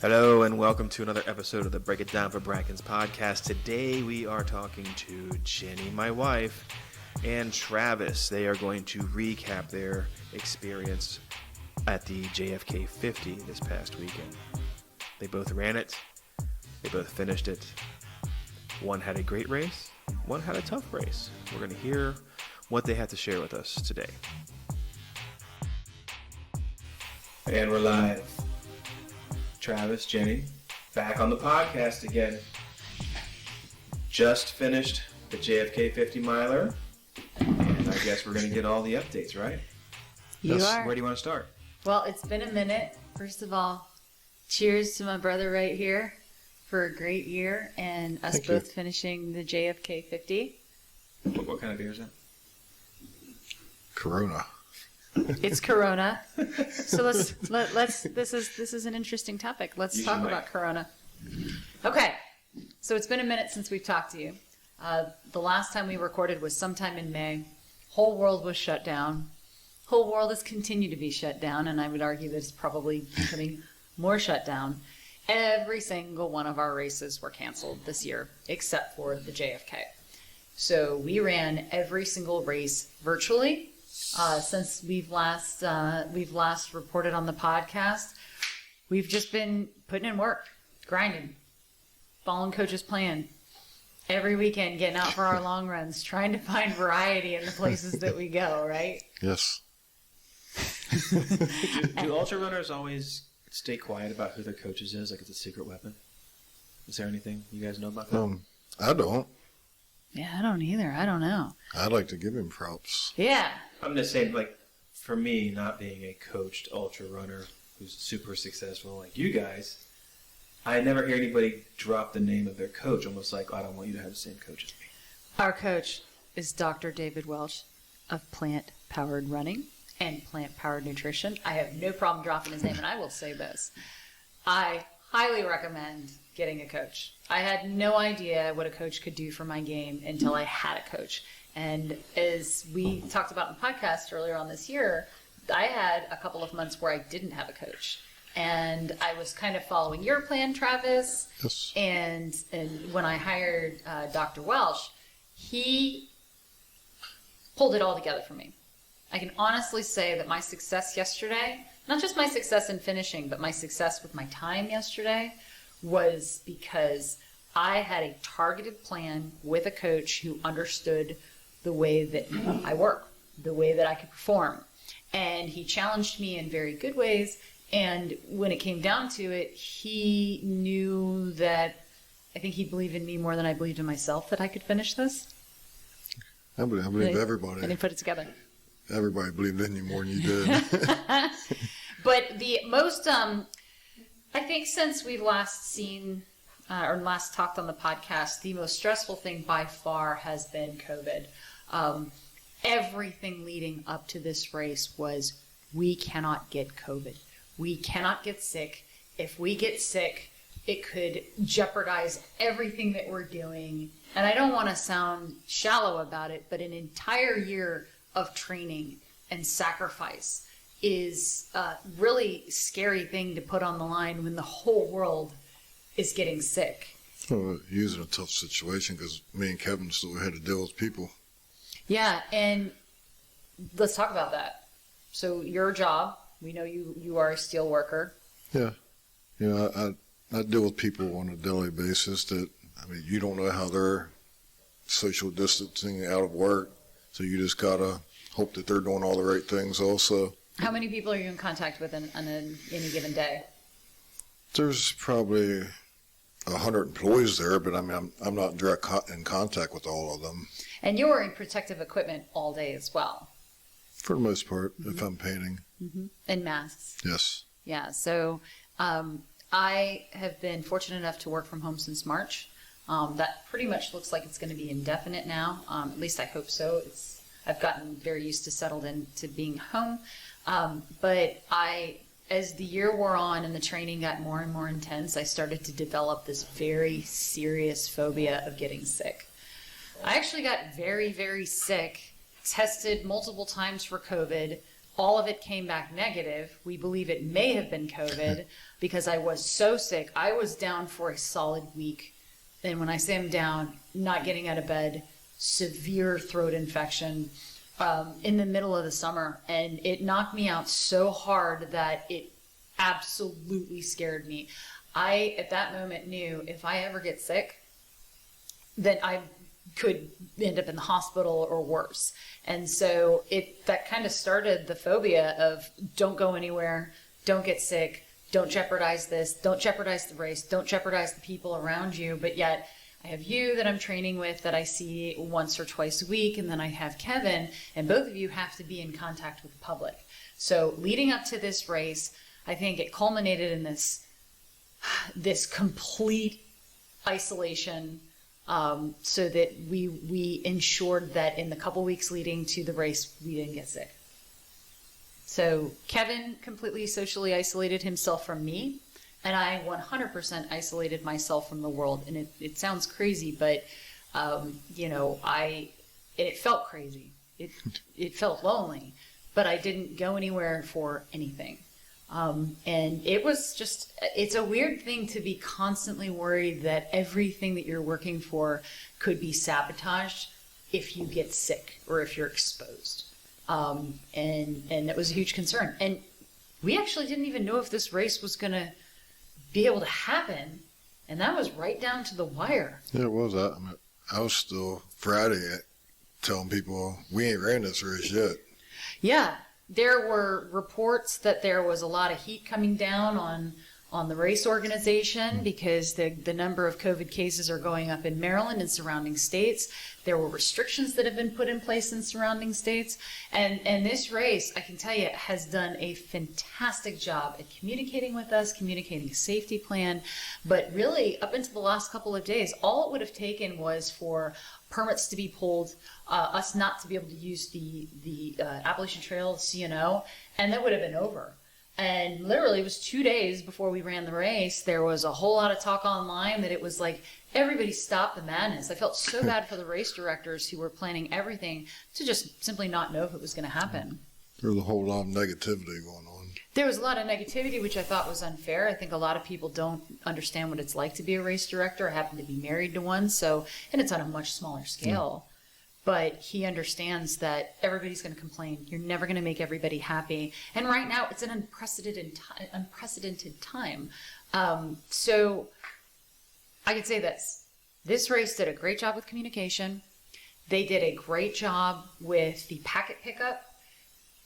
Hello and welcome to another episode of the Break It Down for Brackens podcast. Today we are talking to Jennie, my wife, and Travis. They are going to recap their experience at the JFK 50 this past weekend. They both ran it. They both finished it. One had a great race. One had a tough race. We're going to hear what they have to share with us today. And we're live. Travis, Jennie, back on the podcast again. Just finished the JFK 50 miler, and I guess we're going to get all the updates, right? You are. Where do you want to start? Well, it's been a minute. First of all, cheers to my brother right here for a great year and us both finishing the JFK 50. What kind of beer is that? Corona. It's Corona. So let's this is an interesting topic. Let's talk about Corona. Okay. So it's been a minute since we've talked to you. The last time we recorded was sometime in May. Whole world was shut down. Whole world has continued to be shut down, and I would argue that it's probably becoming more shut down. Every single one of our races were canceled this year, except for the JFK. So we ran every single race virtually. Since we've last reported on the podcast, we've just been putting in work, grinding, following coach's plan, every weekend getting out for our long runs, trying to find variety in the places that we go, right? Yes. Do ultra runners always stay quiet about who their coaches is, like it's a secret weapon? Is there anything you guys know about that? I don't. Yeah, I don't either. I don't know. I'd like to give him props. Yeah. I'm just saying, like, for me, not being a coached ultra runner who's super successful like you guys, I never hear anybody drop the name of their coach, almost like, I don't want you to have the same coach as me. Our coach is Dr. David Welsh of Plant Powered Running and Plant Powered Nutrition. I have no problem dropping his name, and I will say this. I highly recommend getting a coach. I had no idea what a coach could do for my game until I had a coach. And as we talked about in the podcast earlier on this year, I had a couple of months where I didn't have a coach. And I was kind of following your plan, Travis. Yes. And when I hired Dr. Welsh, he pulled it all together for me. I can honestly say that my success yesterday, not just my success in finishing, but my success with my time yesterday was because I had a targeted plan with a coach who understood the way that I work, the way that I could perform. And he challenged me in very good ways. And when it came down to it, he knew that I think he believed in me more than I believed in myself that I could finish this. I believe everybody. And he put it together. Everybody believed in you more than you did. But the most, I think since we've last seen or last talked on the podcast, the most stressful thing by far has been COVID. Everything leading up to this race was we cannot get COVID. We cannot get sick. If we get sick, it could jeopardize everything that we're doing. And I don't want to sound shallow about it, but an entire year of training and sacrifice is a really scary thing to put on the line when the whole world is getting sick. Well, he was in a tough situation because me and Kevin still had to deal with people. Yeah, and let's talk about that. So your job, we know you are a steel worker. Yeah. You know, I deal with people on a daily basis that, I mean, you don't know how they're social distancing out of work, so you just got to hope that they're doing all the right things also. How many people are you in contact with on any given day? There's probably 100 employees there, but I mean, I'm not in contact with all of them. And you're wearing protective equipment all day as well. For the most part, if I'm painting. Mm-hmm. And masks. Yes. Yeah, so I have been fortunate enough to work from home since March. That pretty much looks like it's going to be indefinite now. At least I hope so. I've gotten very used to settled into being home. But as the year wore on and the training got more and more intense, I started to develop this very serious phobia of getting sick. I actually got very, very sick, tested multiple times for COVID, all of it came back negative. We believe it may have been COVID because I was so sick. I was down for a solid week. And when I say I'm down, not getting out of bed, severe throat infection in the middle of the summer. And it knocked me out so hard that it absolutely scared me. I, at that moment, knew if I ever get sick, that I could end up in the hospital or worse. And so that kind of started the phobia of don't go anywhere, don't get sick, don't jeopardize this, don't jeopardize the race, don't jeopardize the people around you. But yet I have you that I'm training with that I see once or twice a week, and then I have Kevin, and both of you have to be in contact with the public. So leading up to this race, I think it culminated in this complete isolation, so that we ensured that in the couple weeks leading to the race, we didn't get sick. So Kevin completely socially isolated himself from me, and I 100% isolated myself from the world. And it sounds crazy, but it felt crazy. It felt lonely, but I didn't go anywhere for anything. And it's a weird thing to be constantly worried that everything that you're working for could be sabotaged if you get sick or if you're exposed. And that was a huge concern. And we actually didn't even know if this race was going to be able to happen. And that was right down to the wire. Yeah, it was. I was still Friday telling people we ain't ran this race yet. Yeah. There were reports that there was a lot of heat coming down on the race organization because the number of COVID cases are going up in Maryland and surrounding states. There were restrictions that have been put in place in surrounding states. And this race, I can tell you, has done a fantastic job at communicating with us, communicating a safety plan. But really, up until the last couple of days, all it would have taken was for permits to be pulled, us not to be able to use the Appalachian Trail, CNO, and that would have been over. And literally, it was 2 days before we ran the race. There was a whole lot of talk online that it was like, everybody stopped the madness. I felt so bad for the race directors who were planning everything to just simply not know if it was going to happen. There was a whole lot of negativity going on. There was a lot of negativity, which I thought was unfair. I think a lot of people don't understand what it's like to be a race director. I happen to be married to one, and it's on a much smaller scale. But he understands that everybody's going to complain. You're never going to make everybody happy. And right now, it's an unprecedented time. So I could say this. This race did a great job with communication. They did a great job with the packet pickup.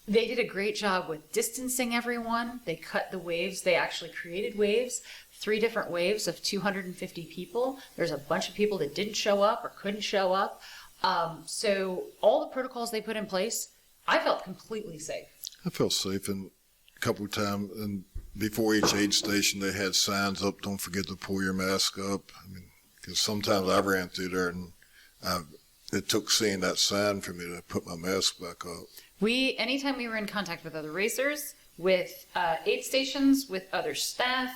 They did a great job with distancing everyone. They cut the waves. They actually created waves, 3 different waves of 250 people. There's a bunch of people that didn't show up or couldn't show up. So all the protocols they put in place, I felt completely safe. I felt safe, and a couple of times, and before each aid station, they had signs up, don't forget to pull your mask up. I mean, because sometimes I ran through there, and it took seeing that sign for me to put my mask back up. Anytime we were in contact with other racers, with aid stations, with other staff,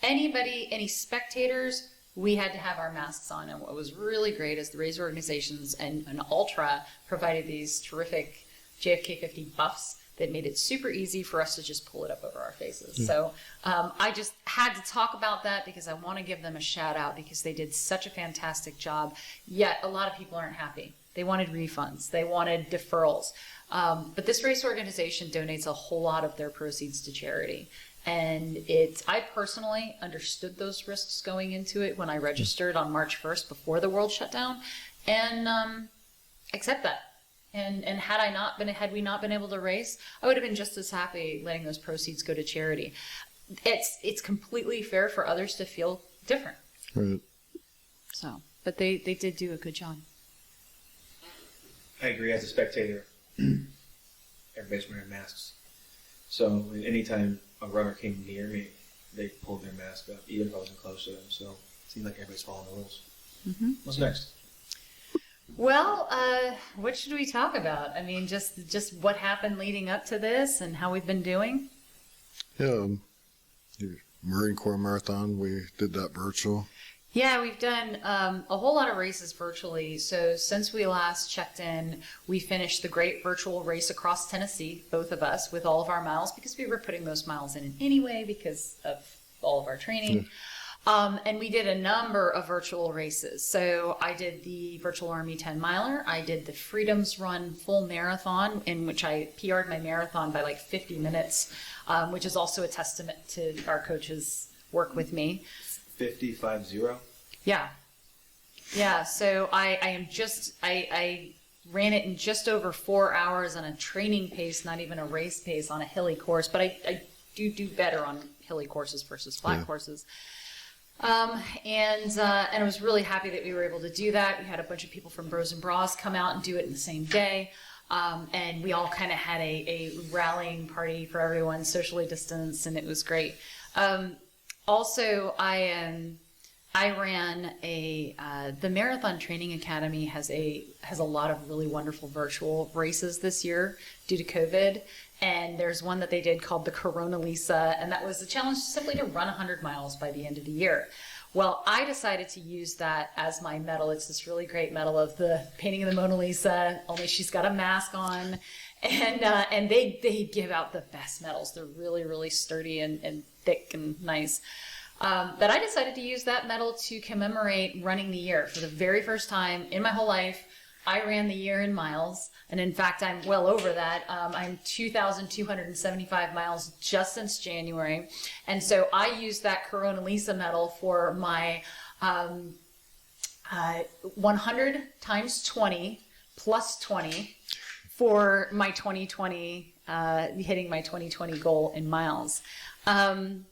any spectators, we had to have our masks on. And what was really great is the race organizations and Ultra provided these terrific JFK 50 buffs that made it super easy for us to just pull it up over our faces. Yeah. So I just had to talk about that because I want to give them a shout out because they did such a fantastic job. Yet a lot of people aren't happy. They wanted refunds. They wanted deferrals. But this race organization donates a whole lot of their proceeds to charity. And I personally understood those risks going into it when I registered on March 1st before the world shut down, and accept that. And had we not been able to race, I would have been just as happy letting those proceeds go to charity. It's completely fair for others to feel different. Right. So, but they did do a good job. I agree. As a spectator, everybody's wearing masks. So anytime a runner came near me, they pulled their mask up, even if I wasn't close to them. So it seemed like everybody's following the rules. Mm-hmm. What's next? Well, what should we talk about? I mean, just what happened leading up to this and how we've been doing? Yeah, Marine Corps Marathon, we did that virtual. Yeah, we've done a whole lot of races virtually. So since we last checked in, we finished the great virtual race across Tennessee, both of us, with all of our miles, because we were putting those miles in anyway because of all of our training. And we did a number of virtual races. So I did the Virtual Army 10 miler. I did the Freedoms Run full marathon, in which I PR'd my marathon by like 50 minutes, which is also a testament to our coach's work with me. 50-5-0? Yeah. Yeah. So I ran it in just over 4 hours on a training pace, not even a race pace on a hilly course, but I do better on hilly courses versus flat courses. And I was really happy that we were able to do that. We had a bunch of people from Bros and Bras come out and do it in the same day. And we all kind of had a rallying party for everyone, socially distanced, and it was great. Also, I ran the Marathon Training Academy has a lot of really wonderful virtual races this year due to COVID. And there's one that they did called the Corona Lisa, and that was a challenge simply to run 100 miles by the end of the year. Well, I decided to use that as my medal. It's this really great medal of the painting of the Mona Lisa, only she's got a mask on. And they give out the best medals. They're really, really sturdy and thick and nice. That I decided to use that medal to commemorate running the year. For the very first time in my whole life, I ran the year in miles. And in fact, I'm well over that. I'm 2,275 miles just since January. And so I used that Corona Lisa medal for my 100 times 20 plus 20 for my 2020, hitting my 2020 goal in miles. And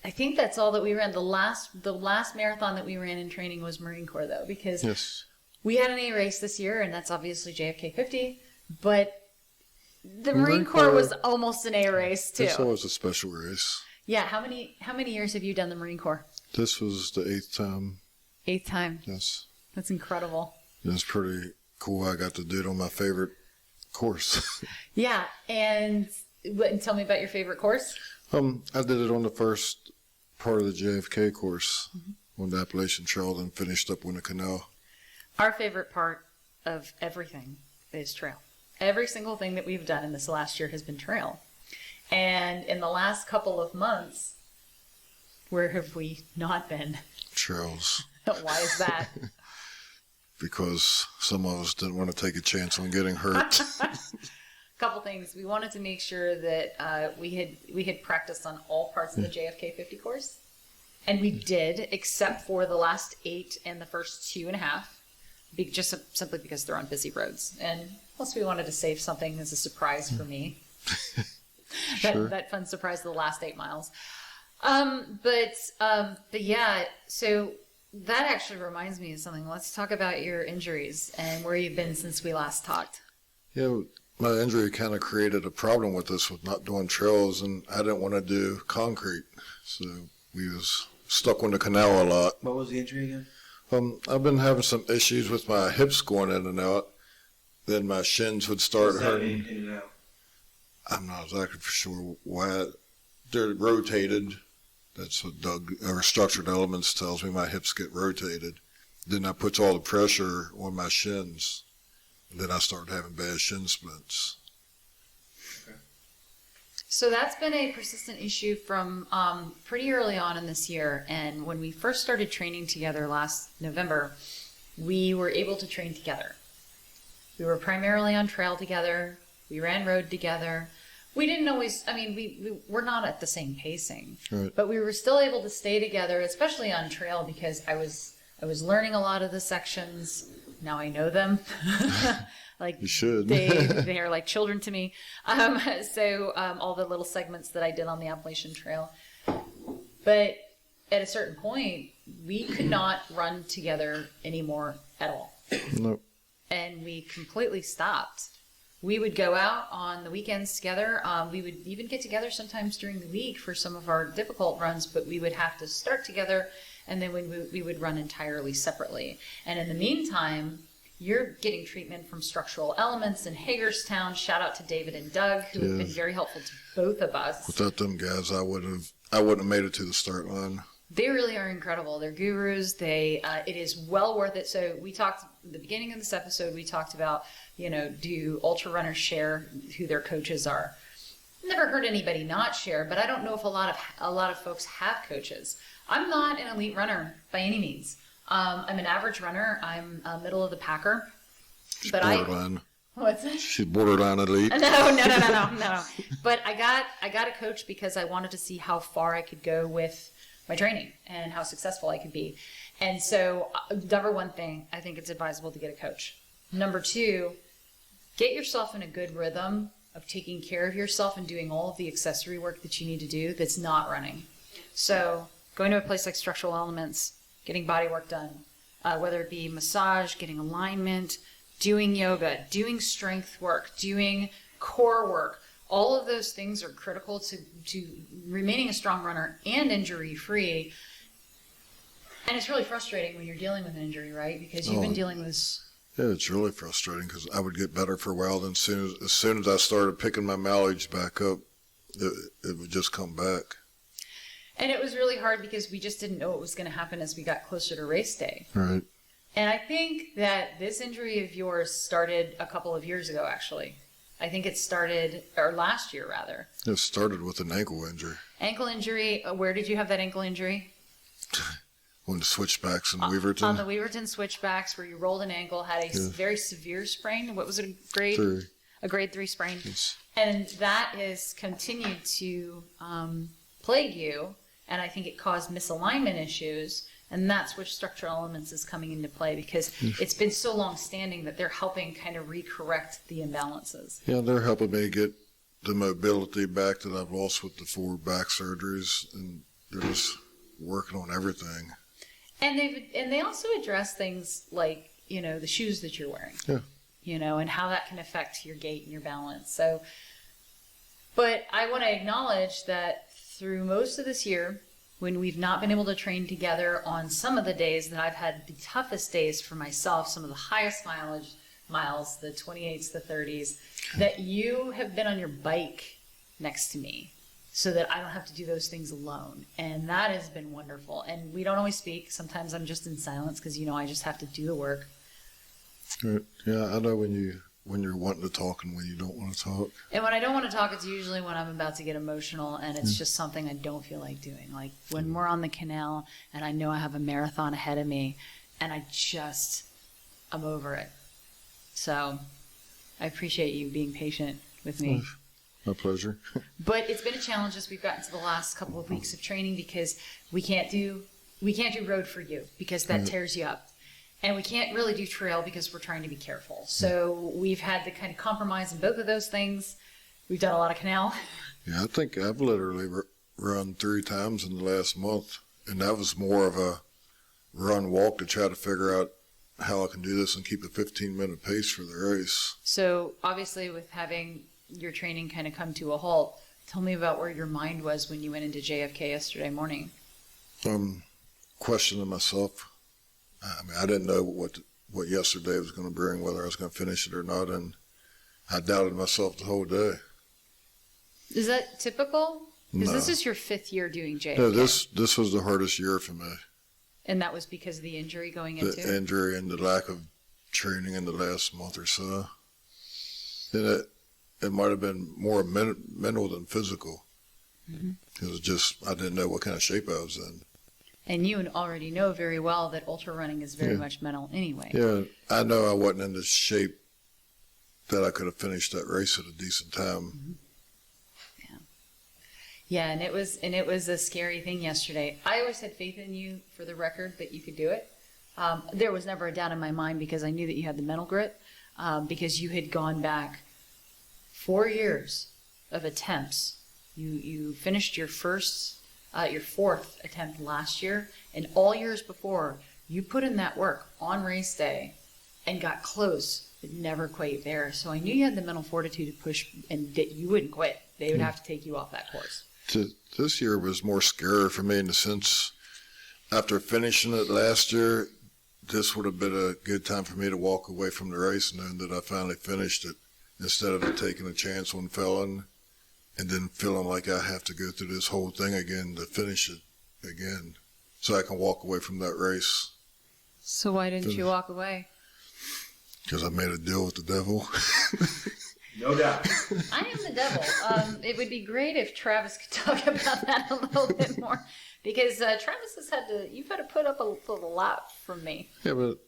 I think that's all that we ran. The last marathon that we ran in training was Marine Corps, though, because we had an A race this year, and that's obviously JFK 50, but the Marine Corps was almost an A race too. It's always a special race. Yeah. How many years have you done the Marine Corps? This was the 8th time. 8th time. Yes. That's incredible. It's pretty cool. I got to do it on my favorite course. Yeah, and tell me about your favorite course. I did it on the first part of the JFK course on the Appalachian Trail, then finished up on the canal. Our favorite part of everything is trail. Every single thing that we've done in this last year has been trail. And in the last couple of months, where have we not been? Trails. Why is that? Because some of us didn't want to take a chance on getting hurt. Couple things. We wanted to make sure that we had practiced on all parts of the JFK 50 course, and we did, except for the last 8 and the first 2.5, just simply because they're on busy roads. And plus, we wanted to save something as a surprise for me. Sure. That fun surprise of the last 8 miles. But yeah. So that actually reminds me of something. Let's talk about your injuries and where you've been since we last talked. Yeah. My injury kind of created a problem with us with not doing trails, and I didn't want to do concrete, so we was stuck on the canal a lot. What was the injury again? I've been having some issues with my hips going in and out. Then my shins would start hurting. In and out? I'm not exactly for sure why. They're rotated. That's what Doug, or Structured Elements, tells me. My hips get rotated. Then that puts all the pressure on my shins. Then I started having bad shin splints. Okay. So that's been a persistent issue from pretty early on in this year. And when we first started training together last November, we were able to train together. We were primarily on trail together. We ran road together. We didn't always, we were not at the same pacing. Right. But we were still able to stay together, especially on trail, because I was learning a lot of the sections. Now I know them. Like You should. they are like children to me. So all the little segments that I did on the Appalachian Trail. But at a certain point, we could not run together anymore at all. Nope. And we completely stopped. We would go out on the weekends together. We would even get together sometimes during the week for some of our difficult runs, but we would have to start together, and then we would run entirely separately. And in the meantime, you're getting treatment from Structural Elements in Hagerstown. Shout out to David and Doug, who have been very helpful to both of us. Without them guys, I wouldn't have made it to the start line. They really are incredible. They're gurus. It is well worth it. So we talked at the beginning of this episode. We talked about, do ultra runners share who their coaches are? Never heard anybody not share, but I don't know if a lot of folks have coaches. I'm not an elite runner by any means. I'm an average runner. I'm middle of the packer. She's But borderline. What's that? She's borderline elite. No. But I got a coach because I wanted to see how far I could go with my training and how successful I could be. And so, number one thing, I think it's advisable to get a coach. Number two, get yourself in a good rhythm of taking care of yourself and doing all of the accessory work that you need to do that's not running. So, going to a place like Structural Elements, getting body work done, whether it be massage, getting alignment, doing yoga, doing strength work, doing core work. All of those things are critical to remaining a strong runner and injury-free. And it's really frustrating when you're dealing with an injury, right? Because you've been dealing with this. Yeah, it's really frustrating because I would get better for a while. Then as soon as I started picking my mileage back up, it would just come back. And it was really hard because we just didn't know what was going to happen as we got closer to race day. Right. And I think that this injury of yours started a couple of years ago, actually. I think it started, or last year rather. It started with an ankle injury. Ankle injury. Where did you have that ankle injury? On the switchbacks in Weaverton. On the Weaverton switchbacks, where you rolled an ankle, had a very severe sprain. What was it? A grade 3 sprain. Yes. And that has continued to plague you. And I think it caused misalignment issues. And that's where Structural Elements is coming into play because it's been so long standing that they're helping kind of recorrect the imbalances. Yeah, they're helping me get the mobility back that I've lost with the 4 back surgeries, and they're just working on everything. And they also address things like, the shoes that you're wearing. Yeah. And how that can affect your gait and your balance. So, but I want to acknowledge that through most of this year, when we've not been able to train together on some of the days that I've had the toughest days for myself, some of the highest miles, the 28s, the 30s, that you have been on your bike next to me so that I don't have to do those things alone. And that has been wonderful. And we don't always speak. Sometimes I'm just in silence because, I just have to do the work. Right. Yeah, I know when you're wanting to talk and when you don't want to talk. And when I don't want to talk, it's usually when I'm about to get emotional and it's just something I don't feel like doing. Like when we're on the canal and I know I have a marathon ahead of me and I'm over it. So I appreciate you being patient with me. My pleasure. But it's been a challenge as we've gotten to the last couple of weeks of training because we can't do road for you because that tears you up. And we can't really do trail because we're trying to be careful. So we've had to kind of compromise in both of those things. We've done a lot of canal. Yeah, I think I've literally run 3 times in the last month. And that was more of a run-walk to try to figure out how I can do this and keep a 15-minute pace for the race. So obviously with having your training kind of come to a halt, tell me about where your mind was when you went into JFK yesterday morning. Questioning myself. I mean, I didn't know what yesterday was going to bring, whether I was going to finish it or not, and I doubted myself the whole day. Is that typical? Because No. this is your 5th year doing JFK. No, this was the hardest year for me. And that was because of the injury going into The injury and the lack of training in the last month or so. And it might have been more mental than physical. It was just, I didn't know what kind of shape I was in. And you already know very well that ultra running is very much mental anyway. Yeah, I know I wasn't in the shape that I could have finished that race at a decent time. Yeah, and it was a scary thing yesterday. I always had faith in you, for the record, that you could do it. There was never a doubt in my mind because I knew that you had the mental grit, because you had gone back 4 years of attempts. You finished your 4th attempt last year, and all years before, you put in that work on race day and got close, but never quite there. So I knew you had the mental fortitude to push and that you wouldn't quit. They would have to take you off that course. This year was more scary for me in the sense, after finishing it last year, this would have been a good time for me to walk away from the race knowing that I finally finished it, instead of taking a chance on failing and then feeling like I have to go through this whole thing again to finish it again. so I can walk away from that race. So why didn't you walk away? Because I made a deal with the devil. No doubt. I am the devil. It would be great if Travis could talk about that a little bit more, because Travis you've had to put up a lot from me. Yeah, but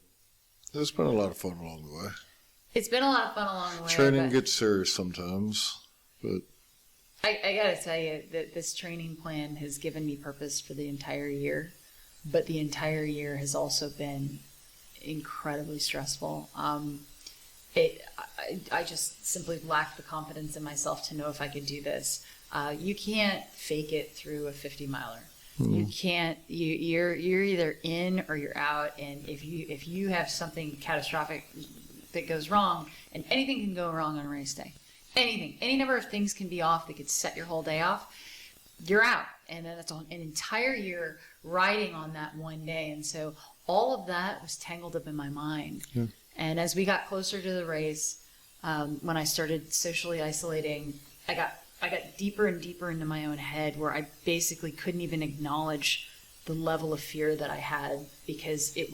there's been a lot of fun along the way. It's been a lot of fun along the way. Training gets serious sometimes, but I gotta tell you that this training plan has given me purpose for the entire year, but the entire year has also been incredibly stressful. I just simply lacked the confidence in myself to know if I could do this. You can't fake it through a 50-miler. You can't. You're either in or you're out. And if you have something catastrophic that goes wrong, and anything can go wrong on race day, any number of things can be off that could set your whole day off. You're out, and then it's an entire year riding on that one day. And so all of that was tangled up in my mind. Yeah. And as we got closer to the race, when I started socially isolating, I got deeper and deeper into my own head, where I basically couldn't even acknowledge the level of fear that I had, because it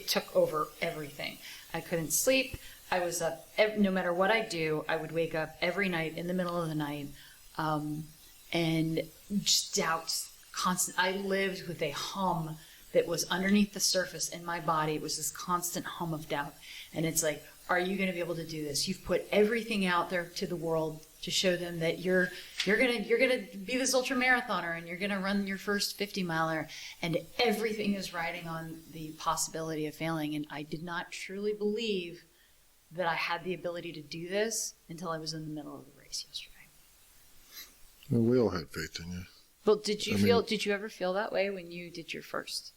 took over everything. I couldn't sleep. I was up, no matter what I do, I would wake up every night in the middle of the night, and just doubts, constant. I lived with a hum that was underneath the surface in my body. It was this constant hum of doubt. And it's like, are you going to be able to do this? You've put everything out there to the world to show them that you're going to be this ultra marathoner, and you're going to run your first 50-miler, and everything is riding on the possibility of failing. And I did not truly believe that I had the ability to do this until I was in the middle of the race yesterday. Well, we all had faith in you. Well, did you ever feel that way when you did your first?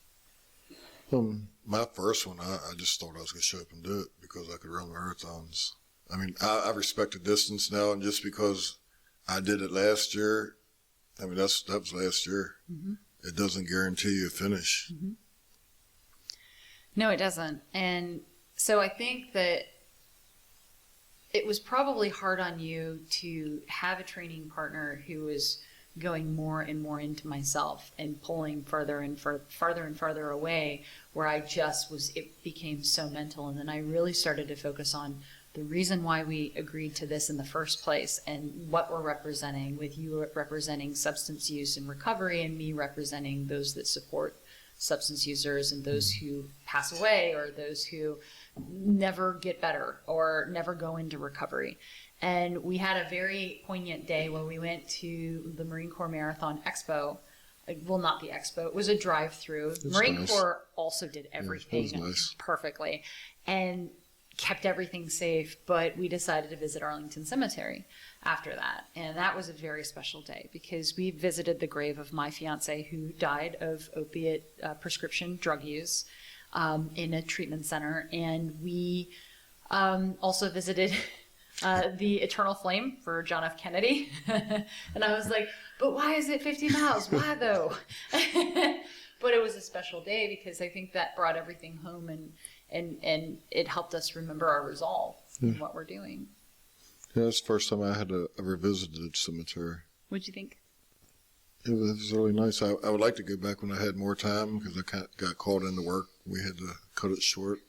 My first one, I just thought I was going to show up and do it because I could run marathons. I mean, I respect the distance now, and just because I did it last year, I mean, that was last year. Mm-hmm. It doesn't guarantee you a finish. Mm-hmm. No, it doesn't. And so I think that it was probably hard on you to have a training partner who was going more and more into myself and pulling farther and farther away, where it became so mental. And then I really started to focus on the reason why we agreed to this in the first place, and what we're representing, with you representing substance use and recovery, and me representing those that support substance users, and those who pass away, or those who never get better or never go into recovery. And we had a very poignant day where we went to the Marine Corps Marathon Expo. Well, not the expo. It was a drive-through. Marine Corps also did everything perfectly and kept everything safe. But we decided to visit Arlington Cemetery after that. And that was a very special day, because we visited the grave of my fiance, who died of opiate prescription drug use in a treatment center. And we also visited the Eternal Flame for John F. Kennedy. And I was like, but why is it 50 miles? Why though? But it was a special day, because I think that brought everything home, and it helped us remember our resolve in what we're doing. Yeah, that's the first time I had ever visited the cemetery. What'd you think? It was really nice. I would like to go back when I had more time, because I got called into work. We had to cut it short.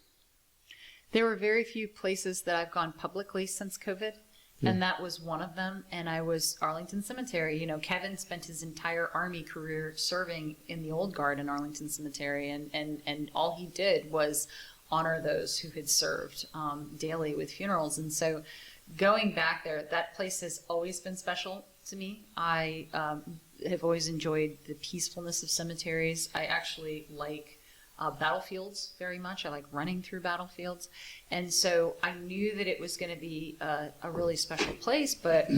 There were very few places that I've gone publicly since COVID, and that was one of them. And I was Arlington Cemetery. You know, Kevin spent his entire Army career serving in the Old Guard in Arlington Cemetery, and all he did was honor those who had served daily with funerals. And so going back there, that place has always been special to me. I have always enjoyed the peacefulness of cemeteries. I actually like battlefields very much. I like running through battlefields. And so I knew that it was going to be a really special place, but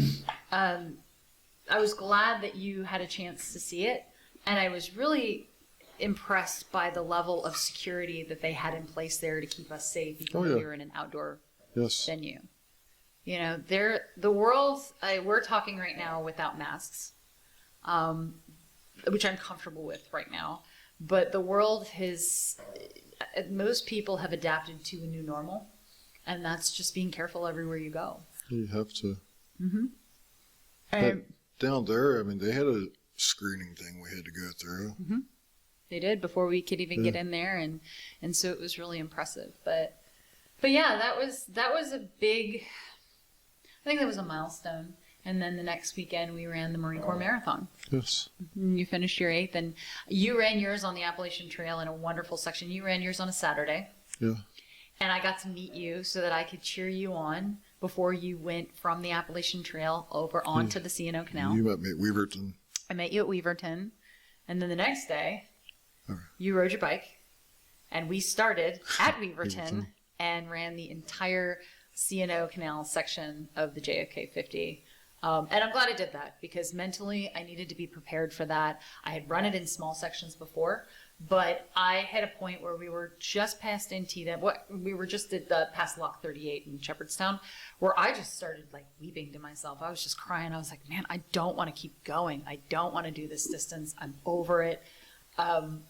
I was glad that you had a chance to see it. And I was really impressed by the level of security that they had in place there to keep us safe, even though we were in an outdoor venue. You know, the world, we're talking right now without masks, which I'm comfortable with right now. But the world most people have adapted to a new normal, and that's just being careful everywhere you go. You have to. Mm-hmm. But down there, I mean, they had a screening thing we had to go through. Mm-hmm. They did before we could even get in there, and so it was really impressive. But yeah, that was a big. I think that was a milestone. And then the next weekend we ran the Marine Corps Marathon. Yes. You finished your 8th, and you ran yours on the Appalachian Trail in a wonderful section. You ran yours on a Saturday. Yeah. And I got to meet you so that I could cheer you on before you went from the Appalachian Trail over onto the C&O Canal. You met me at Weaverton. I met you at Weaverton. And then the next day, you rode your bike, and we started at Weaverton and ran the entire C&O Canal section of the JFK 50. And I'm glad I did that, because mentally I needed to be prepared for that. I had run it in small sections before, but I had a point where we were just past Antietam. We were just at past Lock 38 in Shepherdstown, where I just started like weeping to myself. I was just crying. I was like, man, I don't want to keep going. I don't want to do this distance. I'm over it. And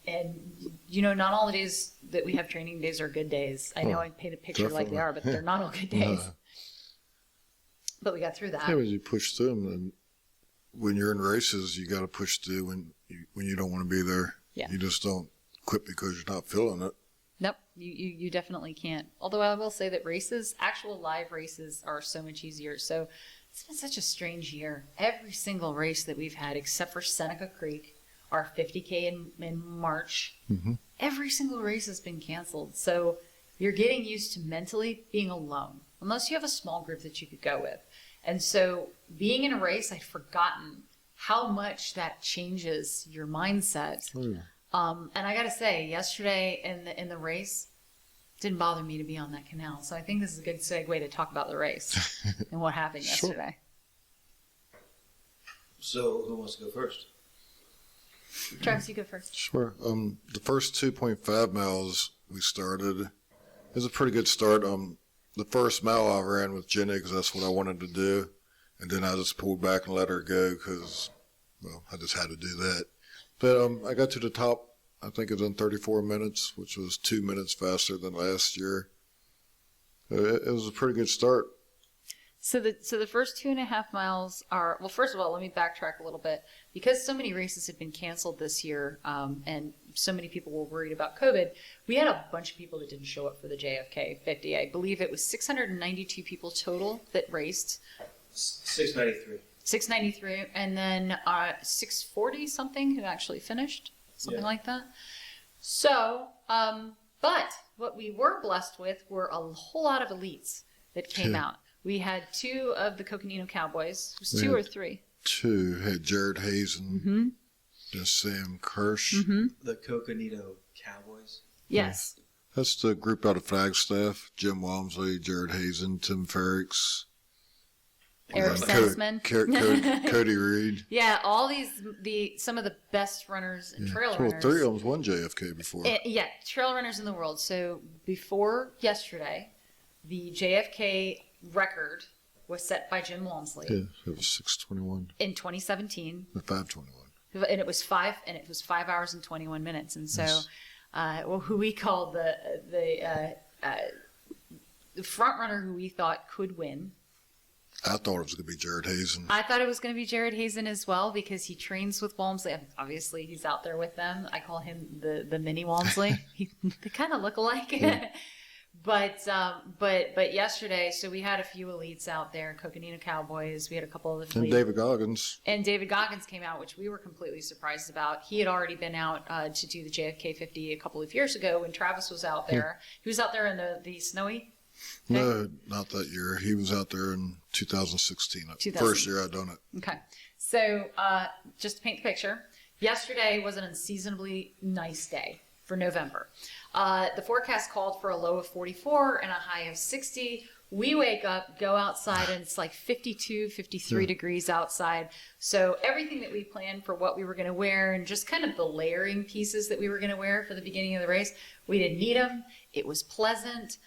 not all the days that we have training days are good days. I know I paint a picture like they are, but they're not all good days. But we got through that. Yeah, as you push through them, and when you're in races, you got to push through when you don't want to be there. Yeah. You just don't quit because you're not feeling it. Nope, you definitely can't. Although I will say that actual live races, are so much easier. So it's been such a strange year. Every single race that we've had, except for Seneca Creek, our 50K in March, every single race has been canceled. So you're getting used to mentally being alone, unless you have a small group that you could go with. And so being in a race, I'd forgotten how much that changes your mindset. And I got to say, yesterday in the race, it didn't bother me to be on that canal. So I think this is a good segue to talk about the race and what happened yesterday. So who wants to go first? Travis, you go first. Sure. The first 2.5 miles we started, it was a pretty good start. The first mile I ran with Jenny because that's what I wanted to do. And then I just pulled back and let her go because, well, I just had to do that. But I got to the top, I think it was in 34 minutes, which was 2 minutes faster than last year. It was a pretty good start. So the first 2.5 miles are, well, first of all, let me backtrack a little bit. Because so many races have been canceled this year, and so many people were worried about COVID, we had a bunch of people that didn't show up for the JFK 50. I believe it was 692 people total that raced. 693. 693, and then 640 something who actually finished, something like that. So, but what we were blessed with were a whole lot of elites that came out. We had 2 of the Coconino Cowboys. It was 2 or 3. 2 had Jared Hazen, and Sam Kirsch. The Coconino Cowboys? Yes. That's the group out of Flagstaff. Jim Walmsley, Jared Hazen, Tim Ferricks. Eric Sensman. Cody Reed. Yeah, all some of the best runners and trail runners. Well, 3 of them won JFK before. Trail runners in the world. So before yesterday, the JFK record was set by Jim Walmsley. Yeah, it was 6:21. In 2017. 5:21. And it was 5 hours and 21 minutes. And so, who we called the front runner who we thought could win. I thought it was going to be Jared Hazen. I thought it was going to be Jared Hazen as well, because he trains with Walmsley. I mean, obviously, he's out there with them. I call him the mini Walmsley. They kind of look alike. Yeah. But yesterday, so we had a few elites out there, Coconino Cowboys. We had a couple of elites. And David Goggins. And David Goggins came out, which we were completely surprised about. He had already been out to do the JFK 50 a couple of years ago when Travis was out there. He was out there in the snowy. Okay. No, not that year. He was out there in 2016. First year I'd done it. Okay. So just to paint the picture, yesterday was an unseasonably nice day for November. The forecast called for a low of 44 and a high of 60. We wake up, go outside, and it's like 52, 53 degrees outside. So everything that we planned for what we were going to wear and just kind of the layering pieces that we were going to wear for the beginning of the race, we didn't need them. It was pleasant.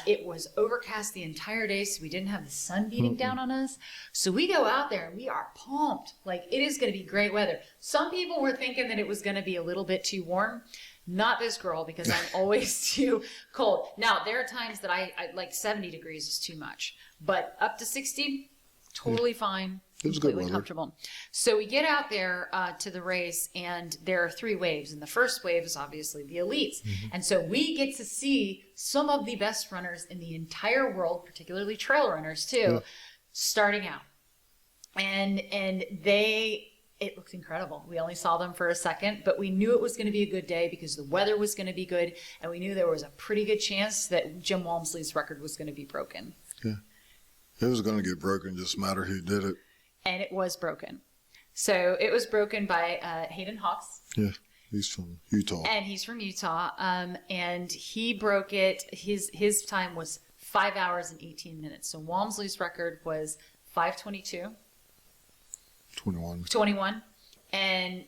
It was overcast the entire day, so we didn't have the sun beating down on us. So we go out there and we are pumped. Like, it is going to be great weather. Some people were thinking that it was going to be a little bit too warm. Not this girl, because I'm always too cold. Now, there are times that I like 70 degrees is too much, but up to 60, totally fine. It was good completely weather. comfortable. So we get out there to the race, and there are 3 waves. And the first wave is obviously the elites. And so we get to see some of the best runners in the entire world, particularly trail runners too, starting out. And it looked incredible. We only saw them for a second, but we knew it was going to be a good day because the weather was going to be good, and we knew there was a pretty good chance that Jim Walmsley's record was going to be broken. Yeah. It was going to get broken, just matter who did it. And it was broken. So it was broken by Hayden Hawks. Yeah, he's from Utah. And he's from Utah. And he broke it. His time was 5 hours and 18 minutes. So Walmsley's record was 5:22. 21. And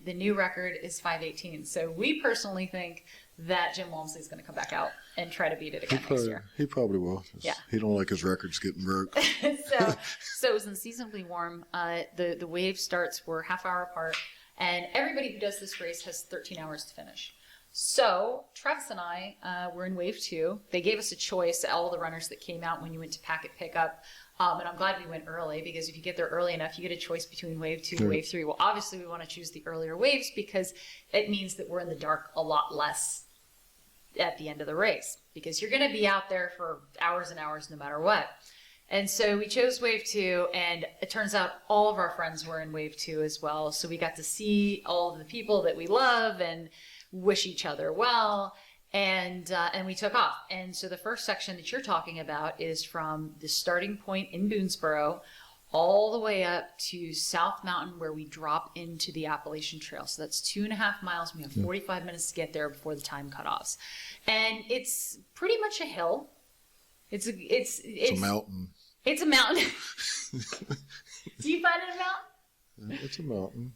the new record is 5:18. So we personally think that Jim Walmsley is going to come back out and try to beat it again next year. He probably will. Yeah. He don't like his records getting broke. So it was unseasonably warm. The wave starts were half hour apart, and everybody who does this race has 13 hours to finish. So Travis and I were in wave 2. They gave us a choice, all the runners that came out when you went to packet pickup. And I'm glad we went early, because if you get there early enough, you get a choice between wave 2 and wave 3. Well, obviously we want to choose the earlier waves because it means that we're in the dark a lot less at the end of the race, because you're going to be out there for hours and hours no matter what. And so we chose wave 2, and it turns out all of our friends were in wave 2 as well. So we got to see all of the people that we love and wish each other well. And we took off. And so the first section that you're talking about is from the starting point in Boonesboro all the way up to South Mountain, where we drop into the Appalachian Trail. So that's 2.5 miles. We have 45 minutes to get there before the time cutoffs. And it's pretty much a hill. It's a mountain. It's a mountain. Do you find it a mountain? It's a mountain.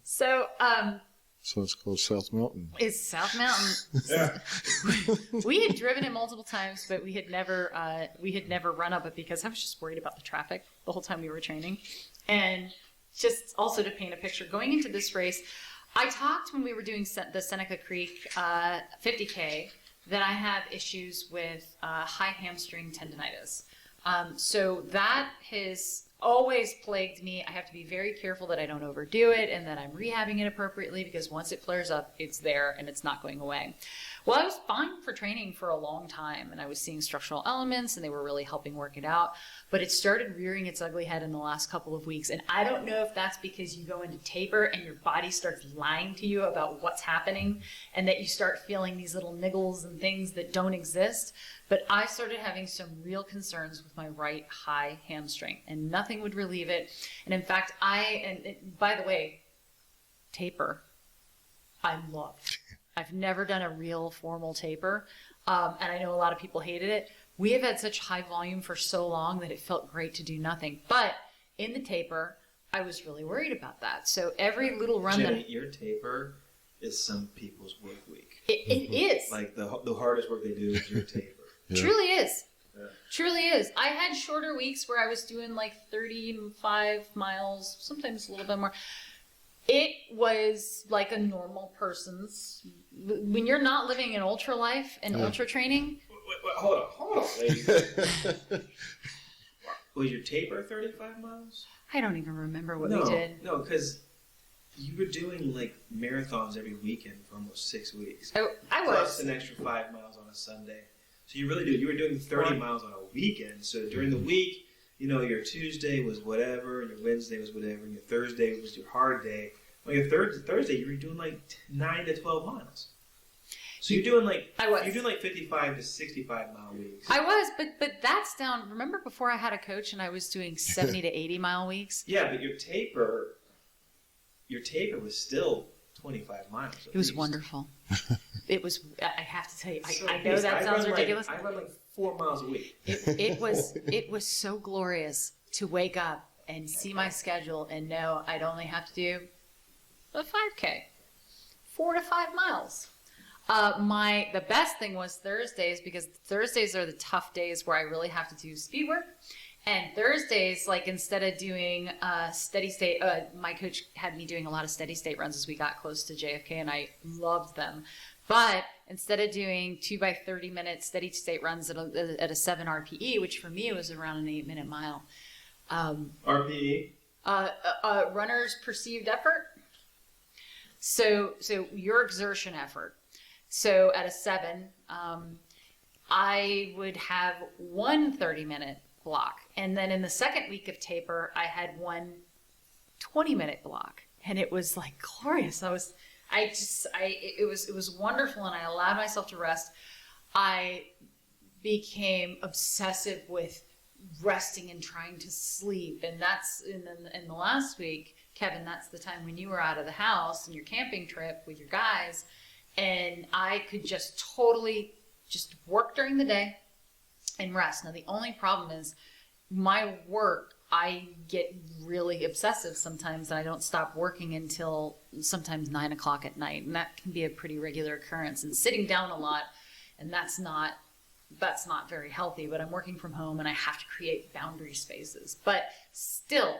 So it's called South Mountain. It's South Mountain. We had driven it multiple times, but we had never run up it because I was just worried about the traffic the whole time we were training. And just also to paint a picture, going into this race, I talked when we were doing the Seneca Creek 50K that I have issues with high hamstring tendonitis. So that has always plagued me. I have to be very careful that I don't overdo it and that I'm rehabbing it appropriately, because once it flares up, it's there and it's not going away. Well, I was fine for training for a long time, and I was seeing structural elements, and they were really helping work it out. But it started rearing its ugly head in the last couple of weeks, and I don't know if that's because you go into taper and your body starts lying to you about what's happening, and that you start feeling these little niggles and things that don't exist. But I started having some real concerns with my right high hamstring, and nothing would relieve it. And in fact, by the way, taper, I love. I've never done a real formal taper, and I know a lot of people hated it. We have had such high volume for so long that it felt great to do nothing. But in the taper, I was really worried about that. So every little run Jenny, your taper is some people's work week. It is. Like the hardest work they do is your taper. Yeah. Truly is. Yeah. Truly is. I had shorter weeks where I was doing like 35 miles, sometimes a little bit more. It was like a normal person's. When you're not living an ultra life and ultra training. Wait, hold on, lady. Was your taper 35 miles? I don't even remember what we did. No, because you were doing like marathons every weekend for almost 6 weeks. I was. Plus an extra 5 miles on a Sunday. So you really do. You were doing 30 miles on a weekend. So during the week, your Tuesday was whatever, and your Wednesday was whatever, and your Thursday was your hard day. On your Thursday, you were doing like 9 to 12 miles. So you're doing like 55 to 65 mile weeks. I was, but that's down. Remember before I had a coach and I was doing 70 to 80 mile weeks? Yeah, but your taper was still 25 miles. It was wonderful. It was. I have to tell you. I know that sounds ridiculous. I run like 4 miles a week. It was so glorious to wake up and see my schedule and know I'd only have to do a 5K, 4 to 5 miles. The best thing was Thursdays, because Thursdays are the tough days where I really have to do speed work. And Thursdays, like instead of doing steady state, my coach had me doing a lot of steady state runs as we got close to JFK, and I loved them. But instead of doing 2 by 30 minute steady state runs at a 7 RPE, which for me was around an 8 minute mile. RPE? Runner's perceived effort. So your exertion effort. So at a 7, I would have one 30-minute block. And then in the second week of taper, I had one 20-minute block. And it was like glorious. It was wonderful, and I allowed myself to rest. I became obsessive with resting and trying to sleep. And that's in the last week, Kevin, that's the time when you were out of the house on your camping trip with your guys. And I could just totally just work during the day and rest. Now, the only problem is my work, I get really obsessive sometimes, and I don't stop working until sometimes 9 o'clock at night. And that can be a pretty regular occurrence. And sitting down a lot, and that's not very healthy, but I'm working from home and I have to create boundary spaces. But still,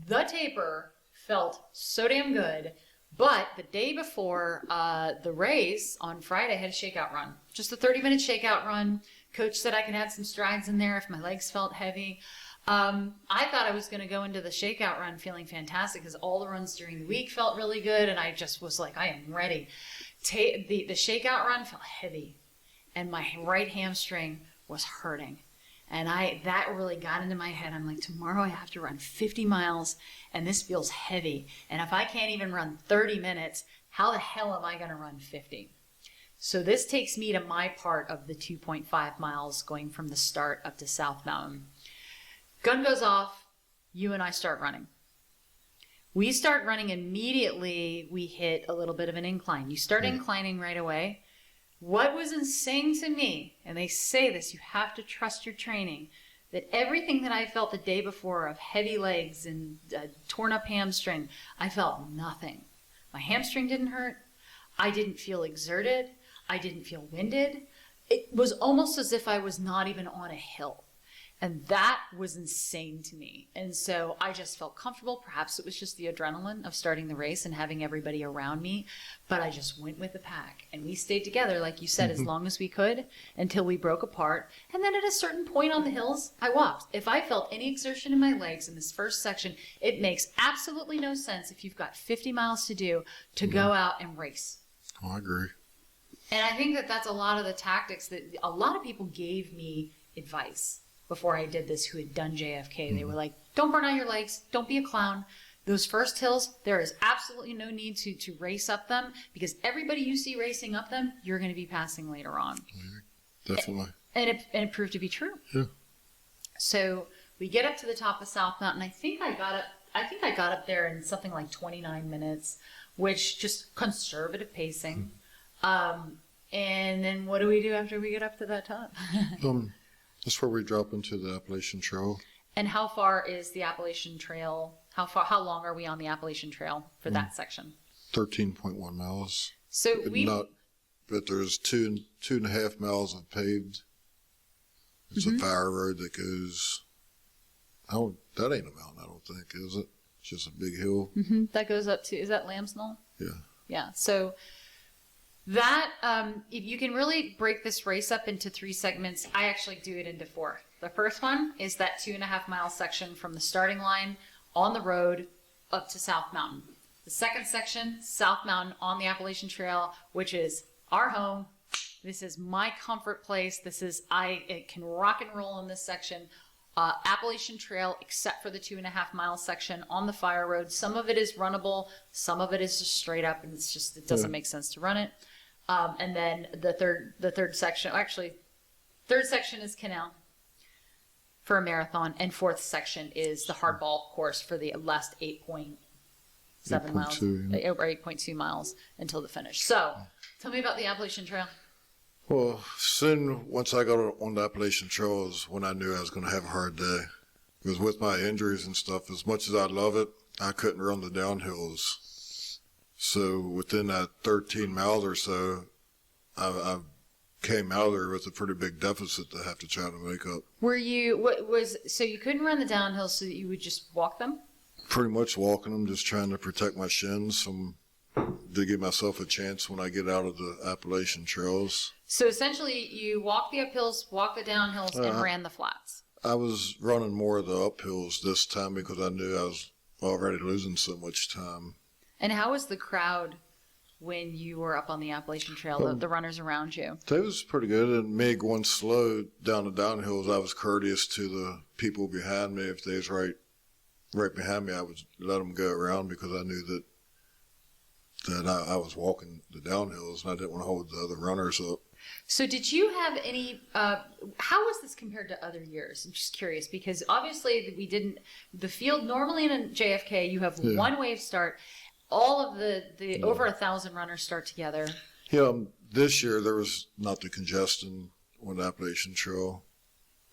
the taper felt so damn good. But the day before the race on Friday, I had a shakeout run. Just a 30-minute shakeout run. Coach said I could add some strides in there if my legs felt heavy. I thought I was going to go into the shakeout run feeling fantastic because all the runs during the week felt really good, and I just was like, I am ready. The shakeout run felt heavy, and my right hamstring was hurting. And that really got into my head. I'm like, tomorrow I have to run 50 miles, and this feels heavy. And if I can't even run 30 minutes, how the hell am I going to run 50? So this takes me to my part of the 2.5 miles going from the start up to South Mountain. Gun goes off. You and I start running. We start running immediately. We hit a little bit of an incline. You start inclining right away. What was insane to me, and they say this, you have to trust your training, that everything that I felt the day before of heavy legs and torn up hamstring, I felt nothing. My hamstring didn't hurt. I didn't feel exerted. I didn't feel winded. It was almost as if I was not even on a hill. And that was insane to me. And so I just felt comfortable. Perhaps it was just the adrenaline of starting the race and having everybody around me. But I just went with the pack. And we stayed together, like you said, as long as we could until we broke apart. And then at a certain point on the hills, I walked. If I felt any exertion in my legs in this first section, it makes absolutely no sense if you've got 50 miles to do to go out and race. Oh, I agree. And I think that that's a lot of the tactics that a lot of people gave me advice before I did this who had done JFK. They were like, don't burn out your legs. Don't be a clown. Those first hills, there is absolutely no need to race up them because everybody you see racing up them, you're going to be passing later on. Definitely. And it proved to be true. Yeah. So we get up to the top of South Mountain. I think I got up there in something like 29 minutes, which just conservative pacing. And then what do we do after we get up to that top? That's where we drop into the Appalachian Trail. And how far is the Appalachian Trail? How long are we on the Appalachian Trail for that section? 13.1 miles. So but there's 2.5 miles of paved. It's a fire road that goes. That ain't a mountain, I don't think, is it? It's just a big hill. That goes up to, is that Lamb's Knoll? Yeah. Yeah. So that, if you can really break this race up into 3 segments, I actually do it into 4. The first one is that 2.5 mile section from the starting line on the road up to South Mountain. The second section, South Mountain on the Appalachian Trail, which is our home. This is my comfort place. It can rock and roll in this section. Appalachian Trail, except for the 2.5 mile section on the fire road. Some of it is runnable. Some of it is just straight up, and it doesn't make sense to run it. And then the third section, third section is Canal for a marathon, and fourth section is the hardball course for the last 8.7 miles, or 8.2 miles until the finish. So, tell me about the Appalachian Trail. Well, once I got on the Appalachian Trail is when I knew I was going to have a hard day. Because with my injuries and stuff, as much as I love it, I couldn't run the downhills. So within that 13 miles or so, I came out of there with a pretty big deficit to have to try to make up. So you couldn't run the downhill, so that you would just walk them? Pretty much walking them, just trying to protect my shins to give myself a chance when I get out of the Appalachian Trails. So essentially, you walk the uphills, walk the downhills, and ran the flats. I was running more of the uphills this time because I knew I was already losing so much time. And how was the crowd when you were up on the Appalachian Trail, the runners around you? They was pretty good. And me going slow down the downhills, I was courteous to the people behind me. If they was right behind me, I would let them go around because I knew that I was walking the downhills and I didn't want to hold the other runners up. So did you have any, how was this compared to other years? I'm just curious because obviously the field normally in a JFK, you have one wave start. All of the over 1,000 runners start together. Yeah, this year there was not the congestion on the Appalachian Trail.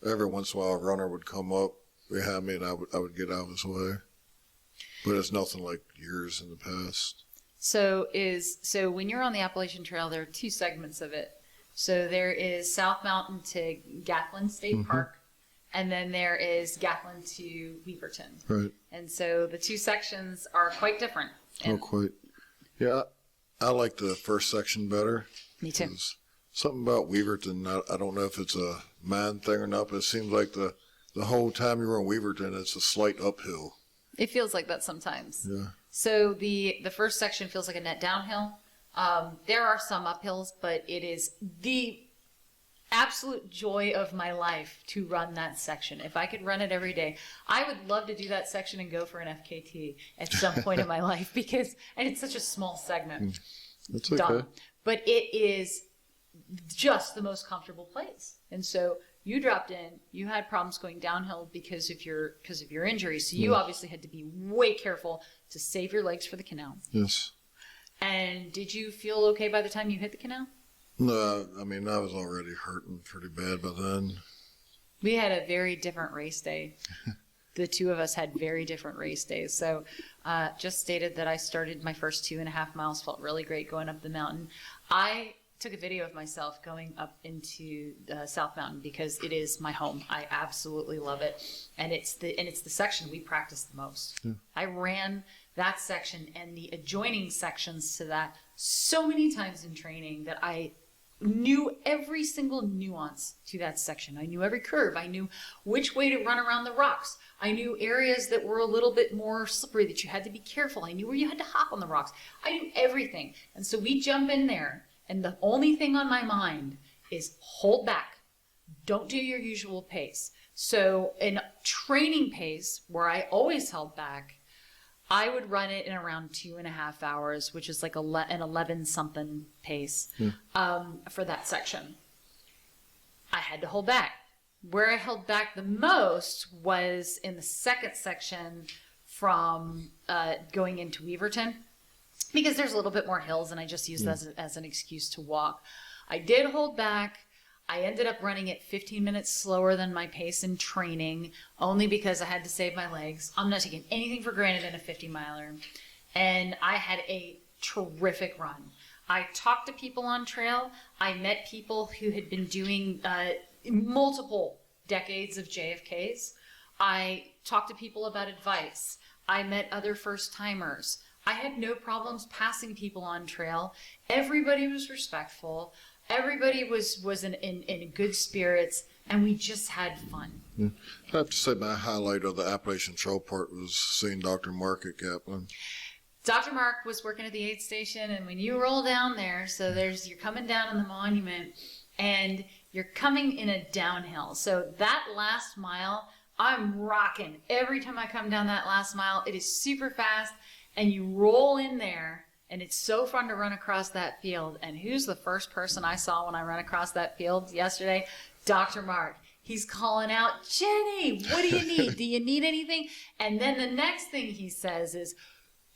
Every once in a while a runner would come up behind me and I would get out of his way. But it's nothing like years in the past. So when you're on the Appalachian Trail, there are two segments of it. So there is South Mountain to Gatlin State Park, and then there is Gatlin to Weaverton. Right. And so the two sections are quite different. Oh, quite. Yeah, I like the first section better. Me too. Something about Weaverton, I don't know if it's a mind thing or not, but it seems like the whole time you're on Weaverton, it's a slight uphill. It feels like that sometimes. Yeah. So the first section feels like a net downhill. There are some uphills, but it is the absolute joy of my life to run that section. If I could run it every day, I would love to do that section and go for an FKT at some point in my life and it's such a small segment. That's okay. But it is just the most comfortable place. And so you dropped in, you had problems going downhill because of your injury. So you obviously had to be way careful to save your legs for the canal. Yes. And did you feel okay by the time you hit the canal? No, I mean, I was already hurting pretty bad by then. We had a very different race day. The two of us had very different race days. So just stated that I started my first 2.5 miles, felt really great going up the mountain. I took a video of myself going up into South Mountain because it is my home. I absolutely love it. And it's the section we practice the most. Yeah. I ran that section and the adjoining sections to that so many times in training that I knew every single nuance to that section. I knew every curve. I knew which way to run around the rocks. I knew areas that were a little bit more slippery that you had to be careful. I knew where you had to hop on the rocks. I knew everything. And so we jump in there, and the only thing on my mind is hold back. Don't do your usual pace. So in training pace, where I always held back, I would run it in around 2.5 hours, which is like an 11-something pace for that section. I had to hold back. Where I held back the most was in the second section from going into Weaverton, because there's a little bit more hills, and I just used that as an excuse to walk. I did hold back. I ended up running it 15 minutes slower than my pace in training, only because I had to save my legs. I'm not taking anything for granted in a 50-miler. And I had a terrific run. I talked to people on trail. I met people who had been doing multiple decades of JFKs. I talked to people about advice. I met other first-timers. I had no problems passing people on trail. Everybody was respectful. Everybody was in good spirits, and we just had fun. Yeah. I have to say my highlight of the Appalachian Trail part was seeing Dr. Mark at Gatlin. Dr. Mark was working at the aid station, and when you roll down there, so you're coming down on the monument, and you're coming in a downhill. So that last mile, I'm rocking. Every time I come down that last mile, it is super fast, and you roll in there. And it's so fun to run across that field. And who's the first person I saw when I ran across that field yesterday? Dr. Mark. He's calling out, Jenny, what do you need? Do you need anything? And then the next thing he says is,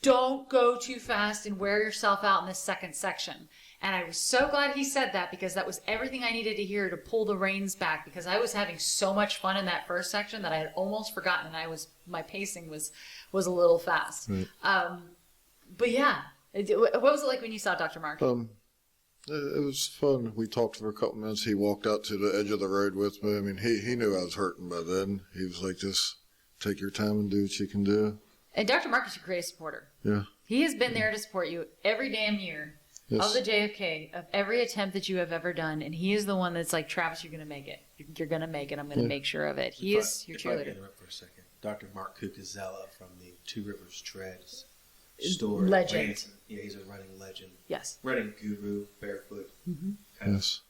don't go too fast and wear yourself out in the second section. And I was so glad he said that, because that was everything I needed to hear to pull the reins back, because I was having so much fun in that first section that I had almost forgotten, and my pacing was a little fast. Right. But yeah. What was it like when you saw Dr. Mark? It was fun. We talked for a couple minutes. He walked out to the edge of the road with me. I mean, he knew I was hurting by then. He was like, just take your time and do what you can do. And Dr. Mark is a great supporter. Yeah. He has been there to support you every damn year of the JFK, of every attempt that you have ever done. And he is the one that's like, Travis, you're going to make it. You're going to make it. I'm going to make sure of it. He is your cheerleader. If I interrupt for a second. Dr. Mark Cucuzella from the Two Rivers Treads store. Legend. He's a running legend. Yes. Running guru, barefoot. Yes.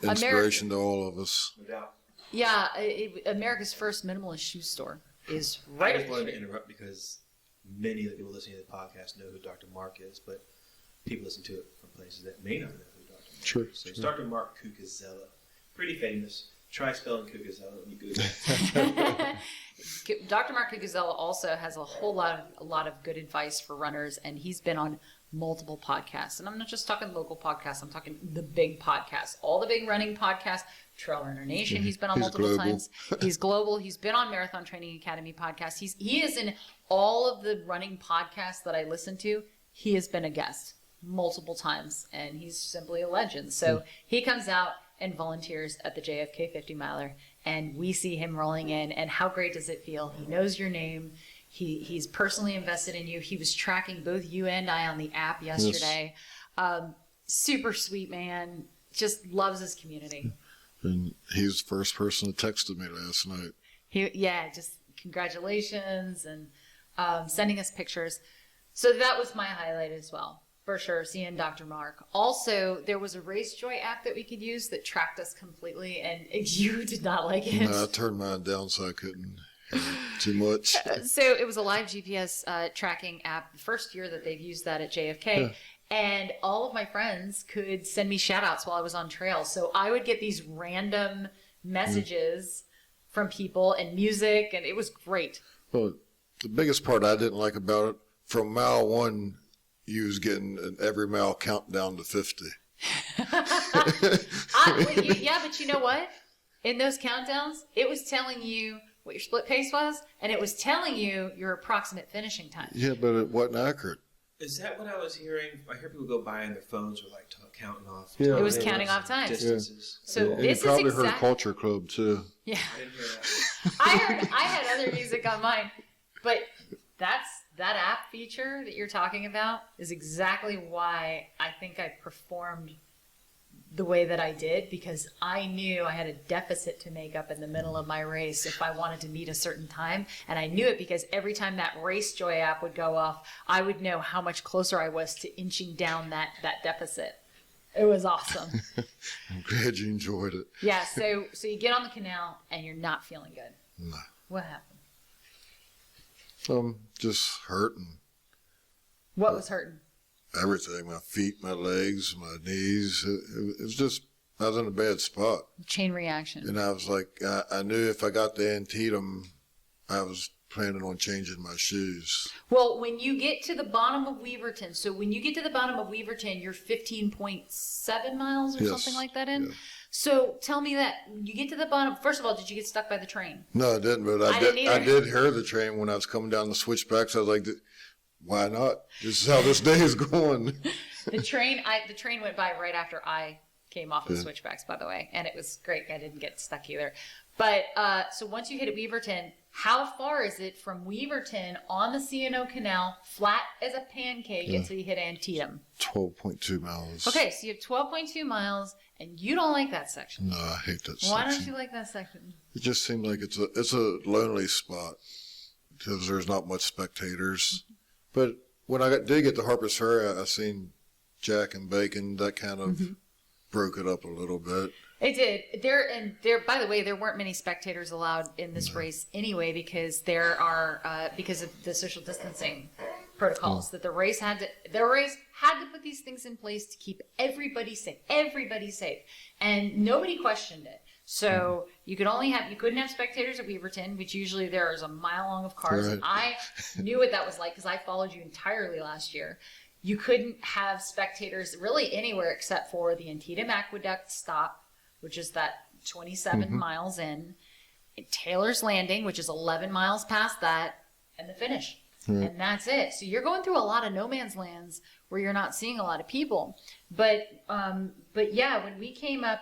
Inspiration to all of us. No doubt. Yeah, America's first minimalist shoe store is I right. just wanted to interrupt because many of the people listening to the podcast know who Dr. Mark is, but people listen to it from places that may not know who Dr. Mark Sure, is. So it's Dr. Mark Cucuzella. Pretty famous. Try spelling Cucuzella when you Google it. Dr. Mark Cucuzella also has a lot of good advice for runners, and he's been on multiple podcasts. And I'm not just talking local podcasts, I'm talking the big podcasts, all the big running podcasts, Trail Runner Nation. He's been on multiple global. times. He's global. He's been on Marathon Training Academy podcast. He is in all of the running podcasts that I listen to. He has been a guest multiple times, and he's simply a legend. So he comes out and volunteers at the JFK 50 miler, and we see him rolling in, and how great does it feel? He knows your name. He's personally invested in you. He was tracking both you and I on the app yesterday. Super sweet man. Just loves his community. And he's the first person that texted me last night. Just congratulations and sending us pictures. So that was my highlight as well, for sure, seeing Dr. Mark. Also, there was a Race Joy app that we could use that tracked us completely, and you did not like it. No, I turned mine down so I couldn't hear it too much. So it was a live GPS tracking app, the first year that they've used that at JFK. And all of my friends could send me shout outs while I was on trail. So I would get these random messages from people and music, and it was great. Well, the biggest part I didn't like about it, from mile 1, you was getting an every mile countdown to 50. But you know what? In those countdowns, it was telling you what your split pace was, and it was telling you your approximate finishing time. Yeah, but it wasn't accurate. Is that what I was hearing? I hear people go by on their phones or like counting off. Yeah. It was counting off time. Distances. So And this you probably is heard Culture Club too. Yeah. I didn't hear that. I had other music on mine, but that app feature that you're talking about is exactly why I think I performed the way that I did, because I knew I had a deficit to make up in the middle of my race if I wanted to meet a certain time. And I knew it because every time that Race Joy app would go off, I would know how much closer I was to inching down that deficit. It was awesome. I'm glad you enjoyed it. Yeah, so you get on the canal and you're not feeling good. No. What happened? Just hurting. What was hurting? Everything, my feet, my legs, my knees. It was just, I was in a bad spot. Chain reaction. And I was like, I knew if I got the Antietam, I was planning on changing my shoes. Well, when you get to the bottom of Weaverton, you're 15.7 miles or something like that in. Yeah. So tell me that you get to the bottom. First of all, did you get stuck by the train? No, I didn't, but I didn't either. I did hear the train when I was coming down the switchbacks. I was like, why not? This is how this day is going. The train went by right after I came off the switchbacks, by the way, and it was great. I didn't get stuck either. But so once you hit Weaverton, how far is it from Weaverton on the C&O Canal, flat as a pancake, until you hit Antietam? 12.2 miles. Okay, so you have 12.2 miles, and you don't like that section. No, I hate that section. Why don't you like that section? It just seemed like it's a lonely spot because there's not much spectators. But when I did get to Harper's Ferry, I seen Jack and Bacon. That kind of broke it up a little bit. It did. There. By the way, there weren't many spectators allowed in this race anyway, because because of the social distancing protocols that the race had to put these things in place to keep everybody safe. Everybody safe, and nobody questioned it. So you couldn't have spectators at Weaverton, which usually there is a mile long of cars. Right. I knew what that was like because I followed you entirely last year. You couldn't have spectators really anywhere except for the Antietam Aqueduct stop, which is that 27 miles in, Taylor's Landing, which is 11 miles past that, and the finish. And that's it. So you're going through a lot of no man's lands where you're not seeing a lot of people. But yeah, when we came up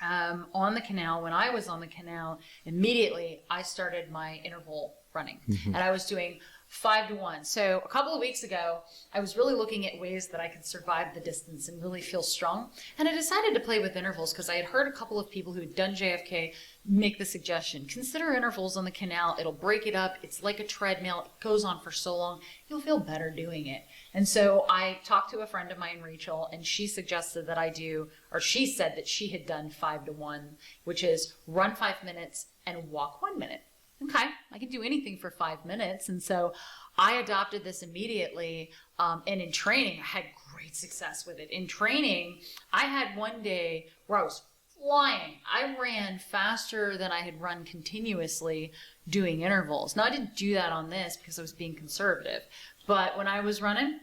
on the canal, when I was on the canal, immediately I started my interval running. And I was doing 5-1. So a couple of weeks ago, I was really looking at ways that I could survive the distance and really feel strong. And I decided to play with intervals because I had heard a couple of people who had done JFK make the suggestion. Consider intervals on the canal. It'll break it up. It's like a treadmill. It goes on for so long. You'll feel better doing it. And so I talked to a friend of mine, Rachel, and she suggested that I do, or she said that she had done 5-1, which is run 5 minutes and walk 1 minute. Okay, I can do anything for 5 minutes. And so I adopted this immediately. And in training, I had great success with it. In training, I had one day where I was flying. I ran faster than I had run continuously doing intervals. Now, I didn't do that on this because I was being conservative. But when I was running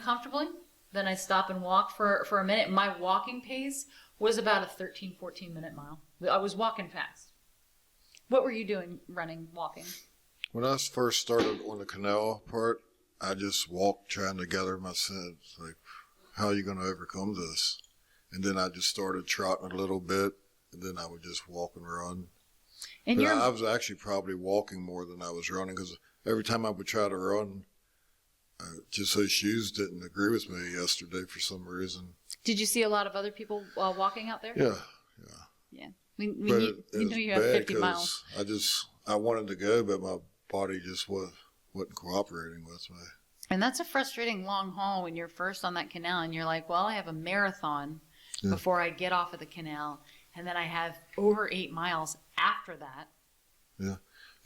comfortably, then I'd stop and walk for a minute. My walking pace was about a 13, 14-minute mile. I was walking fast. What were you doing running, walking? When I first started on the canal part, I just walked trying to gather my sense. Like, how are you going to overcome this? And then I just started trotting a little bit, and then I would just walk and run. And I was actually probably walking more than I was running, because every time I would try to run, just those shoes didn't agree with me yesterday for some reason. Did you see a lot of other people walking out there? Yeah. You know you have 50 miles. I wanted to go, but my body just wasn't cooperating with me. And that's a frustrating long haul when you're first on that canal and you're like, well, I have a marathon before I get off of the canal, and then I have over 8 miles after that. Yeah.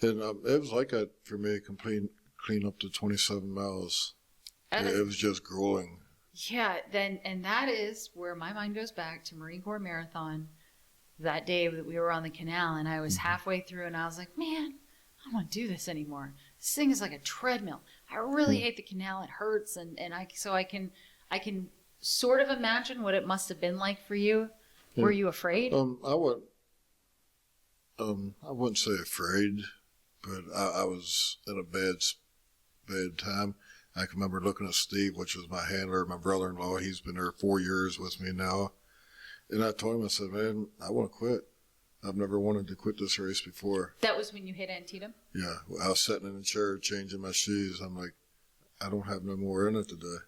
And it was like that for me, clean up to 27 miles. It was just grueling. Yeah, and that is where my mind goes back to Marine Corps Marathon. That day that we were on the canal, and I was halfway through, and I was like, man, I don't want to do this anymore. This thing is like a treadmill. I really hate the canal. It hurts, and I can sort of imagine what it must have been like for you. Yeah. Were you afraid? I wouldn't say afraid, but I was in a bad time. I can remember looking at Steve, which was my handler, my brother-in-law. He's been there 4 years with me now. And I told him, I said, man, I want to quit. I've never wanted to quit this race before. That was when you hit Antietam? Yeah. I was sitting in the chair changing my shoes. I'm like, I don't have no more in it today.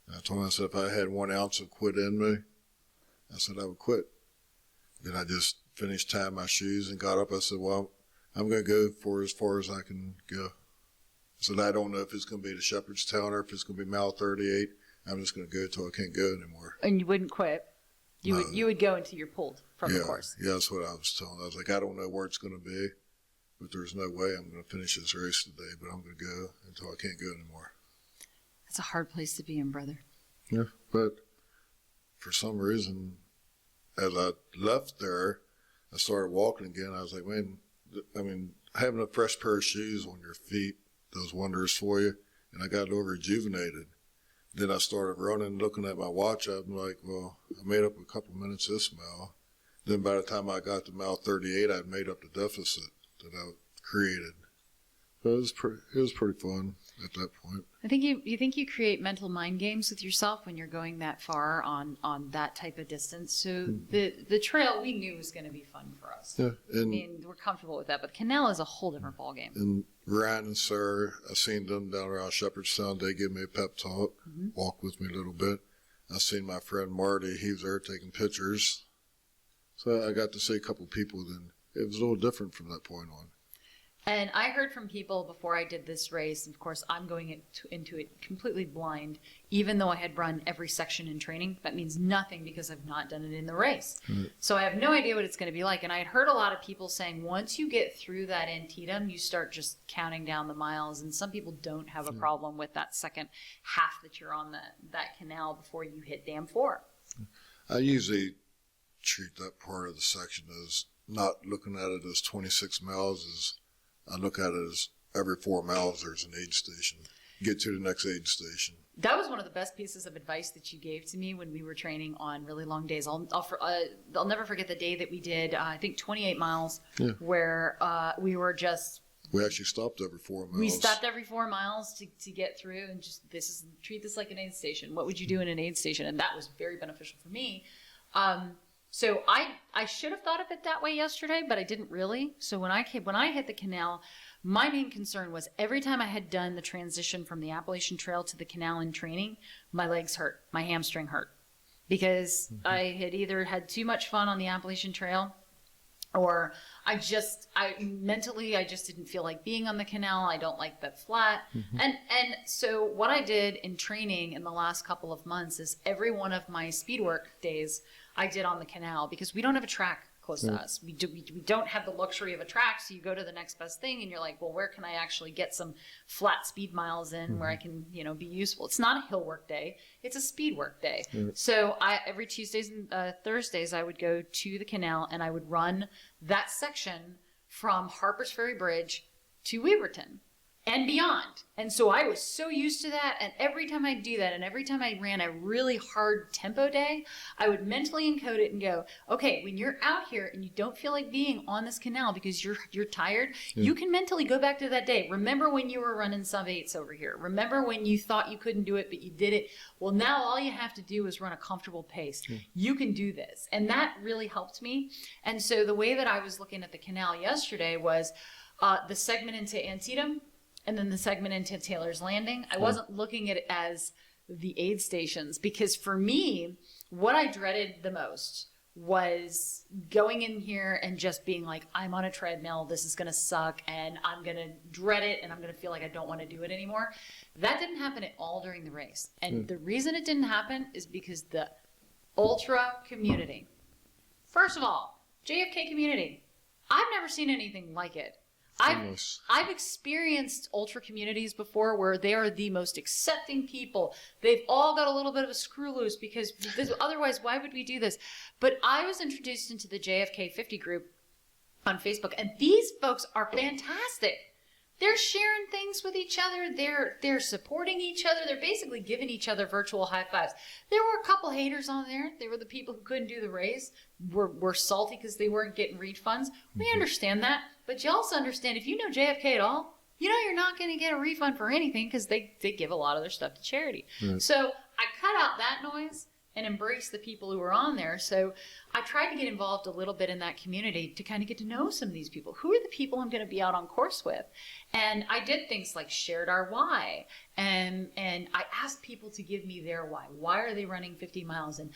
And I told him, I said, if I had 1 ounce of quit in me, I said I would quit. Then I just finished tying my shoes and got up. I said, well, I'm going to go for as far as I can go. I said, I don't know if it's going to be to Shepherdstown or if it's going to be mile 38. I'm just going to go till I can't go anymore. And you wouldn't quit? You would go until you're pulled from the course. Yeah, that's what I was telling. I was like, I don't know where it's going to be, but there's no way I'm going to finish this race today, but I'm going to go until I can't go anymore. That's a hard place to be in, brother. Yeah, but for some reason, as I left there, I started walking again. I was like, man, having a fresh pair of shoes on your feet does wonders for you, and I got rejuvenated. Then I started running, looking at my watch. I'm like, well, I made up a couple minutes this mile. Then by the time I got to mile 38, I'd made up the deficit that I created. So it was pretty fun at that point. I think you create mental mind games with yourself when you're going that far on that type of distance. So the trail we knew was going to be fun for us. Yeah, we're comfortable with that. But the canal is a whole different ballgame. And Ryan and Sarah, I seen them down around Shepherdstown. They give me a pep talk, walked with me a little bit. I seen my friend Marty. He was there taking pictures. So I got to see a couple people. Then it was a little different from that point on. And I heard from people before I did this race, and of course I'm going into it completely blind, even though I had run every section in training. That means nothing because I've not done it in the race. Right. So I have no idea what it's going to be like. And I had heard a lot of people saying once you get through that Antietam, you start just counting down the miles. And some people don't have a problem with that second half that you're on that canal before you hit Dam 4. I usually treat that part of the section as not looking at it as 26 miles as I look at it as every 4 miles there's an aid station. Get to the next aid station. That was one of the best pieces of advice that you gave to me when we were training on really long days. I'll never forget the day that we did, I think 28 miles, where we were just... We actually stopped every 4 miles. We stopped every 4 miles to get through and just treat this like an aid station. What would you do in an aid station? And that was very beneficial for me. So I should have thought of it that way yesterday, but I didn't really. So when I hit the canal, My main concern was every time I had done the transition from the Appalachian Trail to the canal in training, my legs hurt, my hamstring hurt, because I had either had too much fun on the Appalachian Trail, or I mentally just didn't feel like being on the canal. I don't like that flat. And so what I did in training in the last couple of months is every one of my speed work days I did on the canal, because we don't have a track close to us. We don't have the luxury of a track, so you go to the next best thing and you're like, well, where can I actually get some flat speed miles in where I can, be useful? It's not a hill work day, it's a speed work day. So every Tuesdays and Thursdays I would go to the canal and I would run that section from Harpers Ferry Bridge to Weaverton and beyond. And so I was so used to that, and every time I do that, and every time I ran a really hard tempo day, I would mentally encode it and go, okay, when you're out here and you don't feel like being on this canal because you're tired, you can mentally go back to that day. Remember when you were running sub-8s over here. Remember when you thought you couldn't do it, but you did it. Well, now all you have to do is run a comfortable pace. You can do this. And that really helped me. And so the way that I was looking at the canal yesterday was the segment into Antietam, and then the segment into Taylor's Landing. I wasn't looking at it as the aid stations, because for me, what I dreaded the most was going in here and just being like, I'm on a treadmill, this is gonna suck, and I'm gonna dread it, and I'm gonna feel like I don't wanna do it anymore. That didn't happen at all during the race. And the reason it didn't happen is because the ultra community, first of all, JFK community, I've never seen anything like it. I've experienced ultra communities before where they are the most accepting people. They've all got a little bit of a screw loose because otherwise, why would we do this? But I was introduced into the JFK 50 group on Facebook, and these folks are fantastic. They're sharing things with each other. They're supporting each other. They're basically giving each other virtual high fives. There were a couple haters on there. They were the people who couldn't do the race. Were salty because they weren't getting refunds. We understand that. But you also understand, if you know JFK at all, you know you're not going to get a refund for anything because they give a lot of their stuff to charity. So I cut out that noise and embrace the people who were on there. So I tried to get involved a little bit in that community to kind of get to know some of these people. Who are the people I'm going to be out on course with? And I did things like shared our why. And I asked people to give me their why. Why are they running 50 miles? And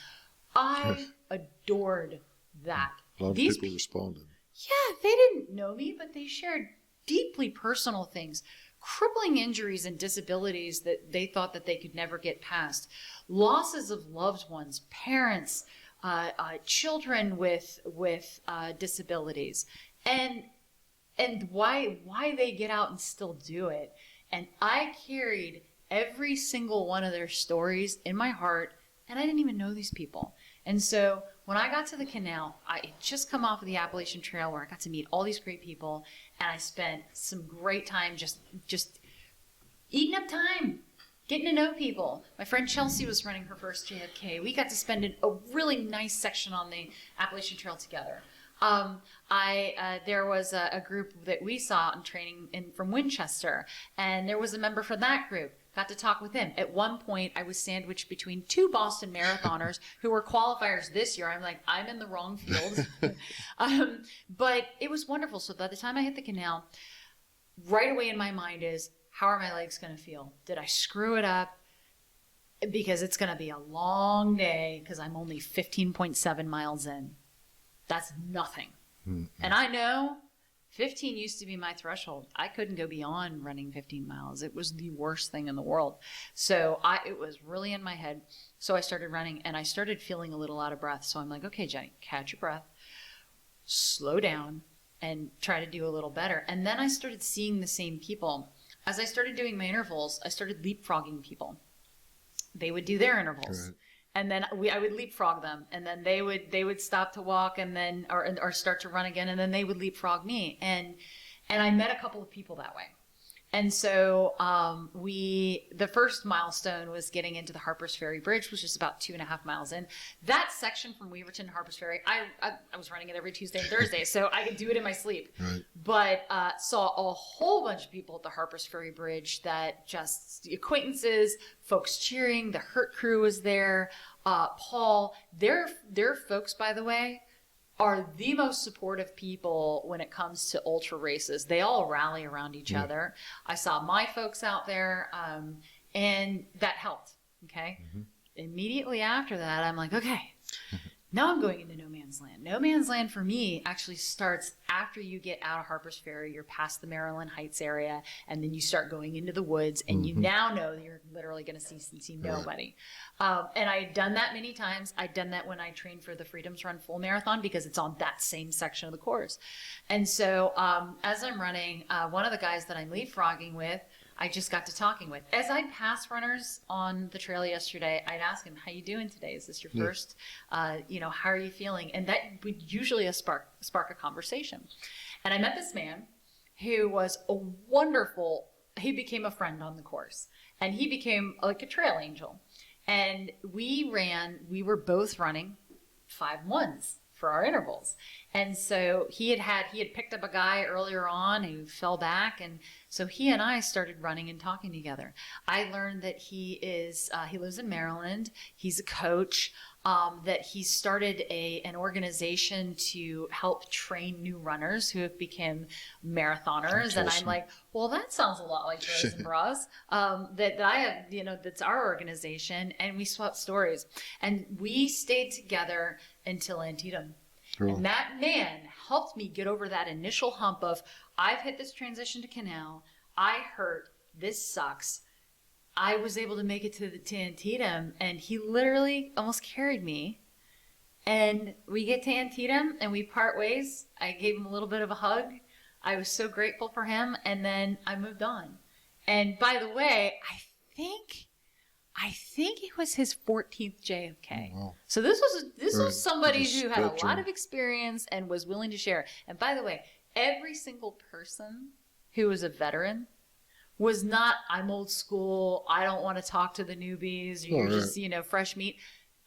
I adored that. A lot of people responded. Yeah, they didn't know me, but they shared deeply personal things. Crippling injuries and disabilities that they thought that they could never get past. Losses of loved ones, parents, children with disabilities, and why they get out and still do it. And I carried every single one of their stories in my heart, and I didn't even know these people. And so when I got to the canal, I had just come off of the Appalachian Trail where I got to meet all these great people, and I spent some great time just eating up time, getting to know people. My friend Chelsea was running her first JFK. We got to spend a really nice section on the Appalachian Trail together. There was a group that we saw in training from Winchester, and there was a member from that group. Got to talk with him. At one point, I was sandwiched between two Boston marathoners who were qualifiers this year. I'm like, I'm in the wrong field. But it was wonderful. So by the time I hit the canal, right away in my mind is, how are my legs going to feel? Did I screw it up? Because it's going to be a long day because I'm only 15.7 miles in. That's nothing. And I know 15 used to be my threshold. I couldn't go beyond running 15 miles. It was the worst thing in the world. So it was really in my head. So I started running, and I started feeling a little out of breath. So I'm like, okay, Jenny, catch your breath, slow down, and try to do a little better. And then I started seeing the same people. As I started doing my intervals, I started leapfrogging people. They would do their intervals. Right. And then I would leapfrog them, and then they would stop to walk, and then or start to run again, and then they would leapfrog me, and I met a couple of people that way. And so the first milestone was getting into the Harpers Ferry Bridge, which is about 2.5 miles in. That section from Weaverton to Harpers Ferry, I was running it every Tuesday and Thursday, so I could do it in my sleep. Right. But saw a whole bunch of people at the Harpers Ferry Bridge that just acquaintances, folks cheering. The Hurt crew was there. Paul, their folks, by the way, are the most supportive people when it comes to ultra races. They all rally around each other. I saw my folks out there, and that helped. Okay. Immediately after that, I'm like, okay, now I'm going into no man's land. No man's land for me actually starts after you get out of Harper's Ferry. You're past the Maryland Heights area, and then you start going into the woods, and you now know that you're literally going to see nobody. And I had done that many times. I'd done that when I trained for the Freedoms Run Full Marathon because it's on that same section of the course. And so as I'm running, one of the guys that I'm leapfrogging with, I just got to talking with. As I'd pass runners on the trail yesterday, I'd ask him, how you doing today? Is this your first? How are you feeling? And that would usually spark a conversation. And I met this man who was he became a friend on the course. And he became like a trail angel. And we were both running 5-1s for our intervals. And so he had picked up a guy earlier on who fell back, and so he and I started running and talking together. I learned that he lives in Maryland. He's a coach, that he started an organization to help train new runners who have become marathoners. And I'm like, well, that sounds a lot like Bros and Bras, that I have, that's our organization. And we swapped stories, and we stayed together until Antietam. Cool. And that man helped me get over that initial hump of, I've hit this transition to Canal. I hurt. This sucks. I was able to make it to Antietam, and he literally almost carried me. And we get to Antietam, and we part ways. I gave him a little bit of a hug. I was so grateful for him, and then I moved on. And by the way, I think it was his 14th JFK. Oh, wow. So this was somebody who had a lot stretching. of experience and was willing to share. And by the way, every single person who was a veteran was not, I'm old school, I don't want to talk to the newbies, you're just, fresh meat.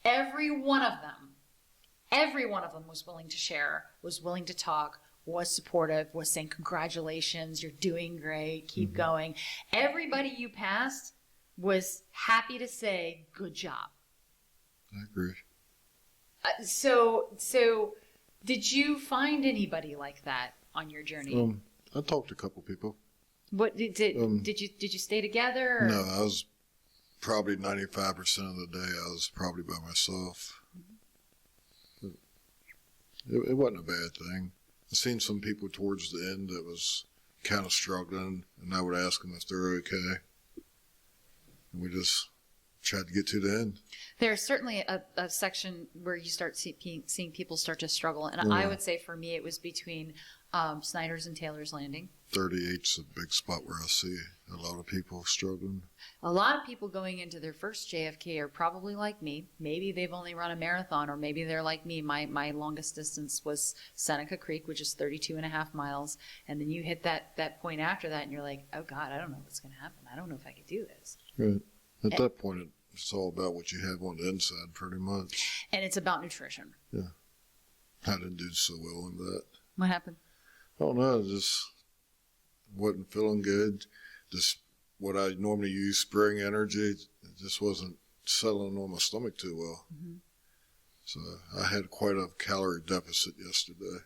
Every one of them was willing to share, was willing to talk, was supportive, was saying, congratulations, you're doing great, keep going. Everybody you passed was happy to say, good job. I agree. So did you find anybody like that on your journey? I talked to a couple people. What did you stay together? Or? No, I was probably 95% of the day. I was probably by myself. It wasn't a bad thing. I seen some people towards the end that was kind of struggling, and I would ask them if they're okay. And we just tried to get to the end. There's certainly a section where you start seeing people start to struggle. And I would say for me, it was between Snyder's and Taylor's Landing. 38's a big spot where I see a lot of people struggling. A lot of people going into their first JFK are probably like me. Maybe they've only run a marathon, or maybe they're like me. My longest distance was Seneca Creek, which is 32.5 miles. And then you hit that point after that, and you're like, oh, God, I don't know what's going to happen. I don't know if I could do this. Right. At that point, it's all about what you have on the inside, pretty much. And it's about nutrition. Yeah. I didn't do so well in that. What happened? I don't know. I just wasn't feeling good. Just what I normally use, spring energy, it just wasn't settling on my stomach too well. Mm-hmm. So I had quite a calorie deficit yesterday.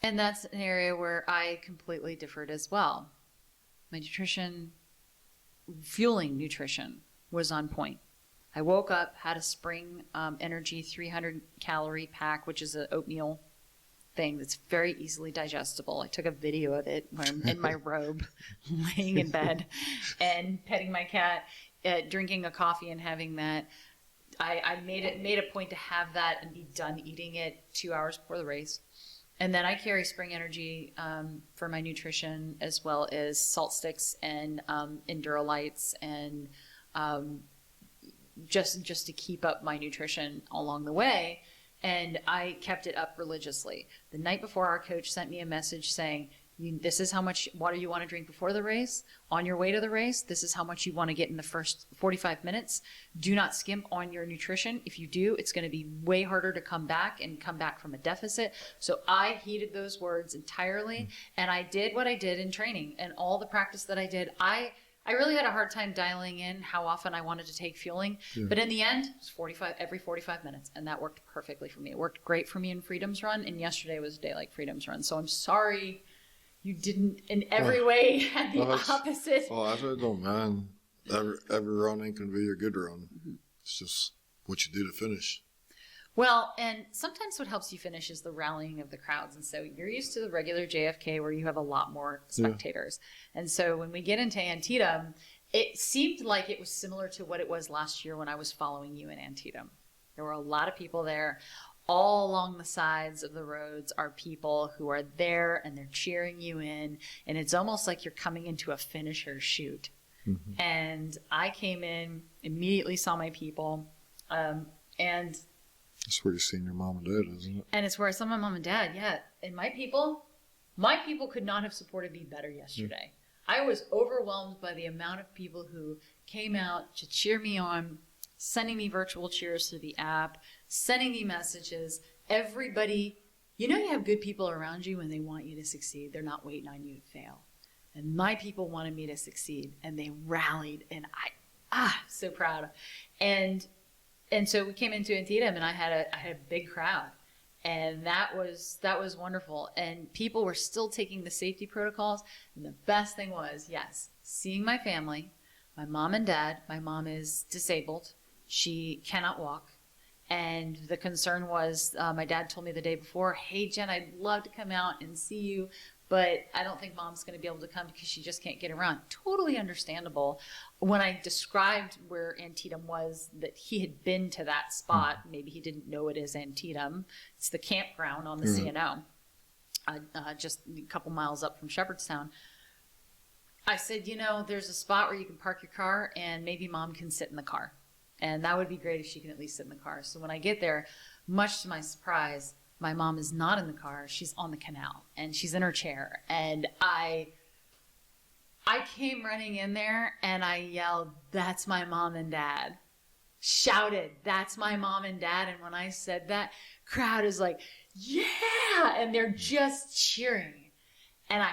And that's an area where I completely differed as well. My nutrition, fueling nutrition, was on point. I woke up, had a spring energy 300 calorie pack, which is an oatmeal thing that's very easily digestible. I took a video of it where I'm in my robe, laying in bed and petting my cat, drinking a coffee and having that. I made a point to have that and be done eating it 2 hours before the race. And then I carry spring energy for my nutrition, as well as salt sticks and Endurolights, and just to keep up my nutrition along the way. And I kept it up religiously. The night before, our coach sent me a message saying, this is how much water you want to drink before the race. On your way to the race, this is how much you want to get in the first 45 minutes. Do not skimp on your nutrition. If you do, it's going to be way harder to come back from a deficit. So I heeded those words entirely, and I did what I did in training, and all the practice that I did. I I really had a hard time dialing in how often I wanted to take fueling. Yeah. But in the end, it was every 45 minutes. And that worked perfectly for me. It worked great for me in Freedom's Run. And yesterday was a day like Freedom's Run. So I'm sorry you didn't in every way had the opposite. Oh, I don't mind. Every run ain't going to be a good run. Mm-hmm. It's just what you do to finish. Well, and sometimes what helps you finish is the rallying of the crowds. And so you're used to the regular JFK where you have a lot more spectators. Yeah. And so when we get into Antietam, it seemed like it was similar to what it was last year when I was following you in Antietam. There were a lot of people there. All along the sides of the roads are people who are there and they're cheering you in. And it's almost like you're coming into a finisher shoot. Mm-hmm. And I came in, immediately saw my people, and that's where you've seen your mom and dad, isn't it? And it's where I saw my mom and dad, yeah. And my people could not have supported me better yesterday. I was overwhelmed by the amount of people who came out to cheer me on, sending me virtual cheers through the app, sending me messages. Everybody, you have good people around you when they want you to succeed. They're not waiting on you to fail. And my people wanted me to succeed, and they rallied, and so proud. And so we came into Antietam, and I had a big crowd, and that was wonderful. And people were still taking the safety protocols, and the best thing was, seeing my family, my mom and dad. My mom is disabled; she cannot walk, and the concern was, my dad told me the day before, "Hey Jen, I'd love to come out and see you, but I don't think mom's going to be able to come because she just can't get around." Totally understandable. When I described where Antietam was, that he had been to that spot, maybe he didn't know it as Antietam. It's the campground on the CNO, just a couple miles up from Shepherdstown. I said, there's a spot where you can park your car and maybe mom can sit in the car. And that would be great if she can at least sit in the car. So when I get there, much to my surprise, my mom is not in the car. She's on the canal, and she's in her chair. And I came running in there, and I yelled, "That's my mom and dad." Shouted, "That's my mom and dad." And when I said that, crowd is like, "Yeah!" And they're just cheering. And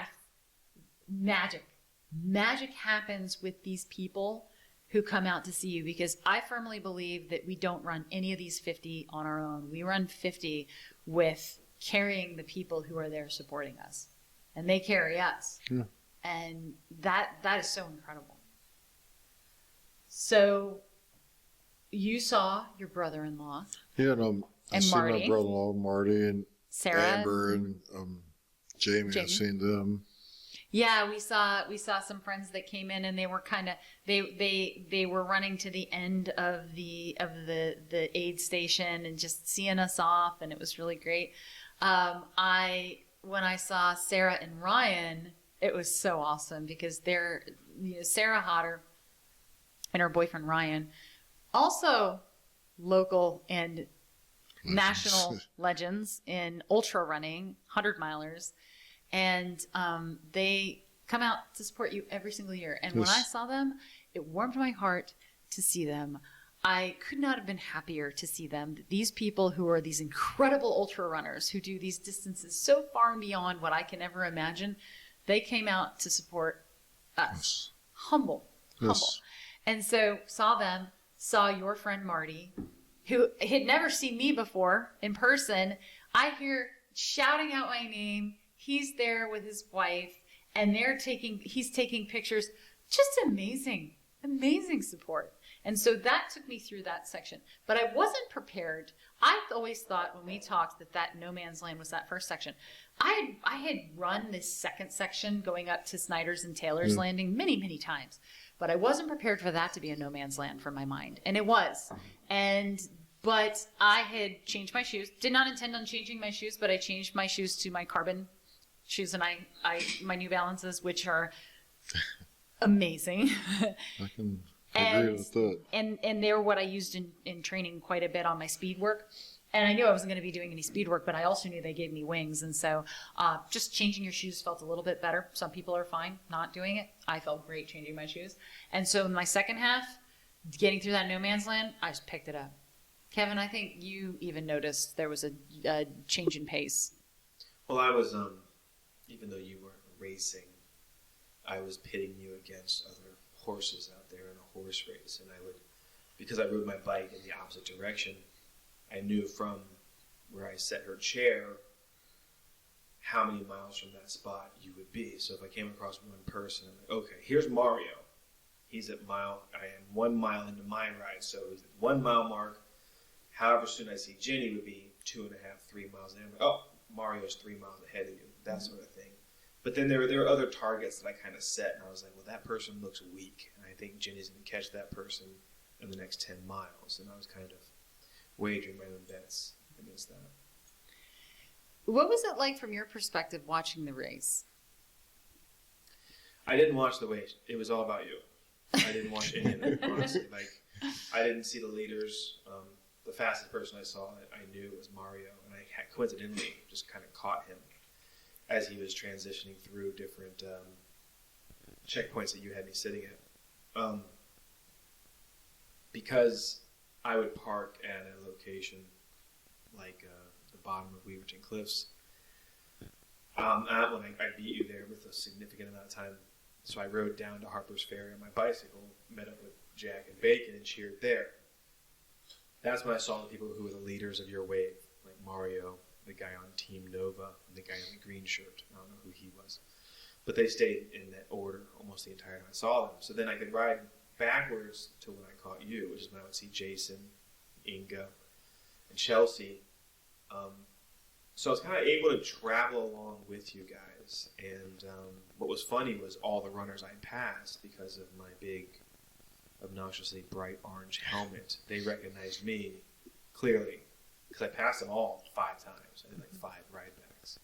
magic happens with these people who come out to see you, because I firmly believe that we don't run any of these 50 on our own. We run 50 with carrying the people who are there supporting us, and they carry us. Yeah. And that is so incredible. So you saw your brother-in-law. Yeah, and I seen Marty. my brother-in-law, Marty, and Sarah, Amber, and Jamie. I've seen them. Yeah, we saw some friends that came in, and they were kind of they were running to the end of the aid station and just seeing us off, and it was really great. When I saw Sarah and Ryan, it was so awesome, because they're Sarah Hodder and her boyfriend Ryan, also local and national legends in ultra running, 100-milers. And they come out to support you every single year. And when I saw them, it warmed my heart to see them. I could not have been happier to see them. These people who are these incredible ultra runners who do these distances so far and beyond what I can ever imagine, they came out to support us. Yes. Humble. And so saw your friend Marty, who had never seen me before in person. I hear shouting out my name. He's there with his wife, and he's taking pictures. Just amazing support. And so that took me through that section. But I wasn't prepared. I always thought when we talked that no man's land was that first section. I had run this second section going up to Snyder's and Taylor's Landing many, many times. But I wasn't prepared for that to be a no man's land for my mind. And it was. But I had changed my shoes. Did not intend on changing my shoes, but I changed my shoes to my carbon shoes, and my New Balances, which are amazing. I can agree with that. And they're what I used in training quite a bit on my speed work. And I knew I wasn't going to be doing any speed work, but I also knew they gave me wings. And so just changing your shoes felt a little bit better. Some people are fine not doing it. I felt great changing my shoes. And so in my second half, getting through that no man's land, I just picked it up. Kevin, I think you even noticed there was a change in pace. Well, I was... even though you weren't racing, I was pitting you against other horses out there in a horse race, and because I rode my bike in the opposite direction, I knew from where I set her chair how many miles from that spot you would be. So if I came across one person, I'm like, okay, here's Mario. He's at I am 1 mile into my ride, so he's at 1 mile mark. However soon I see Jenny would be 2.5, 3 miles in. I'm like, oh, Mario's 3 miles ahead of you, that sort of thing. But then there were other targets that I kind of set, and I was like, well, that person looks weak, and I think Jenny's going to catch that person in the next 10 miles. And I was kind of wagering my own bets against that. What was it like from your perspective watching the race? I didn't watch the race. It was all about you. I didn't watch any of it, honestly. I didn't see the leaders. The fastest person I saw that I knew was Mario, and I coincidentally just kind of caught him as he was transitioning through different checkpoints that you had me sitting at. Because I would park at a location like the bottom of Weaverton Cliffs. When I beat you there with a significant amount of time, so I rode down to Harper's Ferry on my bicycle, met up with Jack and Bacon, and cheered there. That's when I saw the people who were the leaders of your wave, like Mario, the guy on Team Nova, and the guy in the green shirt. I don't know who he was. But they stayed in that order almost the entire time I saw them. So then I could ride backwards to when I caught you, which is when I would see Jason, Inga, and Chelsea. So I was kind of able to travel along with you guys. And what was funny was all the runners I passed, because of my big, obnoxiously bright orange helmet, they recognized me clearly, because I passed them all 5 times. I did like 5 ride backs.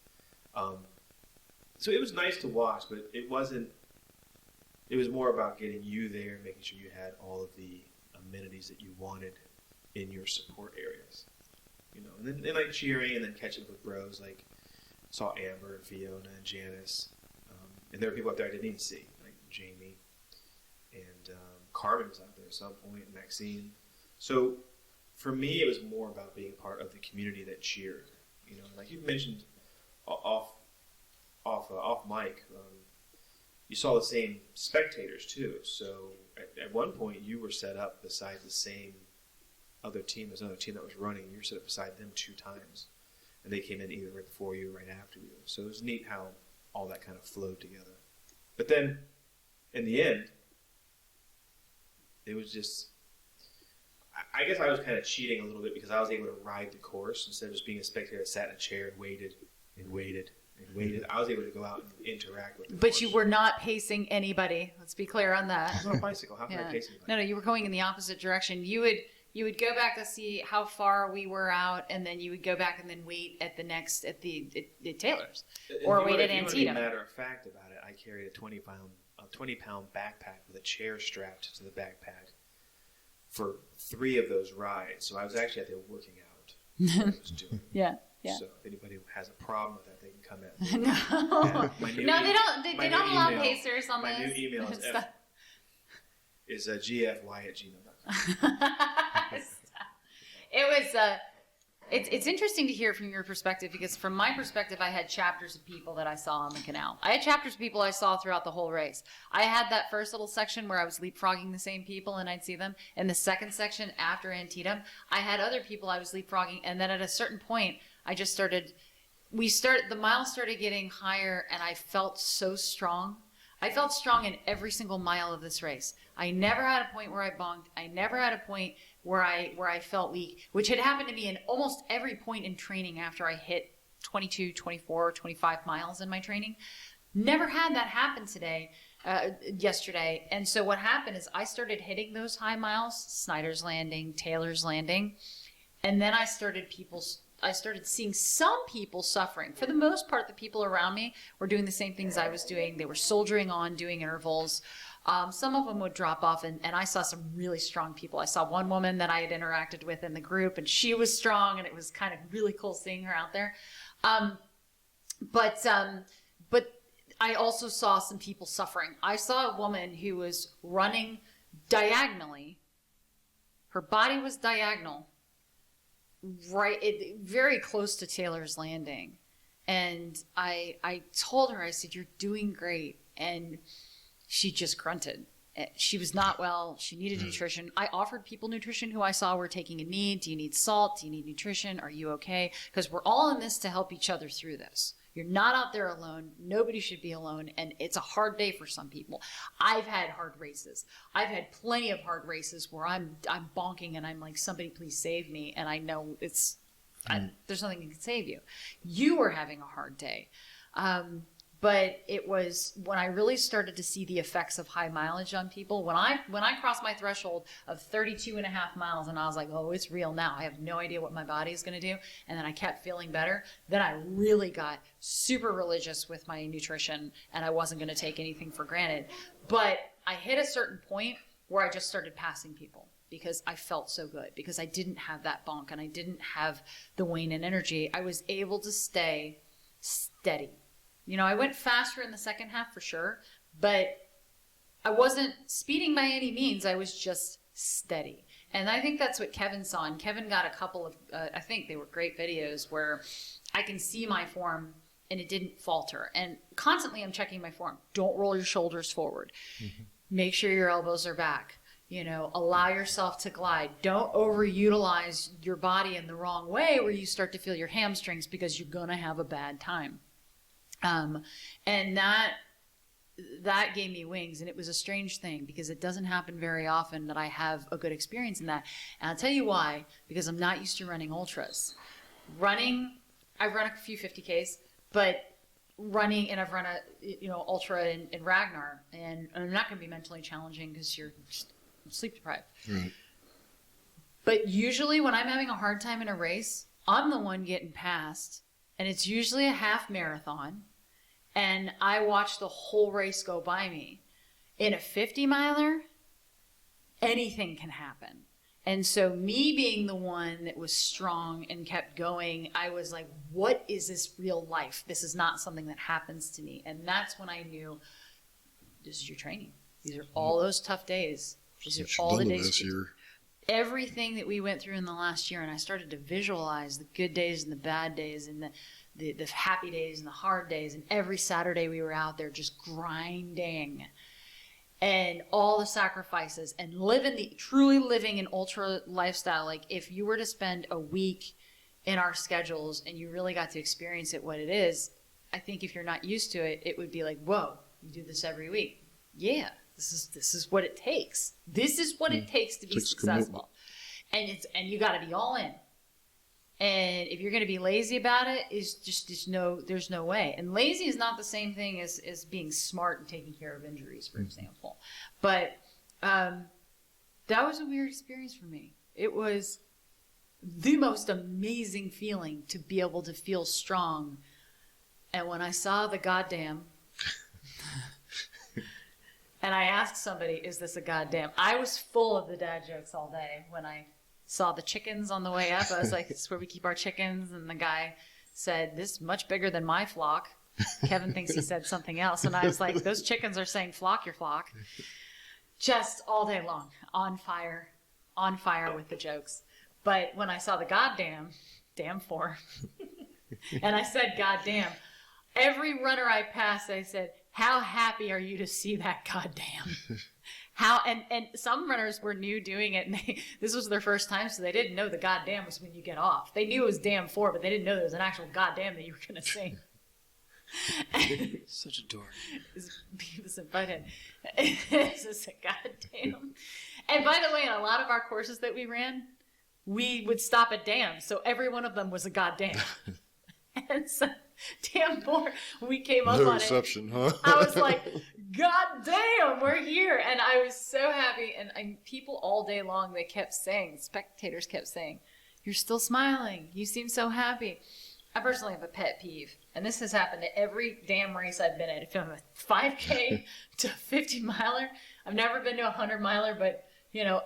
So it was nice to watch, but it wasn't. It was more about getting you there, making sure you had all of the amenities that you wanted in your support areas. You know, and then like cheering, and then catching up with bros, like saw Amber and Fiona and Janice, and there were people out there I didn't even see, like Jamie, and Carmen was out there at some point, and Maxine. So for me, it was more about being part of the community that cheered. You know, like you mentioned off mic, you saw the same spectators too. So at one point, you were set up beside the same other team. There's another team that was running. You were set up beside them 2 times, and they came in either right before you or right after you. So it was neat how all that kind of flowed together. But then, in the end, it was just, I guess I was kind of cheating a little bit, because I was able to ride the course instead of just being a spectator that sat in a chair and waited and waited and waited. I was able to go out and interact with the But course. you were not pacing anybody. Let's be clear on that. I'm on a bicycle. How can I pace anybody? No, you were going in the opposite direction. You would go back to see how far we were out, and then you would go back and then wait at the Taylor's, or wait at Antietam. If you want to be matter of fact about it, I carried a 20-pound backpack with a chair strapped to the backpack for 3 of those rides. So I was actually out there working out what I was doing. Yeah. So if anybody has a problem with that, they can come at me. No, they don't allow pacers on my this. My new email is gfy@gmail.com. It's interesting to hear from your perspective, because from my perspective, I had chapters of people that I saw on the canal. I had chapters of people I saw throughout the whole race. I had that first little section where I was leapfrogging the same people and I'd see them. In the second section after Antietam, I had other people I was leapfrogging, and then at a certain point, I just the miles started getting higher, and I felt so strong. I felt strong in every single mile of this race. I never had a point where I bonked. I never had a point where I felt weak, which had happened to me in almost every point in training after I hit 22, 24, 25 miles in my training. Never had that happen yesterday. And so what happened is I started hitting those high miles, Snyder's Landing, Taylor's Landing, and then I started seeing some people suffering. For the most part, the people around me were doing the same things I was doing. They were soldiering on, doing intervals. Some of them would drop off, and I saw some really strong people. I saw one woman that I had interacted with in the group, and she was strong, and it was kind of really cool seeing her out there. But I also saw some people suffering. I saw a woman who was running diagonally. Her body was diagonal, very close to Taylor's Landing. And I told her, I said, "You're doing great." And she just grunted. She was not well. She needed nutrition. I offered people nutrition who I saw were taking a need. Do you need salt? Do you need nutrition? Are you okay? Because we're all in this to help each other through this. You're not out there alone. Nobody should be alone. And it's a hard day for some people. I've had hard races. I've had plenty of hard races where I'm bonking and I'm like, somebody please save me. And I know there's nothing that can save you. You were having a hard day. But it was when I really started to see the effects of high mileage on people. When I crossed my threshold of 32 and a half miles and I was like, oh, it's real now. I have no idea what my body is going to do. And then I kept feeling better. Then I really got super religious with my nutrition and I wasn't going to take anything for granted. But I hit a certain point where I just started passing people because I felt so good, because I didn't have that bonk and I didn't have the wane in energy. I was able to stay steady. You know, I went faster in the second half for sure, but I wasn't speeding by any means. I was just steady. And I think that's what Kevin saw. And Kevin got a couple of, I think they were great videos where I can see my form and it didn't falter. And constantly I'm checking my form. Don't roll your shoulders forward. Mm-hmm. Make sure your elbows are back. You know, allow yourself to glide. Don't overutilize your body in the wrong way where you start to feel your hamstrings because you're going to have a bad time. And that gave me wings, and it was a strange thing because it doesn't happen very often that I have a good experience in that. And I'll tell you why, because I'm not used to running ultras. I've run a few 50Ks, but running, and I've run a, ultra in Ragnar, and I'm not going to be mentally challenging because you're just sleep deprived. Right. But usually when I'm having a hard time in a race, I'm the one getting passed, and it's usually a half marathon. And I watch the whole race go by me. In a 50-miler, anything can happen. And so me being the one that was strong and kept going, I was like, what is this real life? This is not something that happens to me. And that's when I knew this is your training. These are all those tough days. These are all the days. This year. Everything that we went through in the last year, and I started to visualize the good days and the bad days and the happy days and the hard days, and every Saturday we were out there just grinding and all the sacrifices and truly living an ultra lifestyle. Like if you were to spend a week in our schedules and you really got to experience it, what it is, I think if you're not used to it, it would be like, whoa, you do this every week. Yeah, this is what it takes. This is what it takes to be successful. And you got to be all in. And if you're going to be lazy about it, there's no way. And lazy is not the same thing as being smart and taking care of injuries, for example. But that was a weird experience for me. It was the most amazing feeling to be able to feel strong. And when I saw the goddamn, and I asked somebody, is this a goddamn? I was full of the dad jokes all day when I saw the chickens on the way up. I was like, this is where we keep our chickens. And the guy said, this is much bigger than my flock. Kevin thinks he said something else. And I was like, those chickens are saying flock your flock. Just all day long, on fire with the jokes. But when I saw the damn four, and I said, goddamn, every runner I passed, I said, how happy are you to see that goddamn? And some runners were new doing it, and this was their first time, so they didn't know the goddamn was when you get off. They knew it was damn four, but they didn't know there was an actual goddamn that you were going to sing. Such a dork. Beavis and Butthead. This is a goddamn. And by the way, in a lot of our courses that we ran, we would stop at damn, so every one of them was a goddamn. And so, damn four, we came up on it. No exception, huh? I was like, God damn, we're here. And I was so happy. And people all day long, spectators kept saying, you're still smiling. You seem so happy. I personally have a pet peeve. And this has happened to every damn race I've been at. From a 5K to a 50-miler. I've never been to a 100-miler, but,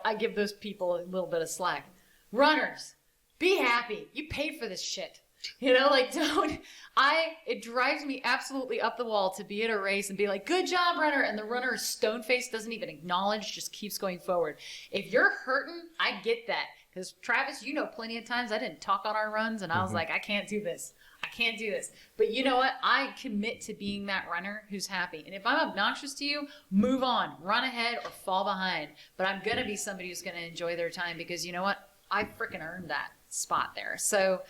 I give those people a little bit of slack. Runners, be happy. You paid for this shit. It drives me absolutely up the wall to be at a race and be like, good job, runner. And the runner is stone-faced, doesn't even acknowledge, just keeps going forward. If you're hurting, I get that. Because Travis, plenty of times I didn't talk on our runs and I was like, I can't do this. I can't do this. But you know what? I commit to being that runner who's happy. And if I'm obnoxious to you, move on, run ahead or fall behind. But I'm going to be somebody who's going to enjoy their time because you know what? I freaking earned that spot there. So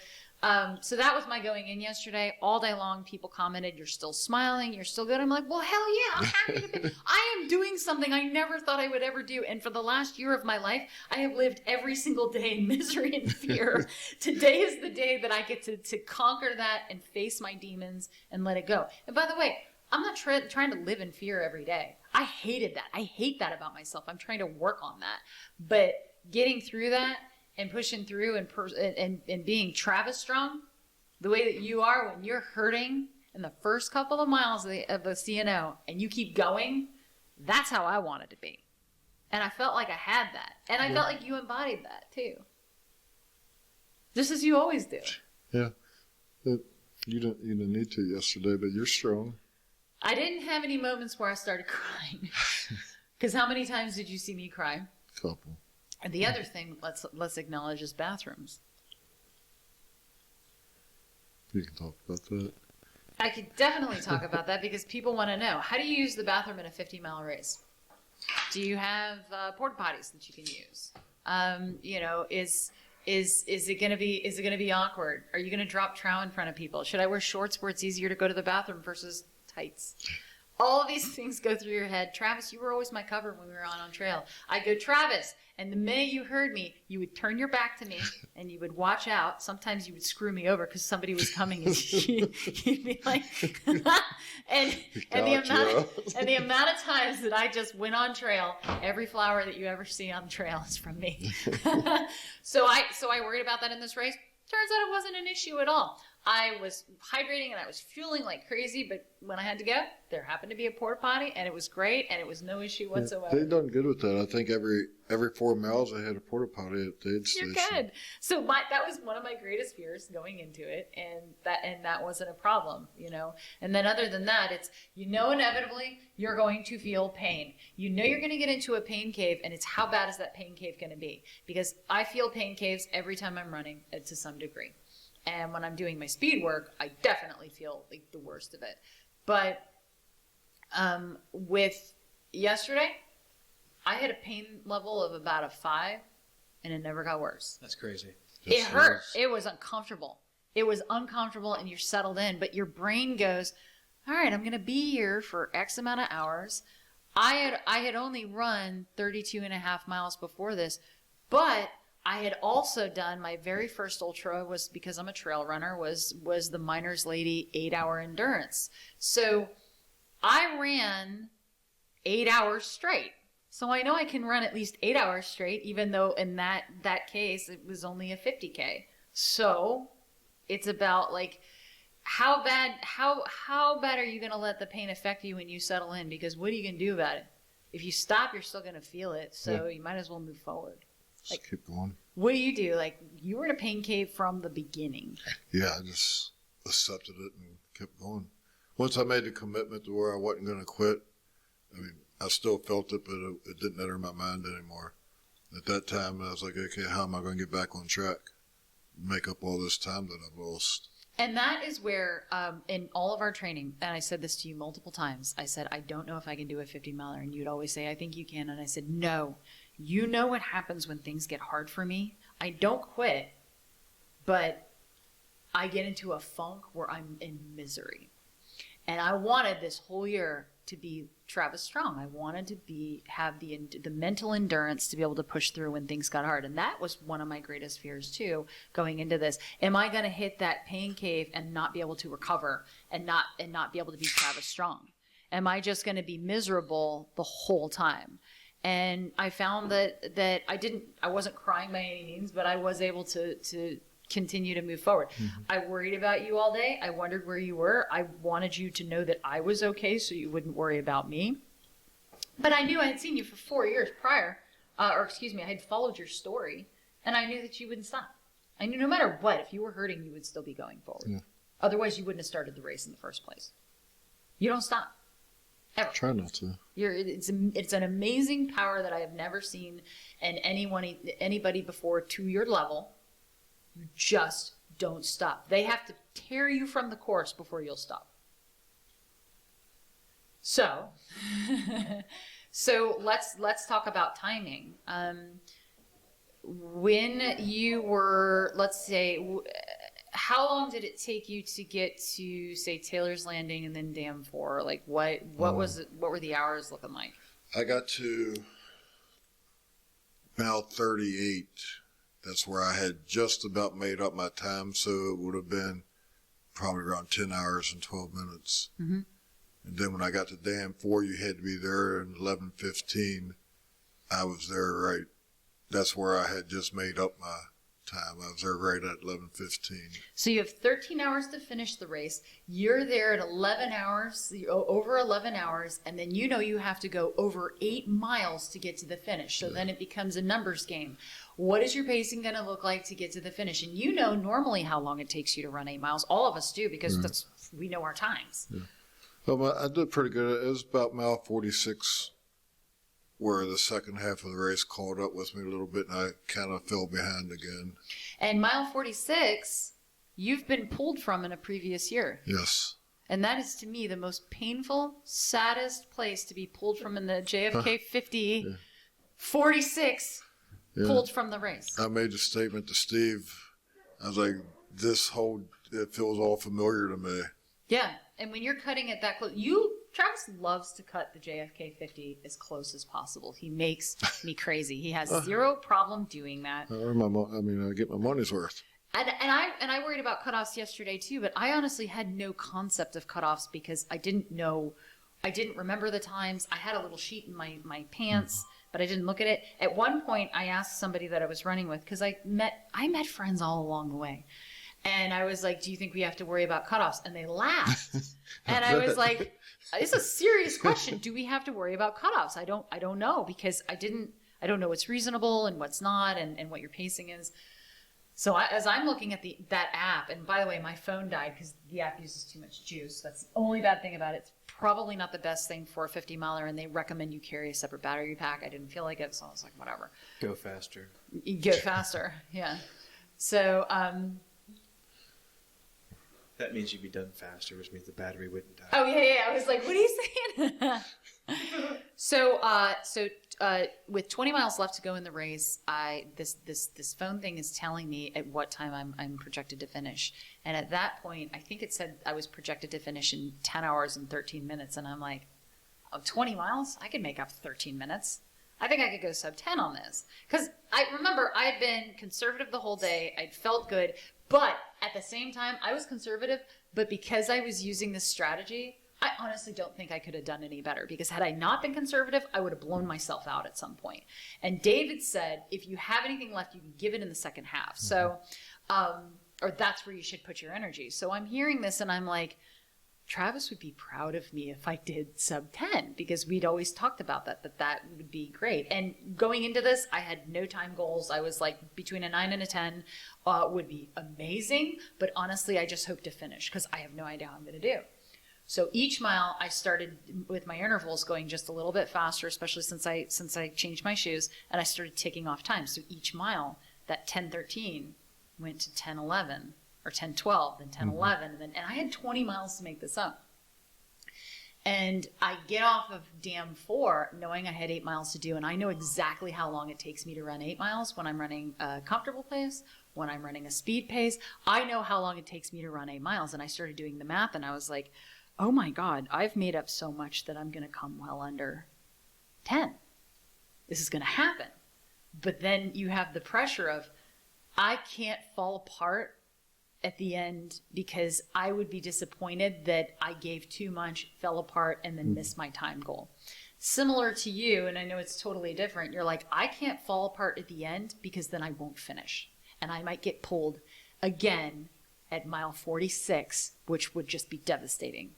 that was my going in yesterday. All day long, people commented, "You're still smiling. You're still good." I'm like, well, hell yeah. I'm happy to be. I am doing something I never thought I would ever do. And for the last year of my life, I have lived every single day in misery and fear. Today is the day that I get to conquer that and face my demons and let it go. And by the way, I'm not trying to live in fear every day. I hated that. I hate that about myself. I'm trying to work on that. But getting through that and pushing through and being Travis strong, the way that you are when you're hurting in the first couple of miles of the CNO and you keep going, that's how I wanted to be. And I felt like I had that. And I felt like you embodied that too. Just as you always do. Yeah. You didn't need to yesterday, but you're strong. I didn't have any moments where I started crying. Because how many times did you see me cry? Couple. And the other thing let's acknowledge is bathrooms. You can talk about that. I could definitely talk about that because people want to know, how do you use the bathroom in a 50-mile race? Do you have porta potties that you can use? Is it going to be awkward? Are you going to drop trow in front of people? Should I wear shorts where it's easier to go to the bathroom versus tights? All of these things go through your head. Travis, you were always my cover when we were on trail. I'd go, Travis, and the minute you heard me, you would turn your back to me and you would watch out. Sometimes you would screw me over because somebody was coming and you'd be like, and the amount of times that I just went on trail, every flower that you ever see on trail is from me. So I worried about that in this race. Turns out it wasn't an issue at all. I was hydrating and I was fueling like crazy, but when I had to go, there happened to be a porta potty and it was great and it was no issue whatsoever. They've done good with that. I think every 4 miles I had a porta potty at the aid station. You're good. So that was one of my greatest fears going into it, and that wasn't a problem, you know. And then other than that, it's inevitably you're going to feel pain. You know you're going to get into a pain cave, and it's how bad is that pain cave going to be? Because I feel pain caves every time I'm running to some degree. And when I'm doing my speed work, I definitely feel like the worst of it. But with yesterday, I had a pain level of about a 5, and it never got worse. That's crazy. It hurt. It was uncomfortable. It was uncomfortable, and you're settled in. But your brain goes, all right, I'm going to be here for X amount of hours. I had only run 32 and a half miles before this, but I had also done my very first ultra, was because I'm a trail runner, was the Miners Lady 8-hour endurance. So I ran 8 hours straight. So I know I can run at least 8 hours straight, even though in that case it was only a 50K. So it's about like how bad are you going to let the pain affect you when you settle in? Because what are you going to do about it? If you stop, you're still going to feel it. So you might as well move forward. Just keep going. What do you do? Like, you were in a pain cave from the beginning. Yeah, I just accepted it and kept going. Once I made the commitment to where I wasn't going to quit, I mean, I still felt it, but it didn't enter my mind anymore. At that time, I was like, okay, how am I going to get back on track? Make up all this time that I've lost. And that is where, in all of our training, and I said this to you multiple times, I said, I don't know if I can do a 50-miler. And you'd always say, I think you can. And I said, no. You know what happens when things get hard for me? I don't quit, but I get into a funk where I'm in misery. And I wanted this whole year to be Travis Strong. I wanted to have the mental endurance to be able to push through when things got hard. And that was one of my greatest fears too, going into this. Am I going to hit that pain cave and not be able to recover and not be able to be Travis Strong? Am I just going to be miserable the whole time? And I found that I wasn't crying by any means, but I was able to continue to move forward. Mm-hmm. I worried about you all day. I wondered where you were. I wanted you to know that I was okay so you wouldn't worry about me. But I knew I had seen you for 4 years prior, I had followed your story, and I knew that you wouldn't stop. I knew no matter what, if you were hurting, you would still be going forward. Yeah. Otherwise, you wouldn't have started the race in the first place. You don't stop. Ever. Try not to. It's an amazing power that I have never seen in anybody before to your level. You just don't stop. They have to tear you from the course before you'll stop. So, so let's talk about timing. When you were, let's say, how long did it take you to get to, say, Taylor's Landing and then Dam 4? Like, what was it? What were the hours looking like? I got to mile 38. That's where I had just about made up my time, so it would have been probably around 10 hours and 12 minutes. Mm-hmm. And then when I got to Dam 4, you had to be there at 11:15. I was there right. That's where I had just made up my time. I was there right at 11:15. So you have 13 hours to finish the race. You're there at 11 hours, over 11 hours, and then you have to go over 8 miles to get to the finish. So then it becomes a numbers game. What is your pacing going to look like to get to the finish? And you know normally how long it takes you to run 8 miles. All of us do because we know our times. Yeah. Well, I did pretty good. It was about mile 46 where the second half of the race caught up with me a little bit, and I kind of fell behind again. And mile 46, you've been pulled from in a previous year. Yes. And that is, to me, the most painful, saddest place to be pulled from in the JFK 50. 46 pulled from the race. I made a statement to Steve. I was like, it feels all familiar to me. Yeah. And when you're cutting it that close, Travis loves to cut the JFK 50 as close as possible. He makes me crazy. He has zero problem doing that. I get my money's worth. And I worried about cutoffs yesterday too, but I honestly had no concept of cutoffs because I didn't remember the times. I had a little sheet in my pants, but I didn't look at it. At one point, I asked somebody that I was running with, because I met friends all along the way. And I was like, do you think we have to worry about cutoffs? And they laughed. And I was like, it's a serious question. Do we have to worry about cutoffs? I don't know, because I don't know what's reasonable and what's not, and what your pacing is. So as I'm looking at that app, and by the way, my phone died because the app uses too much juice. That's the only bad thing about it. It's probably not the best thing for a 50 miler, and they recommend you carry a separate battery pack. I didn't feel like it, so I was like, whatever. Go faster. Go faster, yeah. So, that means you'd be done faster, which means the battery wouldn't die. Oh, yeah. I was like, what are you saying? So with 20 miles left to go in the race, this phone thing is telling me at what time I'm projected to finish. And at that point, I think it said I was projected to finish in 10 hours and 13 minutes. And I'm like, 20 miles? I could make up 13 minutes. I think I could go sub 10 on this. Because I remember I had been conservative the whole day. I'd felt good. But at the same time, I was conservative. But because I was using this strategy, I honestly don't think I could have done any better, because had I not been conservative, I would have blown myself out at some point. And David said, if you have anything left, you can give it in the second half. So, or that's where you should put your energy. So I'm hearing this and I'm like, Travis would be proud of me if I did sub 10, because we'd always talked about that would be great. And going into this, I had no time goals. I was like between a 9 and a 10 would be amazing. But honestly, I just hope to finish because I have no idea how I'm going to do. So each mile I started with my intervals going just a little bit faster, especially since I changed my shoes, and I started ticking off time. So each mile, that 10:13 went to 10:11 or 10:12, then 10:11, and I had 20 miles to make this up. And I get off of Dam 4 knowing I had 8 miles to do, and I know exactly how long it takes me to run 8 miles when I'm running a comfortable pace, when I'm running a speed pace. I know how long it takes me to run 8 miles, and I started doing the math, and I was like, oh my God, I've made up so much that I'm going to come well under 10. This is going to happen. But then you have the pressure of, I can't fall apart at the end because I would be disappointed that I gave too much, fell apart, and then missed my time goal. Similar to you, and I know it's totally different, you're like, I can't fall apart at the end because then I won't finish. And I might get pulled again at mile 46, which would just be devastating.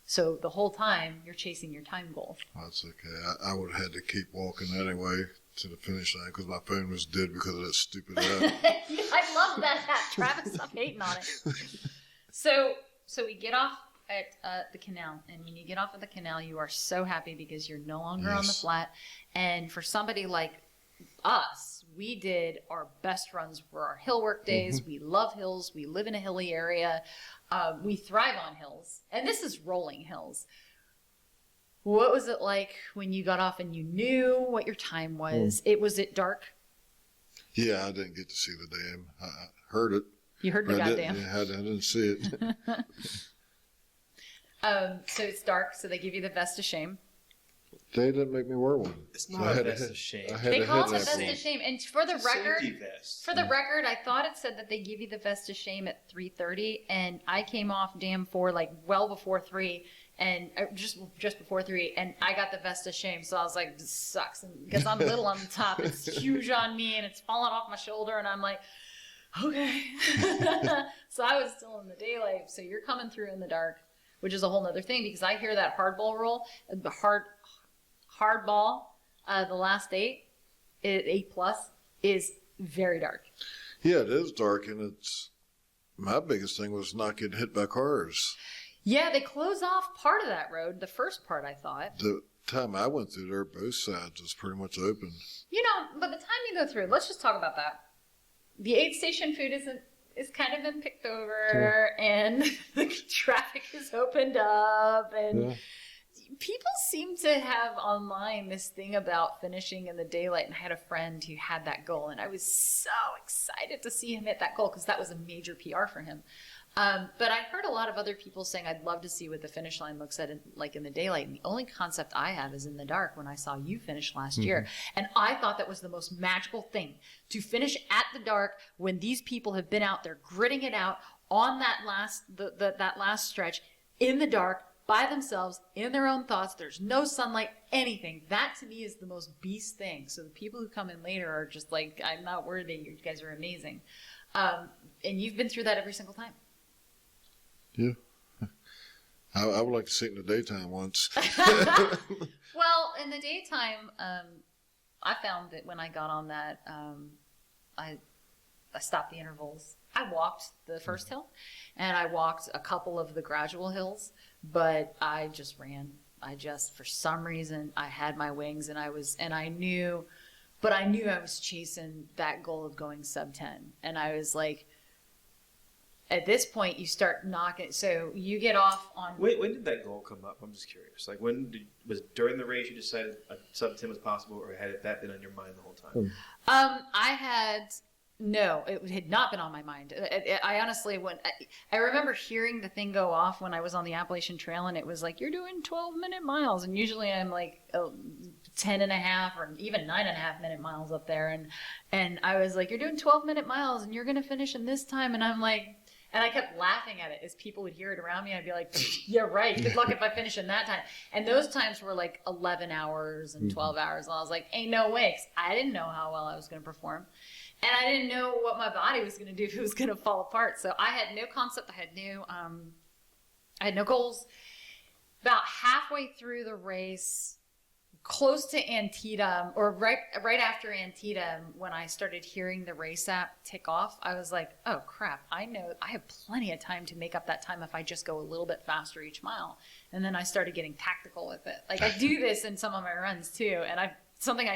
So the whole time, you're chasing your time goal. That's okay. I would have had to keep walking anyway to the finish line because my phone was dead because of that stupid app. I love that hat. Travis, stop hating on it. So we get off at the canal, and when you get off at the canal, you are so happy because you're no longer on the flat. And for somebody like us, we did our best runs were our hill work days. We love hills. We live in a hilly area. We thrive on hills. And this is rolling hills. What was it like when you got off and you knew what your time was? Was it dark? Yeah, I didn't get to see the dam. I heard it. You heard the goddamn. I didn't see it. So it's dark, so they give you the vest of shame. They didn't make me wear one. It's not a vest of shame. They call it the vest of shame. And for the record, vest. I thought it said that they give you the vest of shame at 3:30, and I came off dam 4 like well before 3, and just before 3, and I got the vest of shame. So I was like, this sucks, because I'm little on the top. It's huge on me, and it's falling off my shoulder, and I'm like, okay. So I was still in the daylight. So you're coming through in the dark, which is a whole nother thing, because I hear that hardball roll, the hard ball, the last 8 plus, is very dark. Yeah, it is dark, and my biggest thing was not getting hit by cars. Yeah, they close off part of that road, the first part, I thought. The time I went through there, both sides was pretty much open. But the time you go through, let's just talk about that. The aid station food is kind of been picked over, and the traffic is opened up, and people seem to have online this thing about finishing in the daylight, and I had a friend who had that goal, and I was so excited to see him hit that goal, because that was a major PR for him. But I heard a lot of other people saying, I'd love to see what the finish line looks like in the daylight. And the only concept I have is in the dark, when I saw you finish last year. And I thought that was the most magical thing, to finish at the dark when these people have been out there gritting it out on that last stretch in the dark by themselves, in their own thoughts. There's no sunlight, anything. That to me is the most beast thing. So the people who come in later are just like, I'm not worthy. You guys are amazing. And you've been through that every single time. Yeah. I would like to see it in the daytime once. Well, in the daytime, I found that when I got on that, I stopped the intervals. I walked the first hill, and I walked a couple of the gradual hills, but I just ran. For some reason, I had my wings, and I knew I was chasing that goal of going sub 10. And I was like, at this point, you start knocking. So you get off on. Wait, when did that goal come up? I'm just curious. Like, was it during the race you decided a sub 10 was possible, or had that been on your mind the whole time? No, it had not been on my mind. I honestly, I remember hearing the thing go off when I was on the Appalachian Trail, and it was like, you're doing 12-minute miles. And usually I'm like 10 and a half or even 9.5-minute miles up there. And I was like, you're doing 12-minute miles, and you're going to finish in this time. And I'm like, and I kept laughing at it as people would hear it around me. I'd be like, yeah, right. Good luck if I finish in that time. And those times were like 11 hours and 12 hours. And I was like, ain't no way. 'Cause I didn't know how well I was going to perform. And I didn't know what my body was going to do, if it was going to fall apart. So I had no concept. I had no goals. About halfway through the race, close to Antietam, or right after Antietam, when I started hearing the race app tick off, I was like, oh crap, I know I have plenty of time to make up that time if I just go a little bit faster each mile. And then I started getting tactical with it. Like, I do this in some of my runs too, and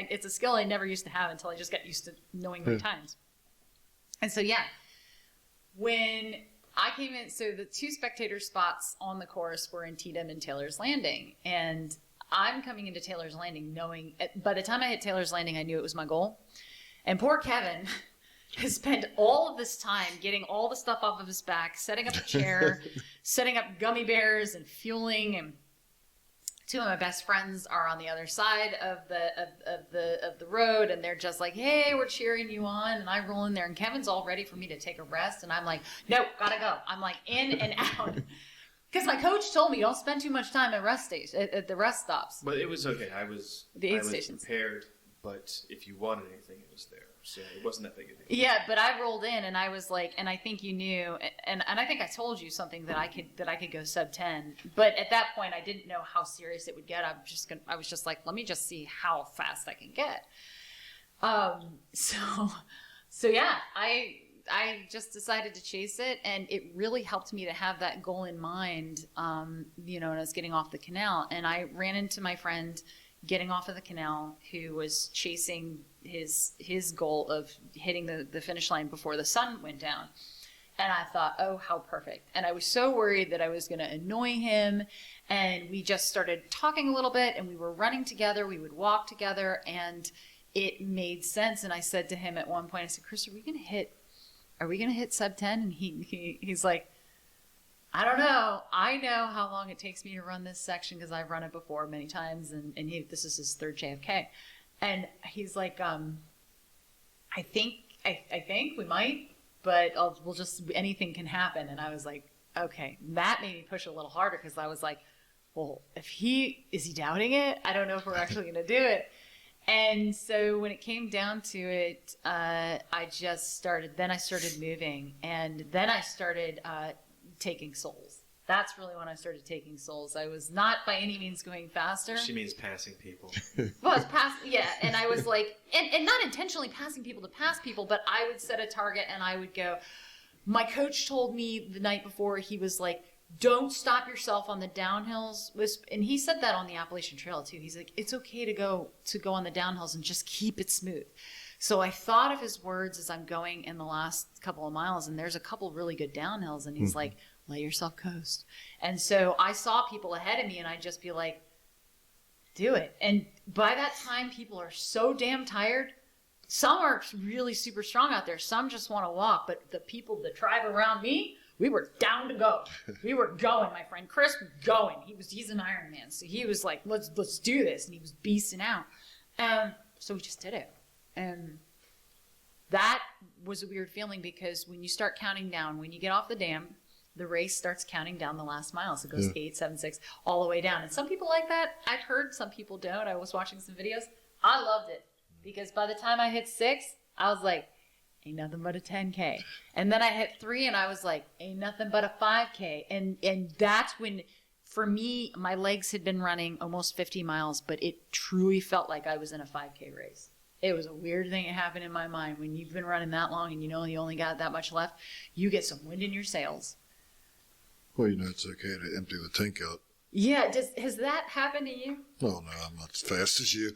it's a skill I never used to have until I just got used to knowing my times. And so when I came in, so the 2 spectator spots on the course were Antietam and Taylor's Landing, and I'm coming into Taylor's Landing knowing, by the time I hit Taylor's Landing, I knew it was my goal. And poor Kevin has spent all of this time getting all the stuff off of his back, setting up a chair, setting up gummy bears and fueling. And 2 of my best friends are on the other side of the road, and they're just like, hey, we're cheering you on. And I roll in there, and Kevin's all ready for me to take a rest. And I'm like, no, gotta go. I'm like in and out. Because my coach told me, don't spend too much time at the rest stops. But it was okay. I was prepared, but if you wanted anything, it was there. So it wasn't that big a deal. Yeah, but I rolled in, and I was like, and I think you knew, and I think I told you something that I could go sub 10. But at that point, I didn't know how serious it would get. I was just like, let me just see how fast I can get. So yeah, I just decided to chase it, and it really helped me to have that goal in mind, when I was getting off the canal. And I ran into my friend getting off of the canal, who was chasing his goal of hitting the finish line before the sun went down. And I thought, oh, how perfect. And I was so worried that I was going to annoy him. And we just started talking a little bit, and we were running together. We would walk together, and it made sense. And I said to him at one point, I said, Chris, are we going to hit sub 10? And he's like, I don't know. I know how long it takes me to run this section because I've run it before many times. And this is his third JFK. And he's like, I think we might. But anything can happen. And I was like, okay, that made me push a little harder because I was like, well, is he doubting it? I don't know if we're actually going to do it. And so when it came down to it, I started moving, and then I started taking souls. That's really when I started taking souls. I was not by any means going faster. She means passing people. Well, I was yeah. And I was like, and not intentionally passing people to pass people, but I would set a target and I would go. My coach told me the night before, he was like, don't stop yourself on the downhills. And he said that on the Appalachian Trail too. He's like, it's okay to go on the downhills and just keep it smooth. So I thought of his words as I'm going in the last couple of miles, and there's a couple really good downhills, and he's like, let yourself coast. And so I saw people ahead of me, and I'd just be like, do it. And by that time, people are so damn tired. Some are really super strong out there. Some just want to walk. But the tribe around me, we were down to go. We were going. My friend Chris was going. He's an Ironman. So he was like, let's do this. And he was beasting out. So we just did it. And that was a weird feeling because when you start counting down, when you get off the dam, the race starts counting down the last mile. So it goes 8, 7, 6, all the way down. And some people like that. I've heard some people don't. I was watching some videos. I loved it because by the time I hit 6, I was like, ain't nothing but a 10K. And then I hit 3 and I was like, ain't nothing but a 5K. And that's when, for me, my legs had been running almost 50 miles, but it truly felt like I was in a 5K race. It was a weird thing that happened in my mind. When you've been running that long and you know you only got that much left, you get some wind in your sails. Well, it's okay to empty the tank out. Yeah, has that happened to you? Oh, no, I'm not as fast as you.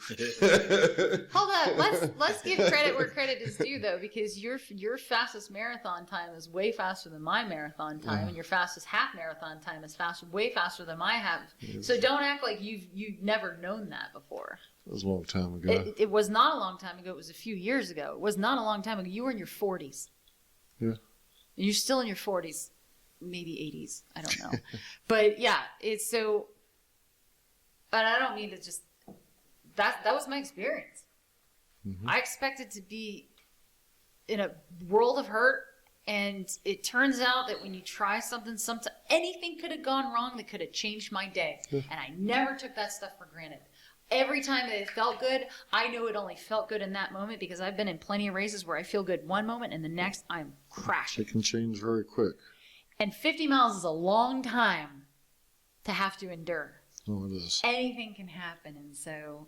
Hold on, let's give credit where credit is due, though, because your fastest marathon time is way faster than my marathon time, and your fastest half marathon time is way faster than my half. Yes. So don't act like you've never known that before. It was a long time ago. It was not a long time ago. It was a few years ago. It was not a long time ago. You were in your 40s. Yeah. And you're still in your 40s. Maybe 80s. I don't know. But yeah, it's so, and I don't mean to just, that was my experience. Mm-hmm. I expected to be in a world of hurt, and it turns out that when you try something, anything could have gone wrong that could have changed my day. Yeah. And I never took that stuff for granted. Every time that it felt good, I know it only felt good in that moment because I've been in plenty of races where I feel good one moment and the next I'm crashing. It can change very quick. And 50 miles is a long time to have to endure. Oh, it is. Anything can happen. And so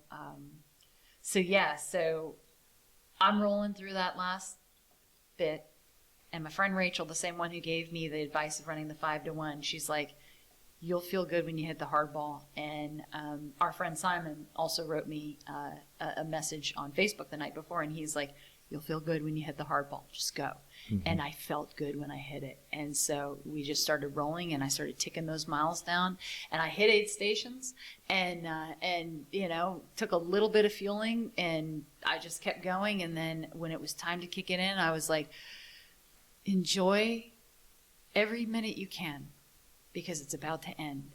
I'm rolling through that last bit. And my friend Rachel, the same one who gave me the advice of running the 5-to-1, she's like, you'll feel good when you hit the hard ball. And our friend Simon also wrote me a message on Facebook the night before, and he's like, you'll feel good when you hit the hard ball. Just go. Mm-hmm. And I felt good when I hit it. And so we just started rolling, and I started ticking those miles down. And I hit 8 stations, and took a little bit of fueling, and I just kept going. And then when it was time to kick it in, I was like, enjoy every minute you can, because it's about to end.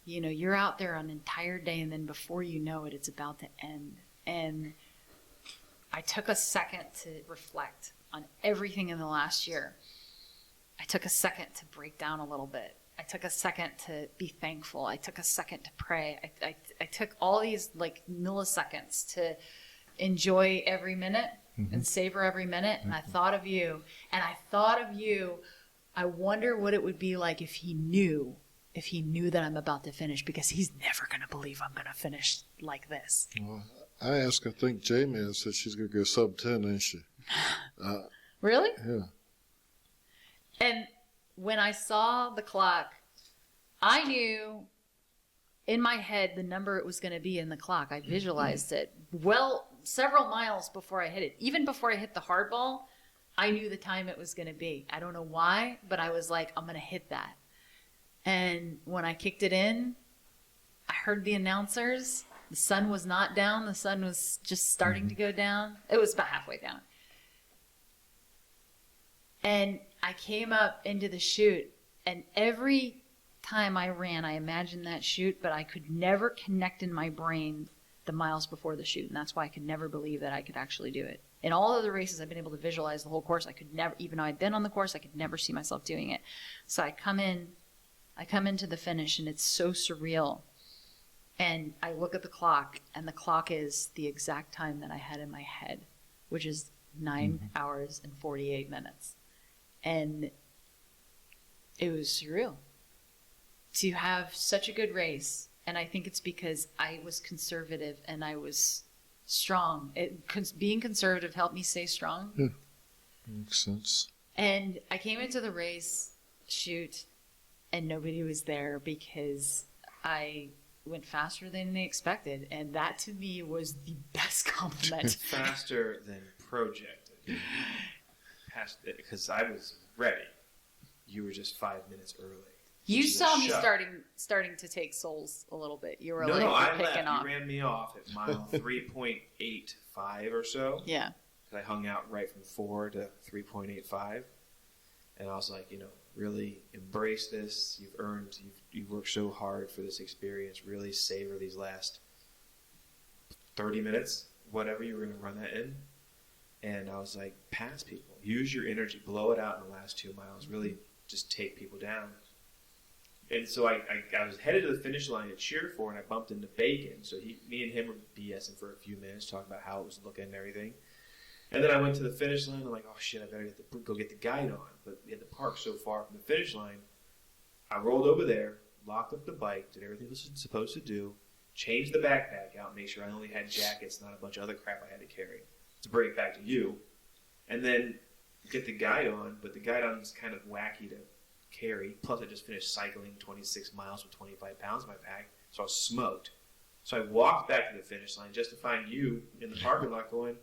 You're out there an entire day, and then before you know it, it's about to end. And I took a second to reflect on everything in the last year. I took a second to break down a little bit. I took a second to be thankful. I took a second to pray. I took all these milliseconds to enjoy every minute and savor every minute. And I thought of you. I wonder what it would be like if he knew that I'm about to finish, because he's never going to believe I'm going to finish like this. Well, I think Jamie and said she's going to go sub 10, ain't she? Really? Yeah. And when I saw the clock, I knew in my head the number it was going to be in the clock. I visualized it well several miles before I hit it. Even before I hit the hard ball, I knew the time it was going to be. I don't know why, but I was like, I'm going to hit that. And when I kicked it in, I heard the announcers. The sun was not down. The sun was just starting to go down. It was about halfway down. And I came up into the chute, and every time I ran, I imagined that chute, but I could never connect in my brain the miles before the chute, and that's why I could never believe that I could actually do it. In all of the races, I've been able to visualize the whole course. I could never, even though I'd been on the course, I could never see myself doing it. So I come into the finish, and it's so surreal. And I look at the clock, and the clock is the exact time that I had in my head, which is 9 hours and 48 minutes. And it was surreal to have such a good race. And I think it's because I was conservative and I was strong. Being conservative helped me stay strong. Yeah. Makes sense. And I came into the race chute and nobody was there because I went faster than they expected. And that to me was the best compliment. Faster than projected. Because I was ready. You were just 5 minutes early. You saw me starting to take souls a little bit. You were No, I picking left. off. You ran me off at mile 3.85 or so. Yeah. I hung out right from 4 to 3.85. And I was like, really embrace this. You've worked so hard for this experience. Really savor these last 30 minutes, whatever you were going to run that in. And I was like, pass people. Use your energy. Blow it out in the last 2 miles. Really just take people down. And so I was headed to the finish line to cheer for, and I bumped into Bacon. So me and him were BSing for a few minutes, talking about how it was looking and everything. And then I went to the finish line. I'm like, oh, shit, I better go get the guide on. But we had to park so far from the finish line. I rolled over there, locked up the bike, did everything I was supposed to do, changed the backpack out, made sure I only had jackets, not a bunch of other crap I had to carry, to bring it back to you, and then get the guide on, but the guide on is kind of wacky to carry. Plus, I just finished cycling 26 miles with 25 pounds in my pack, so I was smoked. So I walked back to the finish line just to find you in the parking lot going,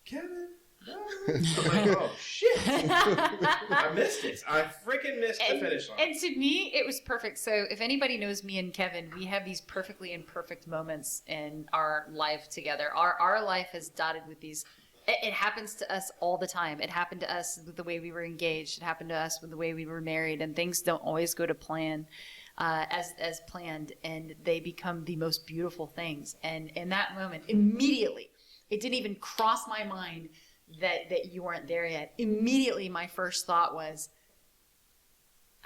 Kevin, no. I'm like, oh, shit. I missed it. I freaking missed the finish line. And to me, it was perfect. So if anybody knows me and Kevin, we have these perfectly imperfect moments in our life together. Our life is dotted with these. It happens to us all the time. It happened to us with the way we were engaged. It happened to us with the way we were married. And things don't always go to plan as planned. And they become the most beautiful things. And in that moment, immediately, it didn't even cross my mind that you weren't there yet. Immediately, my first thought was,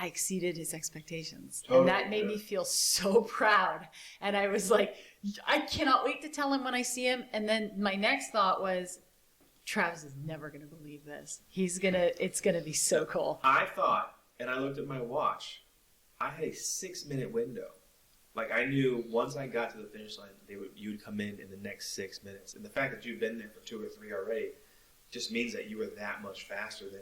I exceeded his expectations. Totally. And that made me feel so proud. And I was like, I cannot wait to tell him when I see him. And then my next thought was, Travis is never going to believe this. It's going to be so cool. I thought, and I looked at my watch, I had a 6-minute window. Like, I knew once I got to the finish line, you would come in the next 6 minutes. And the fact that you've been there for 2 or 3 already just means that you were that much faster than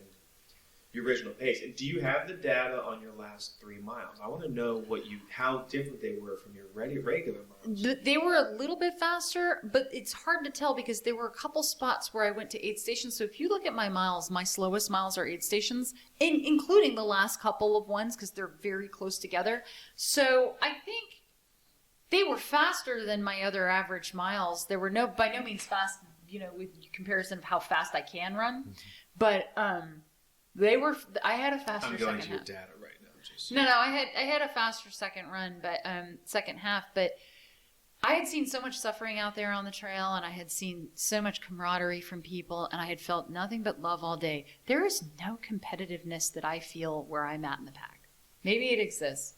your original pace. And do you have the data on your last 3 miles? I want to know how different they were from your regular miles. They were a little bit faster, but it's hard to tell because there were a couple spots where I went to aid stations. So if you look at my miles, my slowest miles are aid stations, including the last couple of ones because they're very close together. So I think they were faster than my other average miles. They were by no means fast, with comparison of how fast I can run. But I had a faster I'm second going to your half. data right now. No, I had a faster second run, but second half. But I had seen so much suffering out there on the trail, and I had seen so much camaraderie from people, and I had felt nothing but love all day. There is no competitiveness that I feel where I'm at in the pack. Maybe it exists.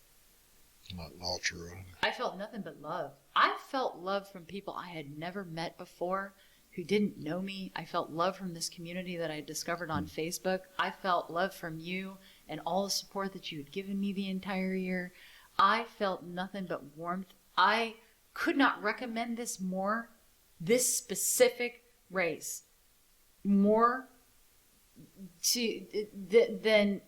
Not all true. I felt nothing but love. I felt love from people I had never met before who didn't know me. I felt love from this community that I discovered on Facebook. I felt love from you and all the support that you had given me the entire year. I felt nothing but warmth. I could not recommend this more, this specific race, more than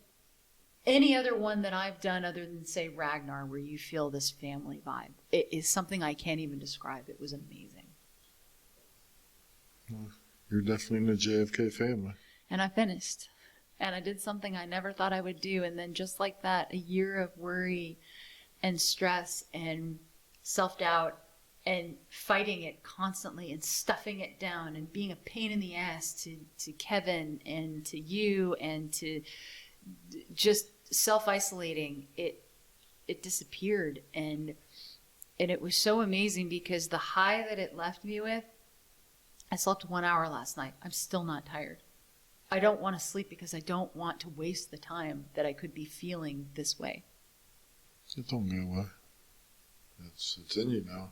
any other one that I've done other than, say, Ragnar, where you feel this family vibe. It is something I can't even describe. It was amazing. You're definitely in the JFK family. And I finished. And I did something I never thought I would do. And then just like that, a year of worry and stress and self-doubt and fighting it constantly and stuffing it down and being a pain in the ass to Kevin and to you and to just self-isolating, it disappeared. And it was so amazing because the high that it left me with, I slept 1 hour last night. I'm still not tired. I don't want to sleep because I don't want to waste the time that I could be feeling this way. It don't go away. It's in you now.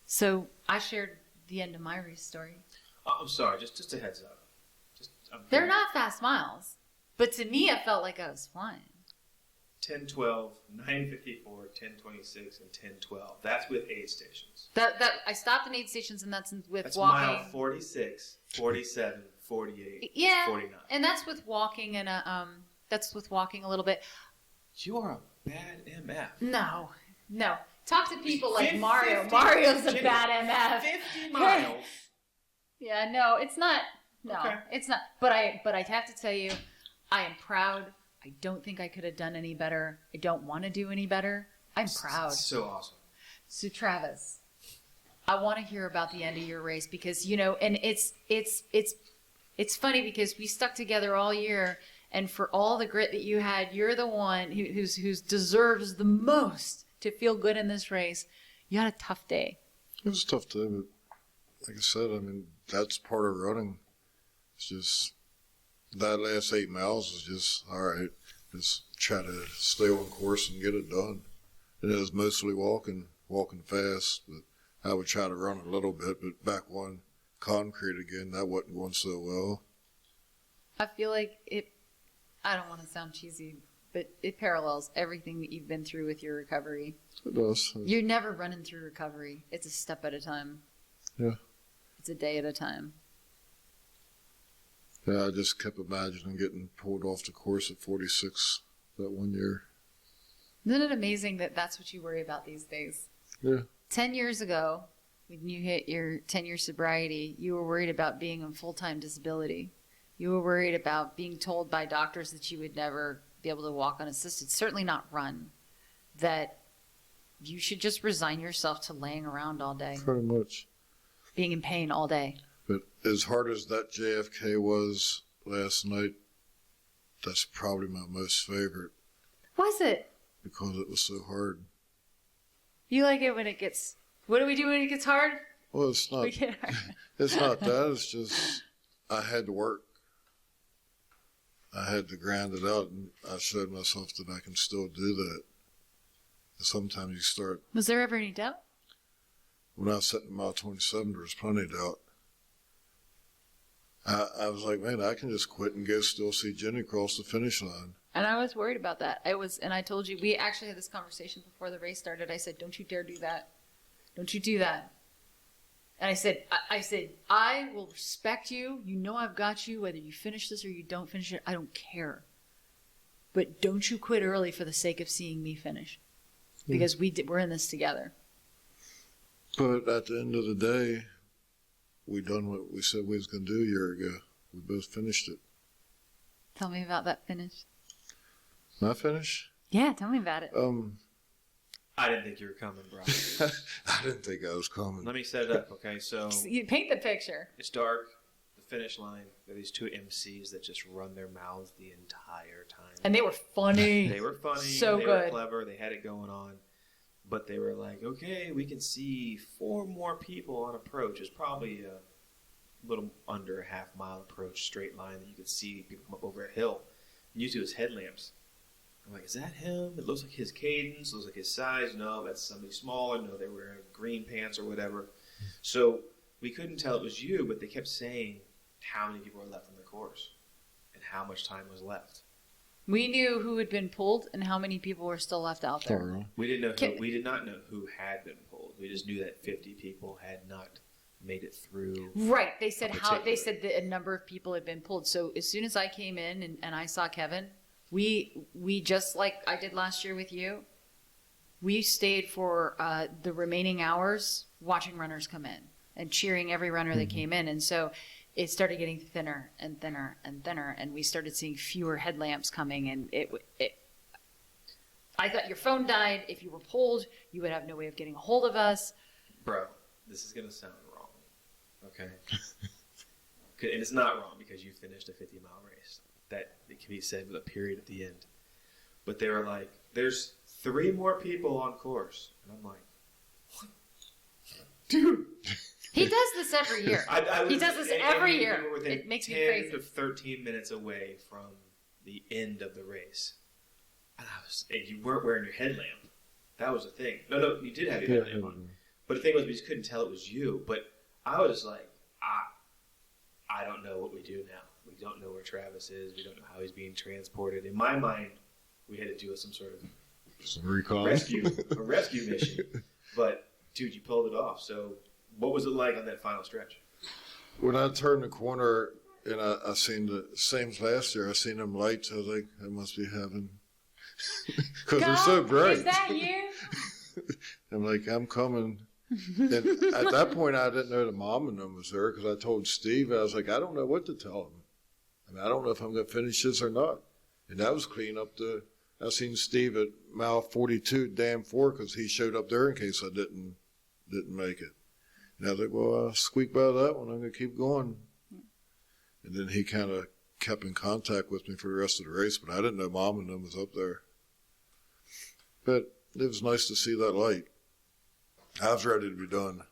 So I shared the end of my race story. Oh, I'm sorry, just a heads up. They're not fast miles, but to me, I felt like I was flying. 10:12, 9:54, 10:26, and 10:12. That's with aid stations. That I stopped in aid stations, and that's with That's walking. mile 46, 47, 48, Yeah, 49. and that's with walking and that's with walking a little bit. You are a bad MF. No. Talk to people like 50, Mario. Mario's a Jenny, bad MF. 50 miles. Yeah, no, it's not. No, Okay. it's not. But I have to tell you, I am proud. I don't think I could have done any better. I don't want to do any better. I'm proud. So awesome. So Travis, I want to hear about the end of your race because and it's funny because we stuck together all year, and for all the grit that you had, you're the one who deserves the most to feel good in this race. You had a tough day. It was a tough day, but like I said, I mean, that's part of running. It's just that last 8 miles was just, all right, just try to stay on course and get it done. And it was mostly walking fast, but I would try to run a little bit, but back on concrete again, that wasn't going so well. I feel like I don't want to sound cheesy, but it parallels everything that you've been through with your recovery. It does. You're never running through recovery. It's a step at a time. Yeah. It's a day at a time. Yeah, I just kept imagining getting pulled off the course at 46 that one year. Isn't it amazing that that's what you worry about these days? Yeah. 10 years ago, when you hit your 10-year sobriety, you were worried about being on full-time disability. You were worried about being told by doctors that you would never be able to walk unassisted, certainly not run, that you should just resign yourself to laying around all day, Pretty much. being in pain all day. But as hard as that JFK was last night, that's probably my most favorite Was it? because it was so hard. You like it when it gets... What do we do when it gets hard? Well, it's not. We get hard. It's not that. It's just I had to work. I had to grind it out, and I showed myself that I can still do that. Sometimes you start. Was there ever any doubt? When I was sitting mile 27, there was plenty of doubt. I was like, man, I can just quit and go still see Jenny across the finish line. And I was worried about that. And I told you, we actually had this conversation before the race started. I said, don't you dare do that. Don't you do that. And I said, I will respect you. You know I've got you, whether you finish this or you don't finish it. I don't care. But don't you quit early for the sake of seeing me finish. Because we're in this together. But at the end of the day, we done what we said we was going to do a year ago. We both finished it. Tell me about that finish. My finish? Yeah, tell me about it. I didn't think you were coming, bro. I didn't think I was coming. Let me set it up, okay? So You paint the picture. it's dark. The finish line. There are these two MCs that just run their mouths the entire time. And they were funny. They were funny. So they good. were clever. They had it going on. But they were like, okay, we can see 4 more people on approach. It's probably a little under a half-mile approach, straight line that you could see people come up over a hill. And you see his headlamps. I'm like, is that him? It looks like his cadence. Looks like his size. No, that's somebody smaller. No, they were wearing green pants or whatever. So we couldn't tell it was you, but they kept saying how many people were left on the course and how much time was left. We knew who had been pulled and how many people were still left out there. Sorry. We did not know who had been pulled. We just knew that 50 people had not made it through. Right. They said that a number of people had been pulled. So as soon as I came in and I saw Kevin, we just like I did last year with you, we stayed for the remaining hours watching runners come in. and cheering every runner that came in. And so it started getting thinner and thinner and thinner, and we started seeing fewer headlamps coming. And I thought your phone died. If you were pulled, you would have no way of getting a hold of us. Bro, this is going to sound wrong, okay? And it's not wrong because you finished a 50-mile race. That it can be said with a period at the end. But they were like, there's 3 more people on course. And I'm like, what? Dude. He does this every year. He does this every year. It makes me crazy. 10 to 13 minutes away from the end of the race. And you weren't wearing your headlamp. That was the thing. No, you did have your headlamp on. But the thing was, we just couldn't tell it was you. But I was like, I don't know what we do now. We don't know where Travis is. We don't know how he's being transported. In my mind, we had to do some sort of rescue mission. But, dude, you pulled it off. So what was it like on that final stretch? When I turned the corner and I seen the same as last year, I seen them lights. I was like, I must be heaven. Because they're so bright. Is that you? I'm like, I'm coming. And at that point, I didn't know the mom and them was there because I told Steve, I was like, I don't know what to tell him. I mean, I don't know if I'm going to finish this or not. And that was clean up I seen Steve at mile 42, damn 4, because he showed up there in case I didn't make it. And I was like, well, I'll squeak by that one. I'm going to keep going. And then he kind of kept in contact with me for the rest of the race, but I didn't know mom and them was up there. But it was nice to see that light. I was ready to be done.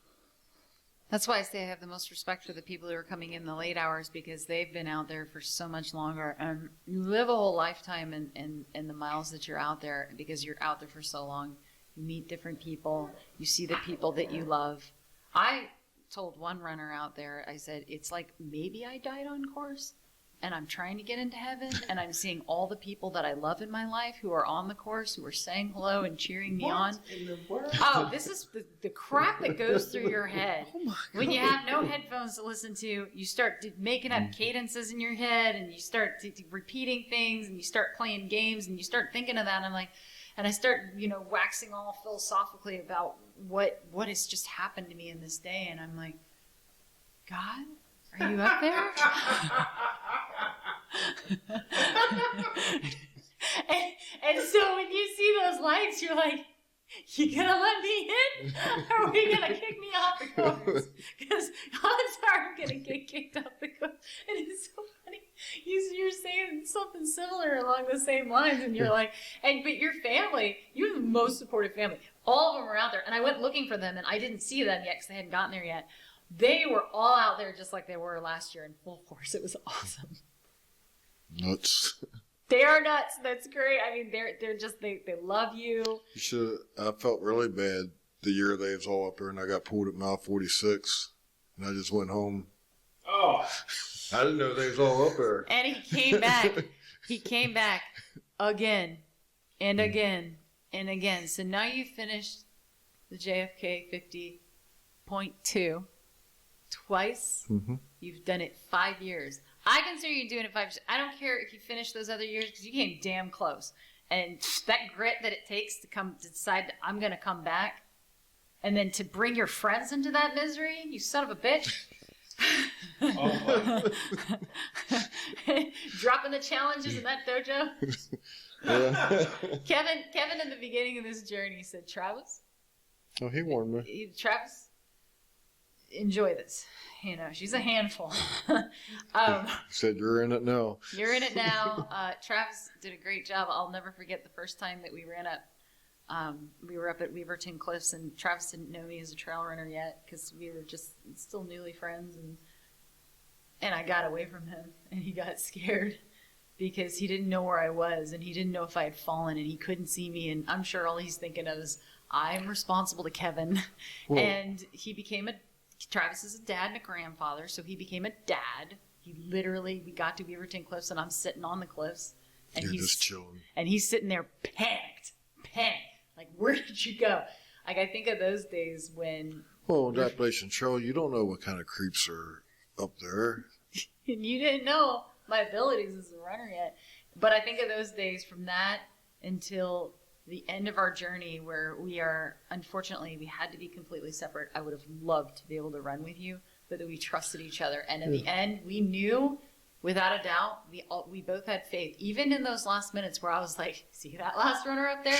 That's why I say I have the most respect for the people who are coming in the late hours, because they've been out there for so much longer. And you live a whole lifetime in the miles that you're out there, because you're out there for so long. You meet different people. You see the people that you love. I told one runner out there, I said, it's like maybe I died on course and I'm trying to get into heaven, and I'm seeing all the people that I love in my life who are on the course, who are saying hello and cheering me on. In the world? Oh, this is the crap that goes through your head. When you have no headphones to listen to, you start making up cadences in your head, and you start repeating things, and you start playing games, and you start thinking of that. And I'm like, and I start, waxing all philosophically about what has just happened to me in this day. And I'm like, God, are you up there? and so when you see those lights, you're like, you gonna let me in? Or are we gonna kick me off the course? Because odds are I'm gonna get kicked off the course. And it's so funny. You're saying something similar along the same lines, and you're like, but your family, you have the most supportive family. All of them are out there. And I went looking for them, and I didn't see them yet because they hadn't gotten there yet. They were all out there just like they were last year in full force. It was awesome. Nuts. They are nuts. That's great. I mean, they're just they love you. I felt really bad the year they was all up there, and I got pulled at mile 46, and I just went home. Oh, I didn't know they was all up there. And he came back. He came back again and again and again. So now you finished the JFK 50.2 twice. Mm-hmm. You've done it 5 years. I consider you doing it 5 years. I don't care if you finish those other years, because you came damn close. And that grit that it takes to decide that I'm going to come back, and then to bring your friends into that misery, you son of a bitch. oh my. Dropping the challenges in that dojo. Yeah. Kevin in the beginning of this journey said, Travis. Oh, he warned me. Travis, enjoy this. She's a handful. Said, you're in it now. You're in it now. Travis did a great job. I'll never forget the first time that we ran up. We were up at Weaverton Cliffs, and Travis didn't know me as a trail runner yet, because we were just still newly friends. And I got away from him, and he got scared because he didn't know where I was, and he didn't know if I had fallen, and he couldn't see me. And I'm sure all he's thinking of is, I'm responsible to Kevin. Whoa. And Travis is a dad and a grandfather, so he became a dad. We got to Weaverton Cliffs, and I'm sitting on the cliffs. And You're just chilling. And he's sitting there panicked. Like, where did you go? Like, I think of those days when... Well, in that place in trail, you don't know what kind of creeps are up there. And you didn't know my abilities as a runner yet. But I think of those days from that until the end of our journey where unfortunately, we had to be completely separate. I would have loved to be able to run with you, but that we trusted each other. And in the end, we knew, without a doubt, we both had faith. Even in those last minutes where I was like, see that last runner up there?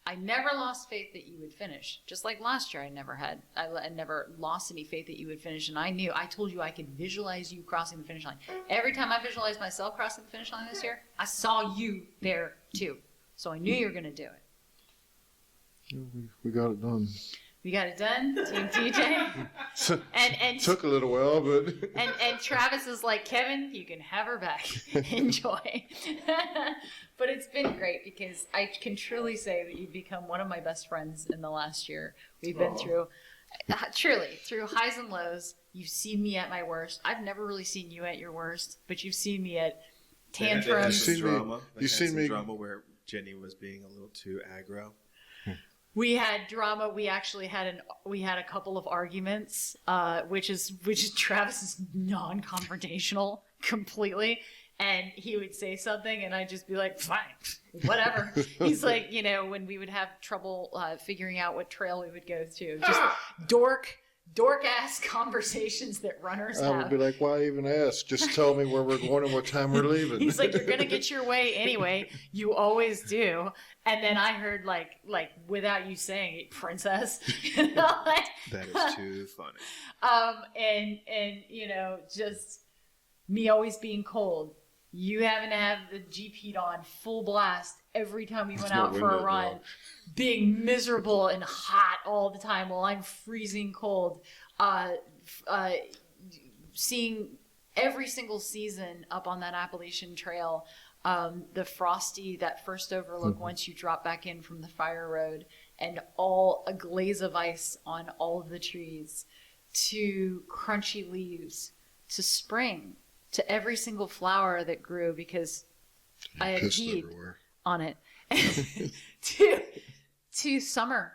I never lost faith that you would finish. Just like last year, I never lost any faith that you would finish. And I told you I could visualize you crossing the finish line. Every time I visualized myself crossing the finish line this year, I saw you there too. So I knew you were going to do it. We got it done. We got it done, Team TJ. and Took a little while, but and Travis is like, Kevin, you can have her back. Enjoy. But it's been great because I can truly say that you've become one of my best friends in the last year. We've been through highs and lows. You've seen me at my worst. I've never really seen you at your worst, but you've seen me at tantrums. You've seen me drama where Jenny was being a little too aggro. We had drama. We actually had a couple of arguments, which is Travis is non-confrontational completely, and he would say something, and I'd just be like, fine, whatever. He's like, when we would have trouble figuring out what trail we would go to, just dork-ass conversations that runners have. I would be like, why even ask? Just tell me where we're going and what time we're leaving. He's like, you're going to get your way anyway. You always do. And then I heard, like without you saying it, princess. That is too funny. And just me always being cold. You having to have the Jeep heat on full blast every time we went out for a run. Being miserable and hot all the time while I'm freezing cold. Seeing every single season up on that Appalachian Trail, the frosty, that first overlook once you drop back in from the fire road, and a glaze of ice on all of the trees, to crunchy leaves, to spring, to every single flower that grew because I had heat on it, to summer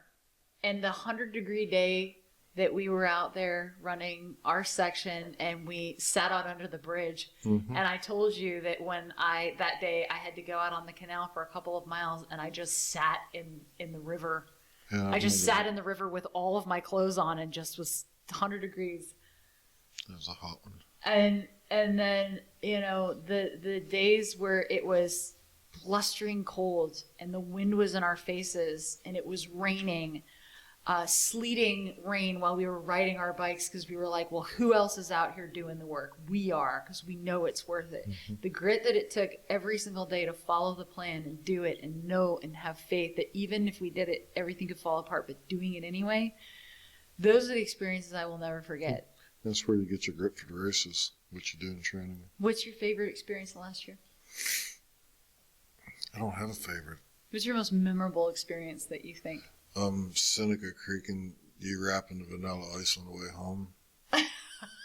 and the 100-degree day that we were out there running our section and we sat out under the bridge. And I told you that that day I had to go out on the canal for a couple of miles and I just sat in the river. Yeah, I just sat in the river with all of my clothes on and just was 100 degrees. That was a hot one. And then, the days where it was blustering cold and the wind was in our faces and it was raining, sleeting rain while we were riding our bikes because we were like, well, who else is out here doing the work? We are, because we know it's worth it. The grit that it took every single day to follow the plan and do it and know and have faith that even if we did it, everything could fall apart, but doing it anyway, those are the experiences I will never forget. That's where you get your grit for the races, what you do in training. What's your favorite experience last year? I don't have a favorite. What's your most memorable experience that you think? Seneca Creek, and you wrapping the vanilla ice on the way home.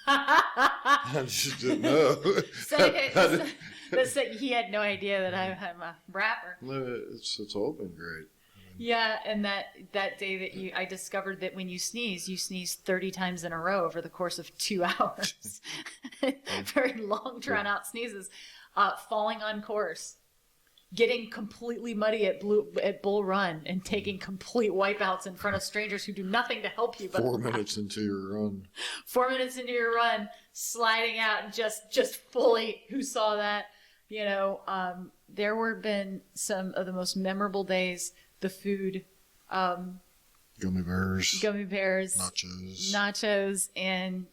I just didn't know. Seneca, he had no idea that I'm a rapper. No, it's all been great. Yeah, and that day that I discovered that when you sneeze 30 times in a row over the course of 2 hours. Very long, drawn-out sneezes. Falling on course. Getting completely muddy at Bull Run and taking complete wipeouts in front of strangers who do nothing to help you. But 4 minutes into your run. 4 minutes into your run, sliding out and just fully, who saw that? There were been some of the most memorable days. The food, gummy bears, nachos, and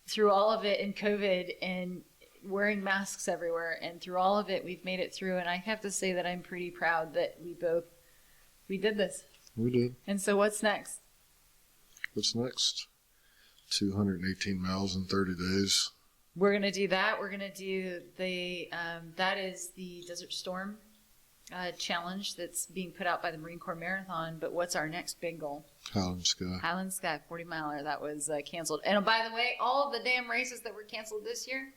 through all of it, and COVID, and wearing masks everywhere, and through all of it, we've made it through. And I have to say that I'm pretty proud that we did this. We did. And so, what's next? What's next? 218 miles in 30 days. We're gonna do that. We're gonna do that is the Desert Storm challenge that's being put out by the Marine Corps Marathon. But what's our next big goal? Highland Sky 40 miler. That was canceled. And by the way, all of the damn races that were canceled this year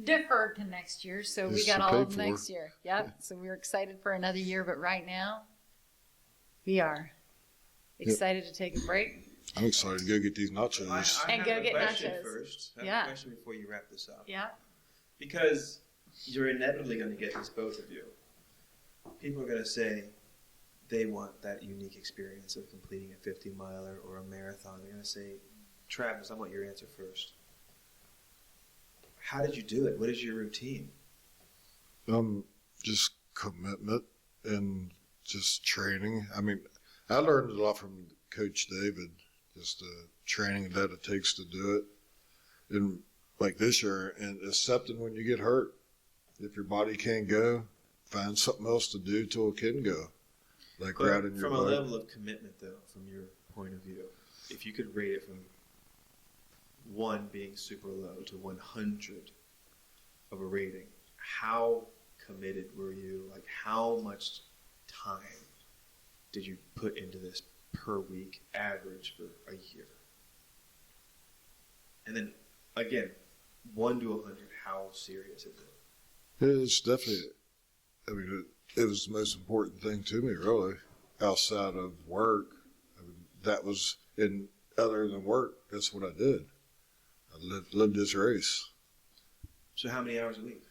deferred to next year. So we got all of them next year. Yep. So we're excited for another year. But right now, we are excited to take a break. I'm excited to go get these nachos. I go get nachos first. I have a question before you wrap this up. Yeah. Because you're inevitably going to get this, both of you. People are going to say, they want that unique experience of completing a 50-miler or a marathon. They're going to say, Travis, I want your answer first. How did you do it? What is your routine? Just commitment and just training. I mean, I learned a lot from Coach David, just the training that it takes to do it. And like this year, and accepting when you get hurt. If your body can't go, find something else to do till it can go. Like But riding your from a bike. level of commitment, though, from your point of view, if you could rate it from 1 being super low to 100 of a rating, how committed were you? Like, how much time did you put into this per week average for a year? And then, again, 1 to 100, how serious is it? It's definitely, I mean, it was the most important thing to me, really, outside of work. I mean, that was, in other than work, that's what I did. I lived this race. So how many hours a week?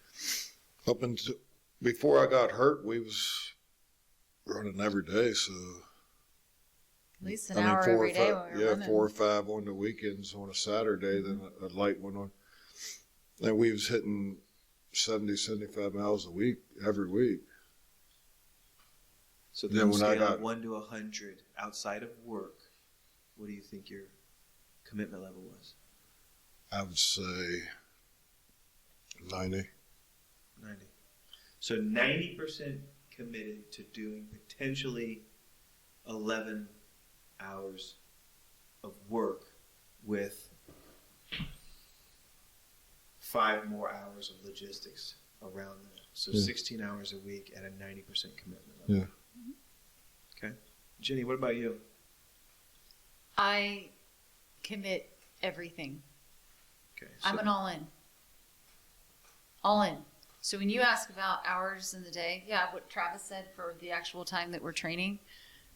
Up until, before I got hurt, we was running every day, so. At least an hour every day when we were running. 4 or 5 on the weekends on a Saturday, then a light went on. And we was hitting 70, 75 miles a week, every week. So Then then when scale I got- of 1 to 100 outside of work, what do you think your commitment level was? I would say 90. 90. So 90% committed to doing potentially 11 hours of work with 5 more hours of logistics around that. So Yeah. 16 hours a week at a 90% commitment level. Yeah. Okay. Jenny, what about you? I commit everything. Okay. I'm an all in. All in. So when you ask about hours in the day, yeah, what Travis said for the actual time that we're training,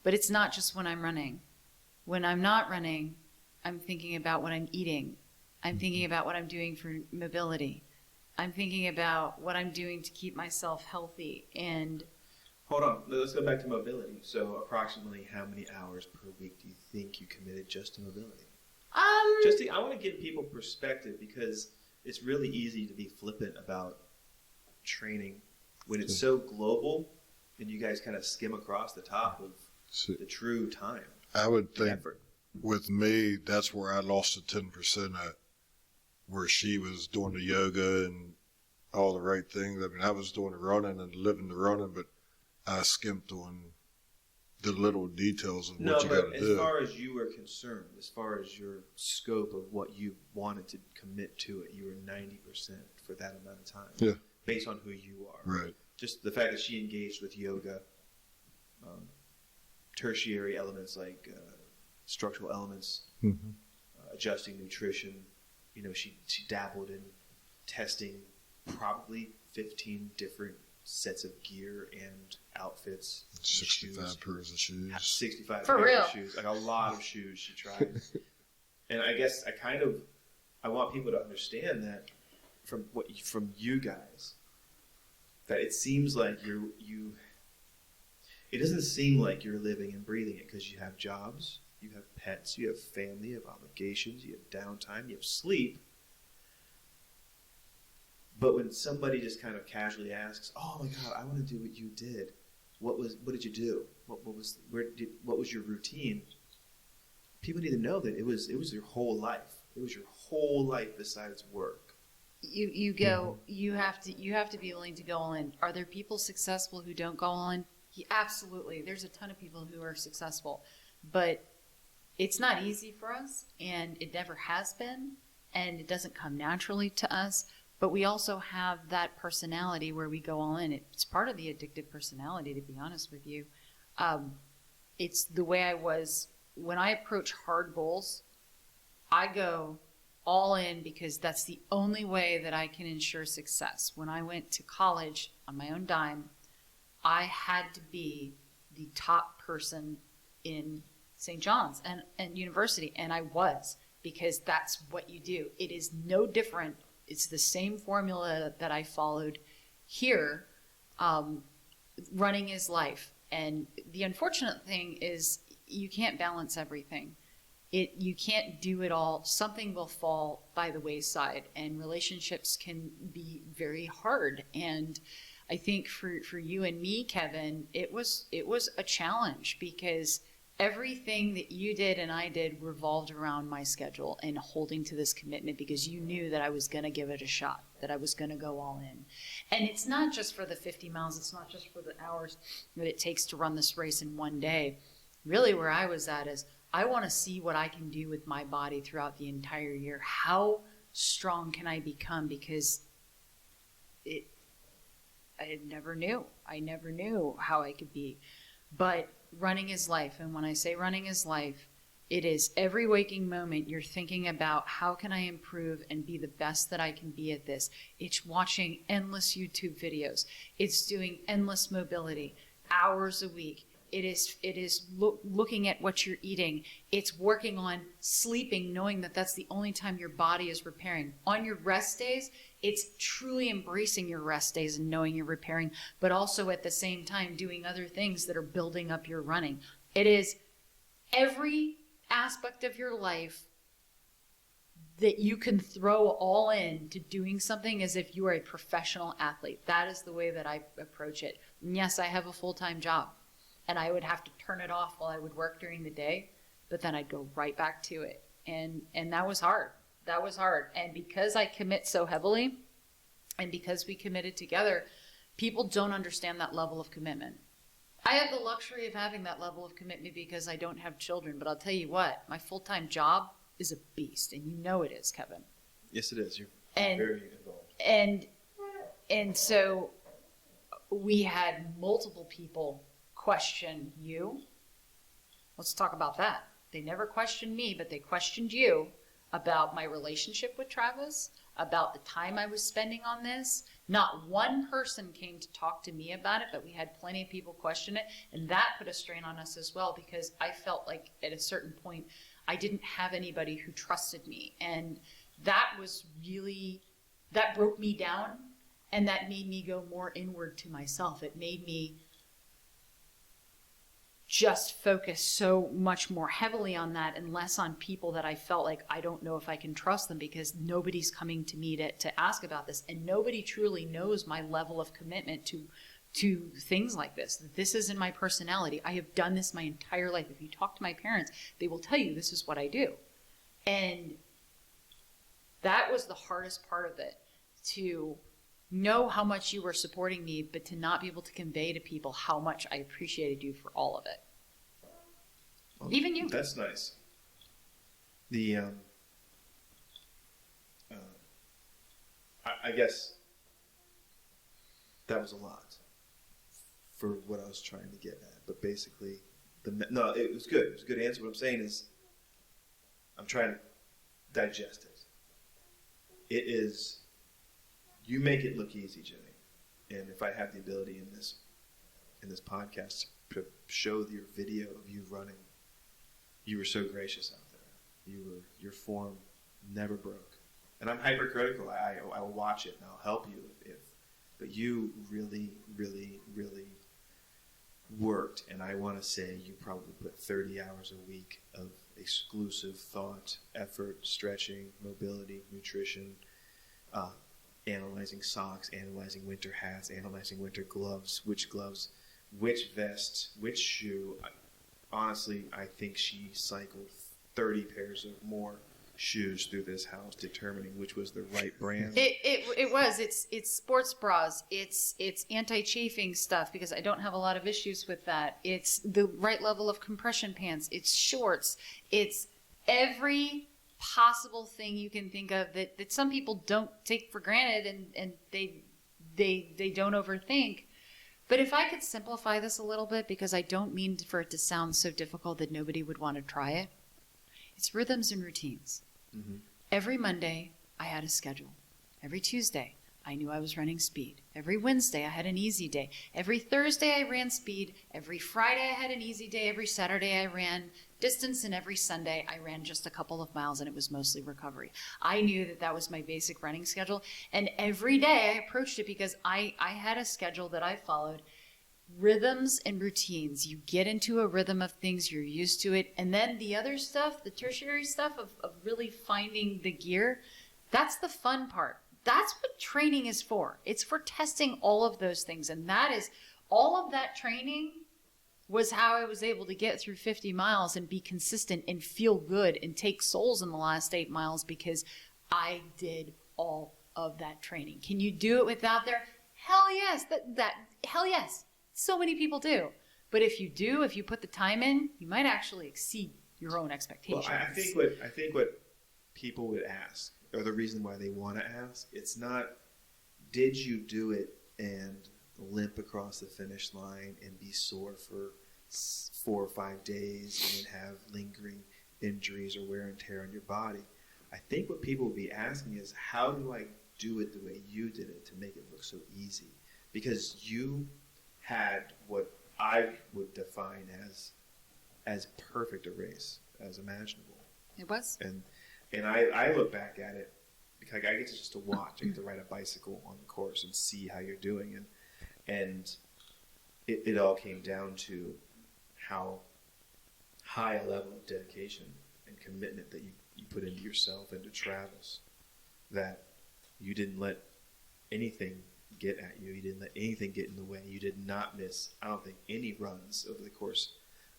but it's not just when I'm running. When I'm not running, I'm thinking about what I'm eating. I'm thinking about what I'm doing for mobility. I'm thinking about what I'm doing to keep myself healthy. And Hold on. Let's go back to mobility. So approximately how many hours per week do you think you committed just to mobility? I want to give people perspective because it's really easy to be flippant about training when it's so global and you guys kind of skim across the top of the true time. I would think Effort. with me, that's where I lost the 10% at, where she was doing the yoga and all the right things. I mean, I was doing the running and living the running, but I skimped on the little details of what you got to do. As far as you were concerned, as far as your scope of what you wanted to commit to it, you were 90% for that amount of time. Yeah. Based on who you are. Right. Just the fact that she engaged with yoga, tertiary elements like structural elements, Mm-hmm. adjusting nutrition. You know, she dabbled in testing probably 15 different sets of gear and outfits. 65 shoes. pairs of shoes. 65 For pairs real. of shoes. Like a lot of shoes she tried. And I guess I want people to understand that from you guys, that it seems like it doesn't seem like you're living and breathing it because you have jobs, you have pets, you have family, you have obligations, you have downtime, you have sleep. But when somebody just kind of casually asks, "Oh my God, I want to do what you did. What did you do? What was your routine?" People need to know that it was your whole life. It was your whole life besides work. you go, you have to be willing to go all in. Are there people successful who don't go all in? Yeah, absolutely. There's a ton of people who are successful, but it's not easy for us, and it never has been, and it doesn't come naturally to us. But we also have that personality where we go all in. It's part of the addictive personality, to be honest with you. It's the way I was when I approach hard goals. I go all in because that's the only way that I can ensure success. When I went to college on my own dime, I had to be the top person in St. John's and university, and I was, because that's what you do. It is no different. It's the same formula that I followed here. Running is life. And the unfortunate thing is you can't balance everything. You can't do it all. Something will fall by the wayside, and relationships can be very hard. And I think for you and me, Kevin, it was a challenge because everything that you did and I did revolved around my schedule and holding to this commitment because you knew that I was going to give it a shot, that I was going to go all in. And it's not just for the 50 miles. It's not just for the hours that it takes to run this race in one day. Really where I was at is I want to see what I can do with my body throughout the entire year. How strong can I become? Because I never knew. I never knew how I could be. But running is life. And when I say running is life, it is every waking moment you're thinking about how can I improve and be the best that I can be at this. It's watching endless YouTube videos. It's doing endless mobility, hours a week. It is looking at what you're eating. It's working on sleeping, knowing that that's the only time your body is repairing. On your rest days, it's truly embracing your rest days and knowing you're repairing, but also at the same time doing other things that are building up your running. It is every aspect of your life that you can throw all in to doing something as if you are a professional athlete. That is the way that I approach it. And yes, I have a full-time job. And I would have to turn it off while I would work during the day, but then I'd go right back to it. And that was hard. That was hard. And because I commit so heavily, and because we committed together, people don't understand that level of commitment. I have the luxury of having that level of commitment because I don't have children. But I'll tell you what, my full-time job is a beast. And you know it is, Kevin. Yes, it is. You're very involved. And so we had multiple people question you. Let's talk about that. They never questioned me, but they questioned you about my relationship with Travis, about the time I was spending on this. Not one person came to talk to me about it, but we had plenty of people question it, and that put a strain on us as well because I felt like at a certain point I didn't have anybody who trusted me, and that broke me down, and that made me go more inward to myself. It made me just focus so much more heavily on that and less on people that I felt like I don't know if I can trust them because nobody's coming to me to ask about this. And nobody truly knows my level of commitment to things like this. This isn't my personality. I have done this my entire life. If you talk to my parents, they will tell you this is what I do. And that was the hardest part of it, to know how much you were supporting me, but to not be able to convey to people how much I appreciated you for all of it. Well, even you. That's nice. The I guess that was a lot for what I was trying to get at. But basically, it was good. It was a good answer. What I'm saying is, I'm trying to digest it. It is. You make it look easy, Jenny. And if I have the ability in this podcast to show your video of you running, you were so gracious out there. Your form never broke. And I'm hypercritical. I will watch it and I'll help you but you really, really, really worked. And I want to say you probably put 30 hours a week of exclusive thought, effort, stretching, mobility, nutrition, analyzing socks, analyzing winter hats, analyzing winter gloves, which vest, which shoe. Honestly, I think she cycled 30 pairs of more shoes through this house, determining which was the right brand. It was. It's sports bras. It's anti-chafing stuff because I don't have a lot of issues with that. It's the right level of compression pants. It's shorts. It's every possible thing you can think of that some people don't take for granted and they don't overthink. But if I could simplify this a little bit, because I don't mean for it to sound so difficult that nobody would want to try it, it's rhythms and routines. Mm-hmm. Every Monday, I had a schedule. Every Tuesday, I knew I was running speed. Every Wednesday, I had an easy day. Every Thursday, I ran speed. Every Friday, I had an easy day. Every Saturday, I ran distance. And every Sunday, I ran just a couple of miles, and it was mostly recovery. I knew that was my basic running schedule. And every day, I approached it because I had a schedule that I followed. rhythms and routines. You get into a rhythm of things, you're used to it. And then the other stuff, the tertiary stuff of really finding the gear, that's the fun part. That's what training is for. It's for testing all of those things. And that is, all of that training was how I was able to get through 50 miles and be consistent and feel good and take souls in the last 8 miles, because I did all of that training. Can you do it without there? Hell yes. Hell yes. So many people do. But if you put the time in, you might actually exceed your own expectations. Well, I think what people would ask, or the reason why they want to ask, it's not, did you do it and limp across the finish line and be sore for 4 or 5 days and then have lingering injuries or wear and tear on your body? I think what people would be asking is, how do I do it the way you did it to make it look so easy? Because you had what I would define as perfect a race as imaginable. It was. And I look back at it because I get to just to watch. I get to ride a bicycle on the course and see how you're doing. And it all came down to how high a level of dedication and commitment that you put into yourself and to Travis, that you didn't let anything get at you. You didn't let anything get in the way. You did not miss, I don't think, any runs over the course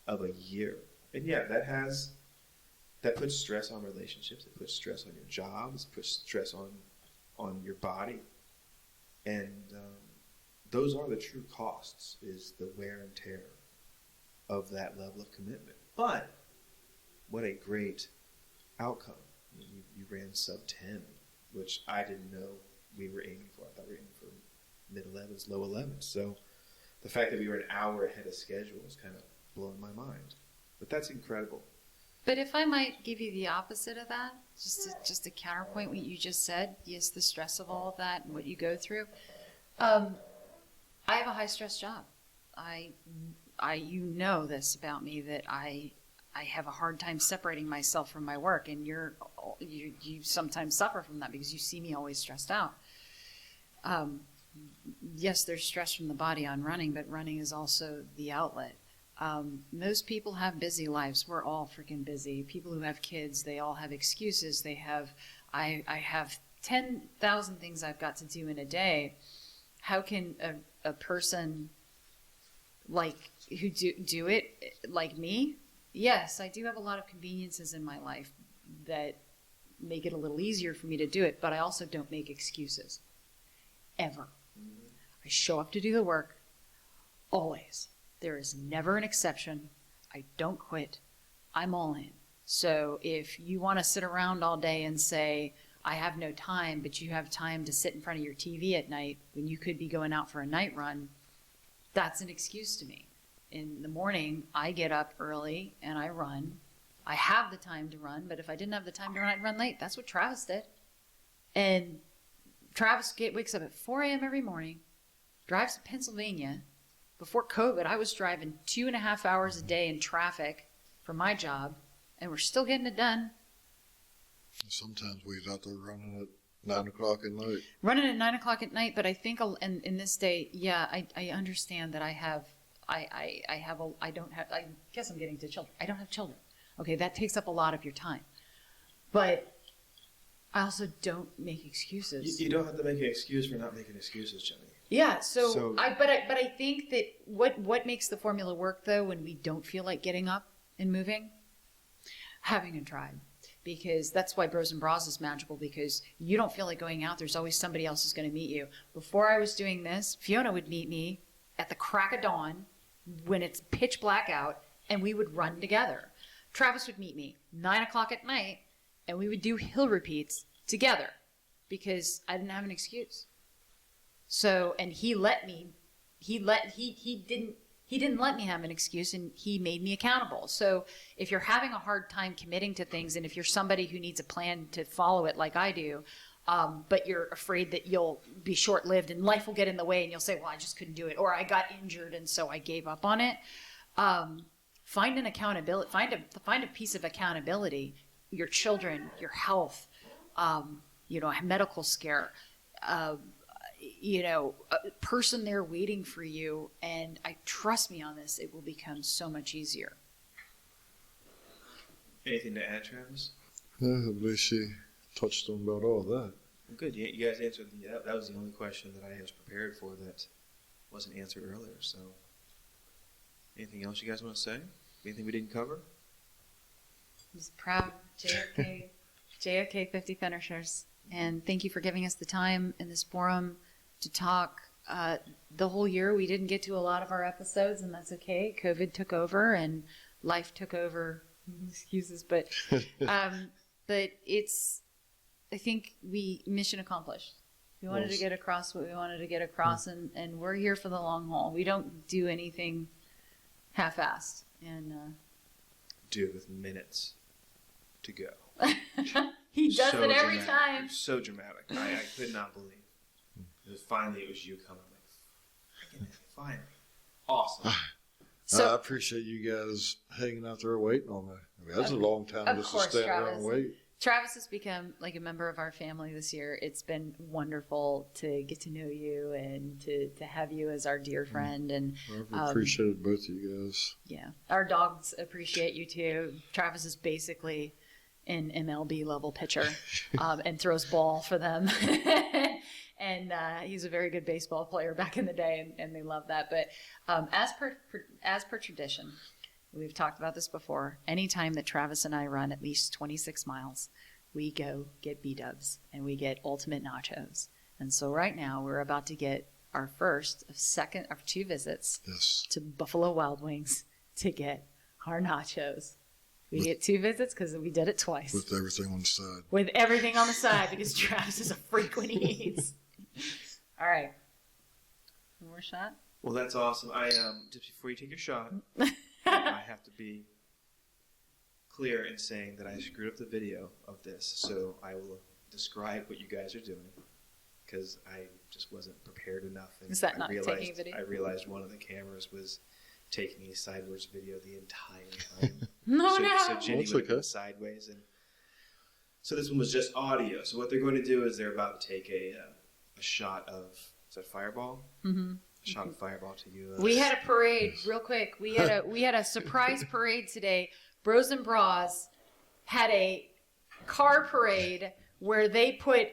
of a year. And yeah, that puts stress on relationships. It puts stress on your jobs. It puts stress on your body. And those are the true costs, is the wear and tear of that level of commitment. But what a great outcome. You ran sub 10, which I didn't know we were aiming for. I thought we were aiming for mid-11s, low 11s. So the fact that we were an hour ahead of schedule was kind of blowing my mind. But that's incredible. But if I might give you the opposite of that, just to counterpoint what you just said, yes, the stress of all of that and what you go through. I have a high-stress job. You know this about me, that I have a hard time separating myself from my work, and you sometimes suffer from that because you see me always stressed out. Yes, there's stress from the body on running, but running is also the outlet. Most people have busy lives. We're all freaking busy. People who have kids, they all have excuses. I have 10,000 things I've got to do in a day. How can a person like who do it like me? Yes, I do have a lot of conveniences in my life that make it a little easier for me to do it, but I also don't make excuses. Ever. I show up to do the work, always. There is never an exception. I don't quit. I'm all in. So if you want to sit around all day and say, I have no time, but you have time to sit in front of your TV at night when you could be going out for a night run, that's an excuse to me. In the morning, I get up early and I run. I have the time to run, but if I didn't have the time to run, I'd run late. That's what Travis did. And Travis wakes up at 4 a.m. every morning, drives to Pennsylvania. Before COVID, I was driving 2.5 hours a day in traffic for my job, and we're still getting it done. Sometimes we was out there running at 9 o'clock at night. Running at 9 o'clock at night, but I think in this day, yeah, I understand that I guess I'm getting to children. I don't have children. Okay, that takes up a lot of your time. But I also don't make excuses. You don't have to make an excuse for not making excuses, Jenny. Yeah, but I think that what makes the formula work, though, when we don't feel like getting up and moving? Having a tribe. Because that's why Bros and Bras is magical, because you don't feel like going out. There's always somebody else who's going to meet you. Before I was doing this, Fiona would meet me at the crack of dawn when it's pitch black out, and we would run together. Travis would meet me 9 o'clock at night, and we would do hill repeats together because I didn't have an excuse. So, and he didn't let me have an excuse, and he made me accountable. So if you're having a hard time committing to things, and if you're somebody who needs a plan to follow it like I do, but you're afraid that you'll be short-lived and life will get in the way and you'll say, well, I just couldn't do it, or I got injured and so I gave up on it. Find an accountability, find a piece of accountability, your children, your health, a medical scare, a person there waiting for you. And trust me on this, it will become so much easier. Anything to add, Travis? Yeah, I believe she touched on about all that. Well, good. You guys answered that was the only question that I was prepared for that wasn't answered earlier. So, anything else you guys want to say? Anything we didn't cover? He's proud JFK 50 finishers. And thank you for giving us the time in this forum to talk. The whole year we didn't get to a lot of our episodes, and that's okay. COVID took over and life took over. Excuses, but it's, I think we mission accomplished. We wanted to get across what we wanted to get across, and we're here for the long haul. We don't do anything half-assed. And do it with minutes to go. He does So it every dramatic. time. So dramatic. I could not believe. Finally, it was you coming. Like, freaking finally. Awesome. I appreciate you guys hanging out there waiting on me. I mean, that's a long time of just course, to stand around Travis. and wait. Travis has become like a member of our family this year. It's been wonderful to get to know you and to have you as our dear friend. And I appreciate both of you guys. yeah, our dogs appreciate you too. Travis is basically an MLB level pitcher and throws ball for them. And he's a very good baseball player back in the day, and they love that. But as per tradition, we've talked about this before. Anytime that Travis and I run at least 26 miles, we go get B-dubs and we get ultimate nachos. And so right now we're about to get our first of two visits to Buffalo Wild Wings to get our nachos. We get 2 visits because we did it twice. With everything on the side. With everything on the side because Travis is a freak when he eats. All right. One more shot? Well, that's awesome. I just before you take your shot, I have to be clear in saying that I screwed up the video of this, so I will describe what you guys are doing because I just wasn't prepared enough. And Is that not taking video? I realized one of the cameras was taking a sideways video the entire time. No. So Jenny That's would have been okay. sideways, and so this one was just audio. So what they're going to do is they're about to take a shot of, is that Fireball? Mm-hmm. A shot of Fireball to you. We had a parade, real quick. We had a surprise parade today. Bros and Bras had a car parade where they put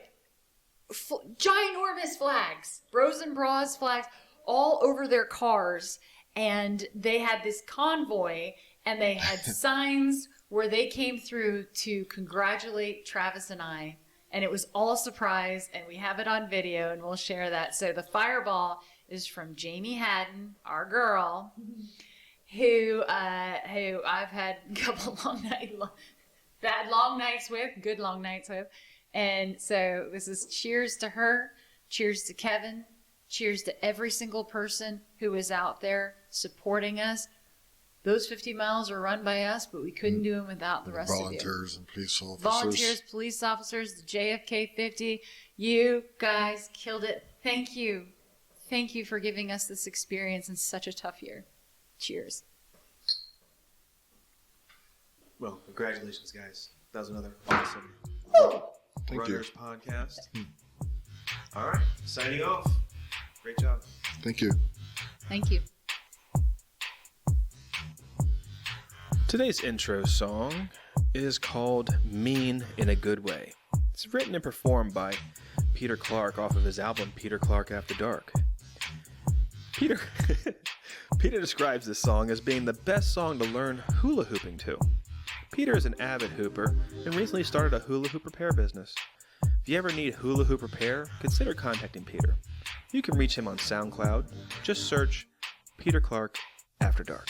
ginormous flags, Bros and Bras flags, all over their cars. And they had this convoy, and they had signs where they came through to congratulate Travis and I. And it was all a surprise, and we have it on video, and we'll share that. So the Fireball is from Jamie Haddon, our girl, who I've had a couple bad long nights with, good long nights with. And so this is cheers to her, cheers to Kevin, cheers to every single person who is out there supporting us. Those 50 miles are run by us, but we couldn't do them without the rest of you. Volunteers and police officers. Volunteers, police officers, the JFK 50. You guys killed it. Thank you. Thank you for giving us this experience in such a tough year. Cheers. Well, congratulations, guys. That was another awesome Thank you. Runners podcast. All right, signing off. Great job. Thank you. Thank you. Today's intro song is called Mean in a Good Way. It's written and performed by Peter Clark off of his album Peter Clark After Dark. Peter describes this song as being the best song to learn hula hooping to. Peter is an avid hooper and recently started a hula hoop repair business. If you ever need hula hoop repair, consider contacting Peter. You can reach him on SoundCloud. Just search Peter Clark After Dark.